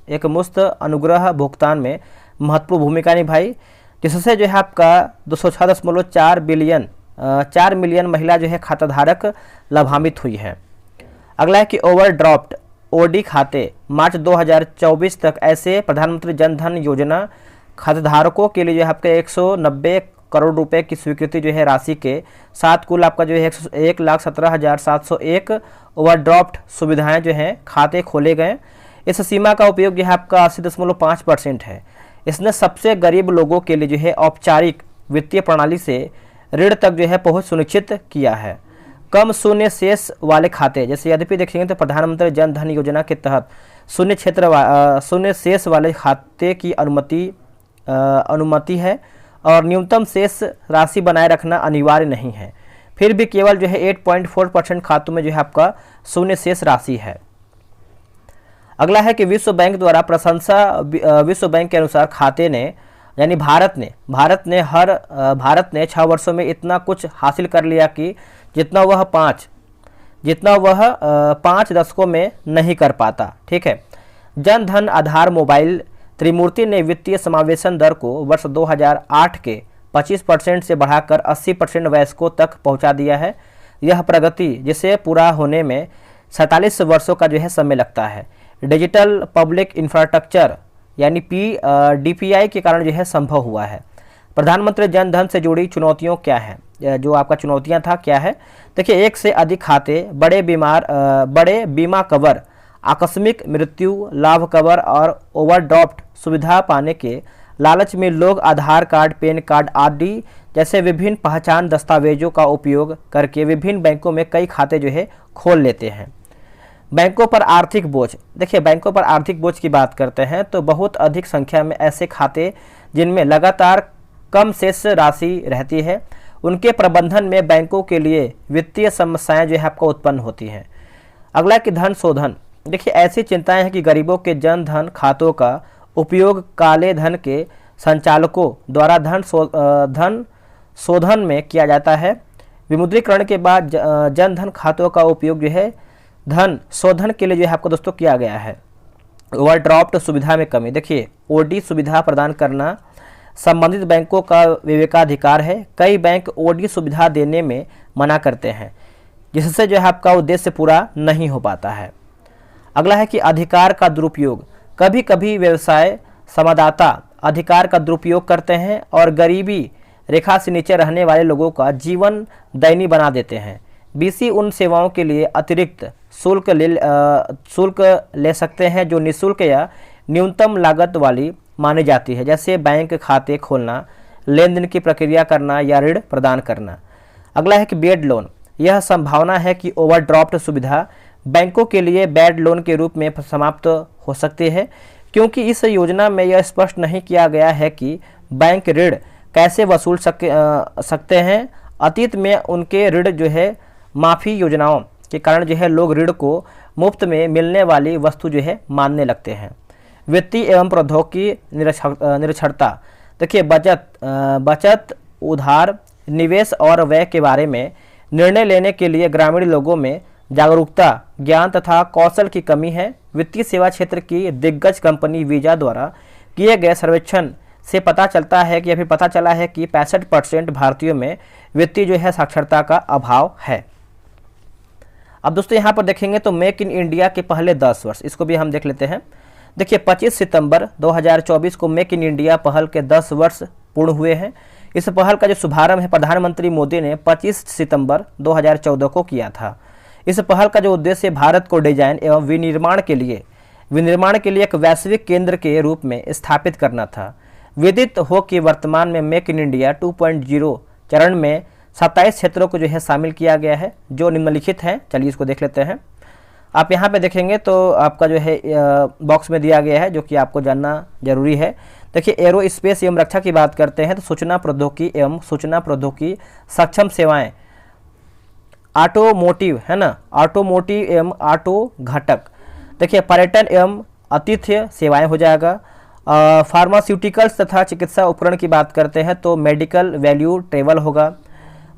[SPEAKER 1] एक मुश्त अनुग्रह भुगतान में महत्वपूर्ण भूमिका निभाई, जिससे जो है आपका 206.4 मिलियन महिला जो है खाताधारक लाभान्वित हुई है। अगला है कि ओवरड्राफ्ट ओडी खाते। मार्च 2024 तक ऐसे प्रधानमंत्री जन धन योजना खाताधारकों के लिए जो है आपका 190 करोड़ रुपए की स्वीकृति जो है राशि के साथ कुल आपका जो है 1,17,701 ओवरड्राफ्ट सुविधाएं जो हैं खाते खोले गए। इस सीमा का उपयोग जो है आपका 80.5% है। इसने सबसे गरीब लोगों के लिए जो है औपचारिक वित्तीय प्रणाली से ऋण तक जो है पहुंच सुनिश्चित किया है। कम शून्य शेष वाले खाते, जैसे यद्यपि देखेंगे तो प्रधानमंत्री जन धन योजना के तहत शून्य शेष वाले खाते की अनुमति है और न्यूनतम शेष राशि बनाए रखना अनिवार्य नहीं है। फिर भी केवल जो है 8.4% खातों में जो है आपका शून्य शेष राशि है। अगला है कि विश्व बैंक द्वारा प्रशंसा। विश्व बैंक के अनुसार खाते ने यानी भारत ने 6 वर्षों में इतना कुछ हासिल कर लिया कि जितना वह 5 दशकों में नहीं कर पाता। ठीक है। जन धन आधार मोबाइल त्रिमूर्ति ने वित्तीय समावेशन दर को वर्ष 2008 के 25% से बढ़ाकर 80% वयस्कों तक पहुंचा दिया है। यह प्रगति जिसे पूरा होने में 47 वर्षों का जो है समय लगता है। डिजिटल पब्लिक इंफ्रास्ट्रक्चर यानी DPI के कारण जो है संभव हुआ है। प्रधानमंत्री जन धन से जुड़ी चुनौतियां क्या हैं? जो आपका चुनौतियां था क्या है? देखिए, एक से अधिक खाते, बड़े बीमा कवर, आकस्मिक मृत्यु लाभ कवर और ओवरड्राफ्ट सुविधा पाने के लालच में लोग आधार कार्ड, पैन कार्ड आदि जैसे विभिन्न पहचान दस्तावेजों का उपयोग करके विभिन्न बैंकों में कई खाते जो है खोल लेते हैं। बैंकों पर आर्थिक बोझ। देखिए, बैंकों पर आर्थिक बोझ की बात करते हैं तो बहुत अधिक संख्या में ऐसे खाते जिनमें लगातार कम शेष राशि रहती है, उनके प्रबंधन में बैंकों के लिए वित्तीय समस्याएं जो है आपको उत्पन्न होती हैं। अगला कि धन शोधन। देखिए, ऐसी चिंताएं हैं कि गरीबों के जन धन खातों का उपयोग काले धन के संचालकों द्वारा धन शोधन में किया जाता है। विमुद्रीकरण के बाद जन धन खातों का उपयोग जो है धन शोधन के लिए जो है आपको दोस्तों किया गया है। ओवरड्राफ्ट सुविधा में कमी। देखिए, ओडी सुविधा प्रदान करना संबंधित बैंकों का विवेकाधिकार है। कई बैंक ओडी सुविधा देने में मना करते हैं, जिससे जो है आपका उद्देश्य पूरा नहीं हो पाता है। अगला है कि अधिकार का दुरुपयोग। कभी कभी व्यवसाय संवाददाता अधिकार का दुरुपयोग करते हैं और गरीबी रेखा से नीचे रहने वाले लोगों का जीवन दयनीय बना देते हैं। बीसी उन सेवाओं के लिए अतिरिक्त शुल्क ले सकते हैं जो निःशुल्क या न्यूनतम लागत वाली मानी जाती है, जैसे बैंक खाते खोलना, लेन देन की प्रक्रिया करना या ऋण प्रदान करना। अगला है कि बेड लोन। यह संभावना है कि ओवरड्राफ्ट सुविधा बैंकों के लिए बैड लोन के रूप में समाप्त हो सकती है, क्योंकि इस योजना में यह स्पष्ट नहीं किया गया है कि बैंक ऋण कैसे वसूल सकते हैं। अतीत में उनके ऋण जो है माफ़ी योजनाओं के कारण जो है लोग ऋण को मुफ्त में मिलने वाली वस्तु जो है मानने लगते हैं। वित्तीय एवं प्रौद्योगिकी निरक्षरता। देखिए बचत, उधार, निवेश और व्यय के बारे में निर्णय लेने के लिए ग्रामीण लोगों में जागरूकता, ज्ञान तथा कौशल की कमी है। वित्तीय सेवा क्षेत्र की दिग्गज कंपनी वीजा द्वारा किए गए सर्वेक्षण से पता चलता है कि अभी पता चला है कि 65% भारतीयों में वित्तीय जो है साक्षरता का अभाव है। अब दोस्तों यहाँ पर देखेंगे तो मेक इन इंडिया के पहले 10 वर्ष, इसको भी हम देख लेते हैं। देखिए 25 सितंबर 2024 को मेक इन इंडिया पहल के 10 वर्ष पूर्ण हुए हैं। इस पहल का जो शुभारंभ है प्रधानमंत्री मोदी ने 25 सितंबर 2014 को किया था। इस पहल का जो उद्देश्य भारत को डिजाइन एवं विनिर्माण के लिए एक वैश्विक केंद्र के रूप में स्थापित करना था। विदित हो कि वर्तमान में मेक इन इंडिया 2.0 चरण में 27 क्षेत्रों को जो है शामिल किया गया है, जो निम्नलिखित हैं। चलिए इसको देख लेते हैं। आप यहाँ पे देखेंगे तो आपका जो है बॉक्स में दिया गया है, जो कि आपको जानना जरूरी है। देखिए एरो स्पेस एवं रक्षा की बात करते हैं तो सूचना प्रौद्योगिकी सक्षम सेवाएं, ऑटोमोटिव है ना, ऑटोमोटिव एवं ऑटो घटक। देखिए पर्यटन एवं आतिथ्य सेवाएं हो जाएगा। फार्मास्यूटिकल्स तथा चिकित्सा उपकरण की बात करते हैं तो मेडिकल वैल्यू ट्रेवल होगा।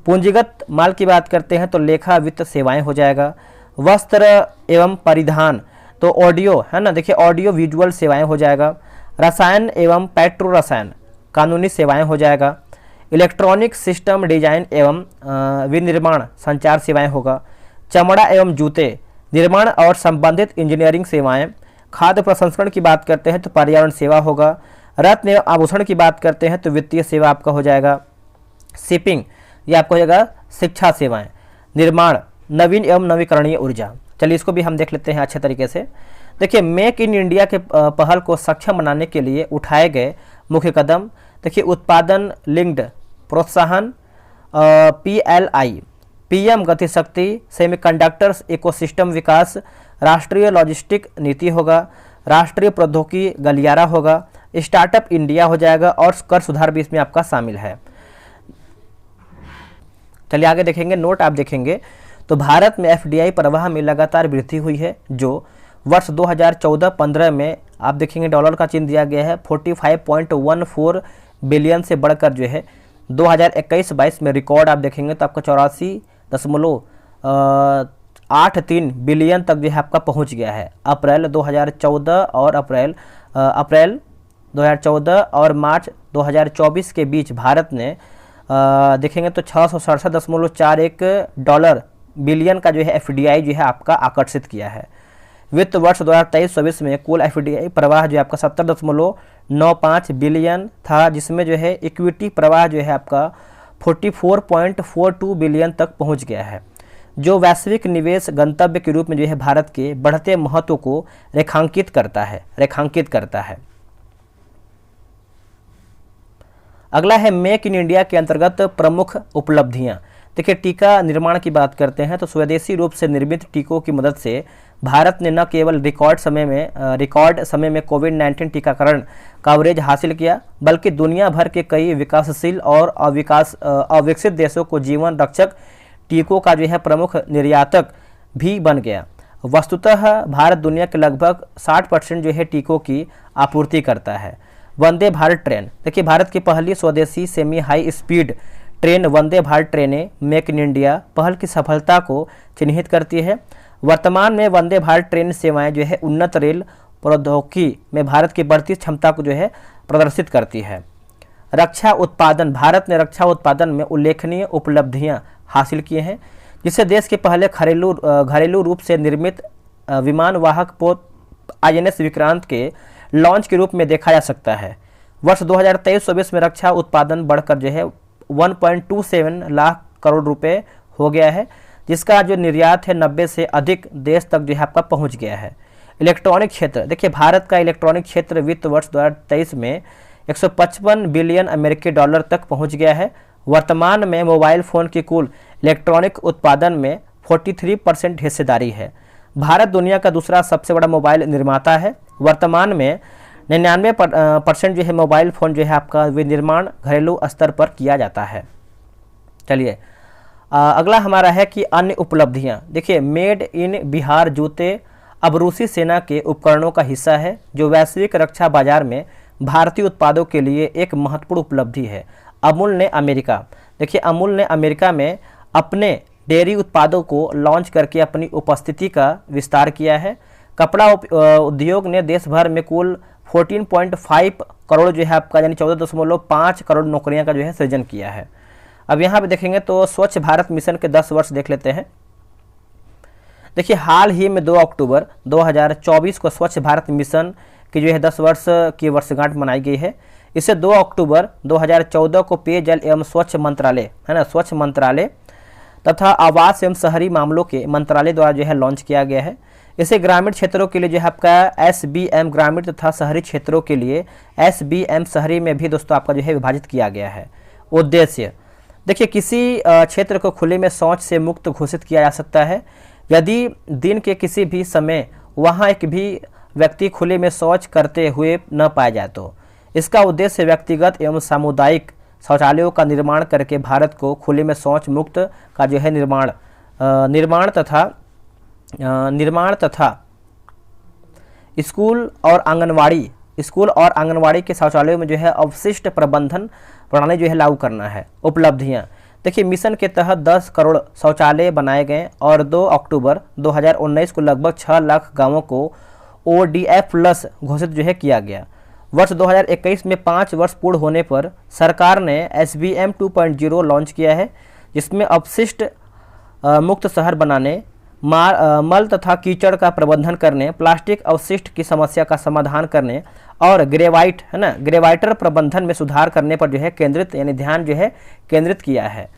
[SPEAKER 1] पूंजीगत माल की बात करते हैं तो लेखा वित्त सेवाएं हो जाएगा। वस्त्र एवं परिधान तो ऑडियो है ना, देखिए ऑडियो विजुअल सेवाएं हो जाएगा। रसायन एवं पेट्रो रसायन कानूनी सेवाएं हो जाएगा। इलेक्ट्रॉनिक सिस्टम डिजाइन एवं विनिर्माण संचार सेवाएं होगा। चमड़ा एवं जूते निर्माण और संबंधित इंजीनियरिंग सेवाएं। खाद्य प्रसंस्करण की बात करते हैं तो पर्यावरण सेवा होगा। रत्न एवं आभूषण की बात करते हैं तो वित्तीय सेवा आपका हो जाएगा। शिपिंग ये आपको हो जाएगा शिक्षा सेवाएं। निर्माण नवीन एवं नवीकरणीय ऊर्जा। चलिए इसको भी हम देख लेते हैं अच्छे तरीके से। देखिए मेक इन इंडिया के पहल को सक्षम बनाने के लिए उठाए गए मुख्य कदम। देखिए उत्पादन लिंक्ड प्रोत्साहन, PLI, PM Gatishakti, semiconductors ecosystem विकास, राष्ट्रीय लॉजिस्टिक नीति होगा। राष्ट्रीय प्रौद्योगिकी गलियारा होगा। स्टार्टअप इंडिया हो जाएगा और कर सुधार भी इसमें आपका शामिल है। चलिए आगे देखेंगे। नोट आप देखेंगे तो भारत में FDI प्रवाह में लगातार वृद्धि हुई है, जो वर्ष 2014-15 में आप देखेंगे डॉलर का चिन्ह दिया गया है 45.14 बिलियन से बढ़कर जो है 2021-22 में रिकॉर्ड आप देखेंगे तो आपका 84.83 बिलियन तक जो है आपका पहुंच गया है। अप्रैल 2014 और मार्च 2024 के बीच भारत ने देखेंगे तो 667.41 बिलियन का जो है FDI जो है आपका आकर्षित किया है। वित्त वर्ष 2023-24 में कुल FDI प्रवाह जो है आपका 70.95 बिलियन था, जिसमें जो है इक्विटी प्रवाह जो है आपका 44.42 बिलियन तक पहुंच गया है, जो वैश्विक निवेश गंतव्य के रूप में जो है भारत के बढ़ते महत्व को रेखांकित करता है। अगला है मेक इन इंडिया के अंतर्गत प्रमुख उपलब्धियां। देखिए टीका निर्माण की बात करते हैं तो स्वदेशी रूप से निर्मित टीकों की मदद से भारत ने न केवल रिकॉर्ड समय में कोविड-19 टीकाकरण कवरेज हासिल किया, बल्कि दुनिया भर के कई विकासशील और अविकसित देशों को जीवन रक्षक टीकों का जो है प्रमुख निर्यातक भी बन गया। वस्तुतः भारत दुनिया के लगभग 60% जो है टीकों की आपूर्ति करता है। वंदे भारत ट्रेन, देखिए भारत की पहली स्वदेशी semi high speed train Vande Bharat ट्रेनें मेक इन इंडिया पहल की सफलता को चिन्हित करती है। वर्तमान में वंदे भारत ट्रेन सेवाएं जो है उन्नत रेल प्रौद्योगिकी में भारत की बढ़ती क्षमता को जो है प्रदर्शित करती है। रक्षा उत्पादन, भारत ने रक्षा उत्पादन में उल्लेखनीय उपलब्धियां हासिल की हैं, जिसे देश के पहले घरेलू रूप से निर्मित विमान वाहक पोत INS विक्रांत के लॉन्च के रूप में देखा जा सकता है। वर्ष 2023-24 में रक्षा उत्पादन बढ़कर जो है 1.27 लाख करोड़ रुपए हो गया है, जिसका जो निर्यात है 90 से अधिक देश तक जो है आपका पहुंच गया है। इलेक्ट्रॉनिक क्षेत्र, देखिए भारत का इलेक्ट्रॉनिक क्षेत्र वित्त वर्ष 2023 में 155 बिलियन अमेरिकी डॉलर तक पहुंच गया है। वर्तमान में मोबाइल फ़ोन की कुल इलेक्ट्रॉनिक उत्पादन में 43% हिस्सेदारी है। भारत दुनिया का दूसरा सबसे बड़ा मोबाइल निर्माता है। वर्तमान में 99% जो है मोबाइल फ़ोन जो है आपका विनिर्माण घरेलू स्तर पर किया जाता है। चलिए अगला हमारा है कि अन्य उपलब्धियां। देखिए मेड इन बिहार जूते अब रूसी सेना के उपकरणों का हिस्सा है, जो वैश्विक रक्षा बाजार में भारतीय उत्पादों के लिए एक महत्वपूर्ण उपलब्धि है। अमूल ने अमेरिका, देखिए अमूल ने अमेरिका में अपने डेयरी उत्पादों को लॉन्च करके अपनी उपस्थिति का विस्तार किया है। कपड़ा उद्योग ने देश भर में कुल 14.5 करोड़ जो है आपका यानी 14.5 करोड़ नौकरियां का जो है सृजन किया है। अब यहाँ पे देखेंगे तो स्वच्छ भारत मिशन के 10 वर्ष देख लेते हैं। देखिए हाल ही में 2 अक्टूबर 2024 को स्वच्छ भारत मिशन की जो है 10 वर्ष की वर्षगांठ मनाई गई है। इसे 2 अक्टूबर 2014 को पेयजल एवं स्वच्छ मंत्रालय है ना, स्वच्छ मंत्रालय तथा आवास एवं शहरी मामलों के मंत्रालय द्वारा जो है लॉन्च किया गया है। इसे ग्रामीण क्षेत्रों के लिए जो है आपका SBM ग्रामीण तथा शहरी क्षेत्रों के लिए SBM शहरी में भी दोस्तों आपका जो है विभाजित किया गया है। उद्देश्य, देखिए किसी क्षेत्र को खुले में शौच से मुक्त घोषित किया जा सकता है यदि दिन के किसी भी समय वहां एक भी व्यक्ति खुले में शौच करते हुए न पाया जाए तो। इसका उद्देश्य व्यक्तिगत एवं सामुदायिक शौचालयों का निर्माण करके भारत को खुले में शौच मुक्त का जो है निर्माण तथा स्कूल और आंगनवाड़ी के शौचालयों में जो है अवशिष्ट प्रबंधन प्रणाली जो है लागू करना है। उपलब्धियां, देखिए मिशन के तहत 10 करोड़ शौचालय बनाए गए और 2 अक्टूबर 2019 को लगभग 6 लाख गांवों को ODF प्लस घोषित जो है किया गया। वर्ष 2021 में 5 वर्ष पूर्ण होने पर सरकार ने SBM 2.0 लॉन्च किया है, जिसमें अपशिष्ट मुक्त शहर बनाने, मल तथा कीचड़ का प्रबंधन करने, प्लास्टिक अवशिष्ट की समस्या का समाधान करने और ग्रेवाइटर प्रबंधन में सुधार करने पर जो है ध्यान जो है केंद्रित किया है।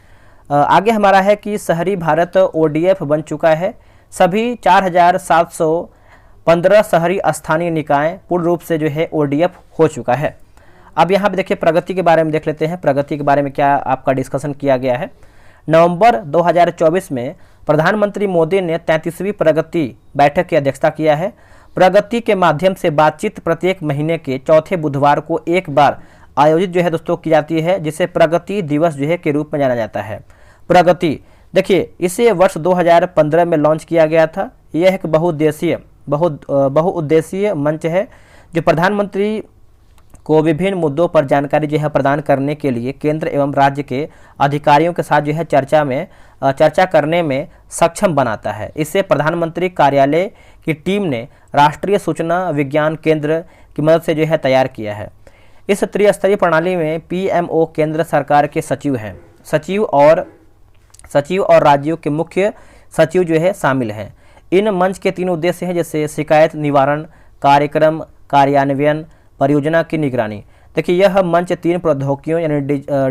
[SPEAKER 1] आगे हमारा है कि शहरी भारत ODF बन चुका है। सभी 4715 शहरी स्थानीय निकाय पूर्ण रूप से जो है ODF हो चुका है। अब यहाँ पे देखिए प्रगति के बारे में देख लेते हैं, प्रगति के बारे में क्या आपका डिस्कशन किया गया है। नवंबर 2024 में प्रधानमंत्री मोदी ने 33वीं प्रगति बैठक की अध्यक्षता किया है। प्रगति के माध्यम से बातचीत प्रत्येक महीने के चौथे बुधवार को एक बार आयोजित जो है दोस्तों की जाती है, जिसे प्रगति दिवस जो है के रूप में जाना जाता है। प्रगति, देखिए इसे वर्ष 2015 में लॉन्च किया गया था। यह एक बहुउद्देशीय मंच है जो प्रधानमंत्री को विभिन्न मुद्दों पर जानकारी जो है प्रदान करने के लिए केंद्र एवं राज्य के अधिकारियों के साथ जो है चर्चा करने में सक्षम बनाता है। इसे प्रधानमंत्री कार्यालय की टीम ने राष्ट्रीय सूचना विज्ञान केंद्र की मदद से जो है तैयार किया है। इस त्रिस्तरीय प्रणाली में PMO केंद्र सरकार के सचिव हैं, सचिव और राज्यों के मुख्य सचिव जो है शामिल हैं। इन मंच के 3 उद्देश्य हैं, जैसे शिकायत निवारण, कार्यक्रम कार्यान्वयन, परियोजना की निगरानी। देखिए यह मंच 3 प्रौद्योगिकियों यानी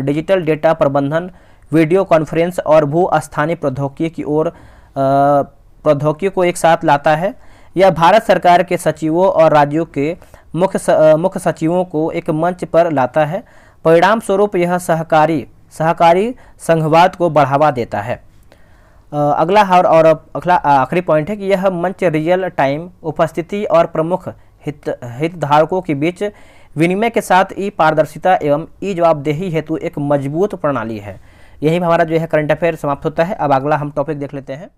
[SPEAKER 1] डिजिटल डेटा प्रबंधन, वीडियो कॉन्फ्रेंस और भू स्थानीय प्रौद्योगिकी को एक साथ लाता है। यह भारत सरकार के सचिवों और राज्यों के मुख्य सचिवों को एक मंच पर लाता है। परिणाम स्वरूप यह सहकारी संघवाद को बढ़ावा देता है। अगला और आखिरी पॉइंट है कि यह मंच रियल टाइम उपस्थिति और प्रमुख हितधारकों के बीच विनिमय के साथ पारदर्शिता एवं जवाबदेही हेतु एक मजबूत प्रणाली है। यही हमारा जो है करंट अफेयर समाप्त होता है। अब अगला हम टॉपिक देख लेते हैं।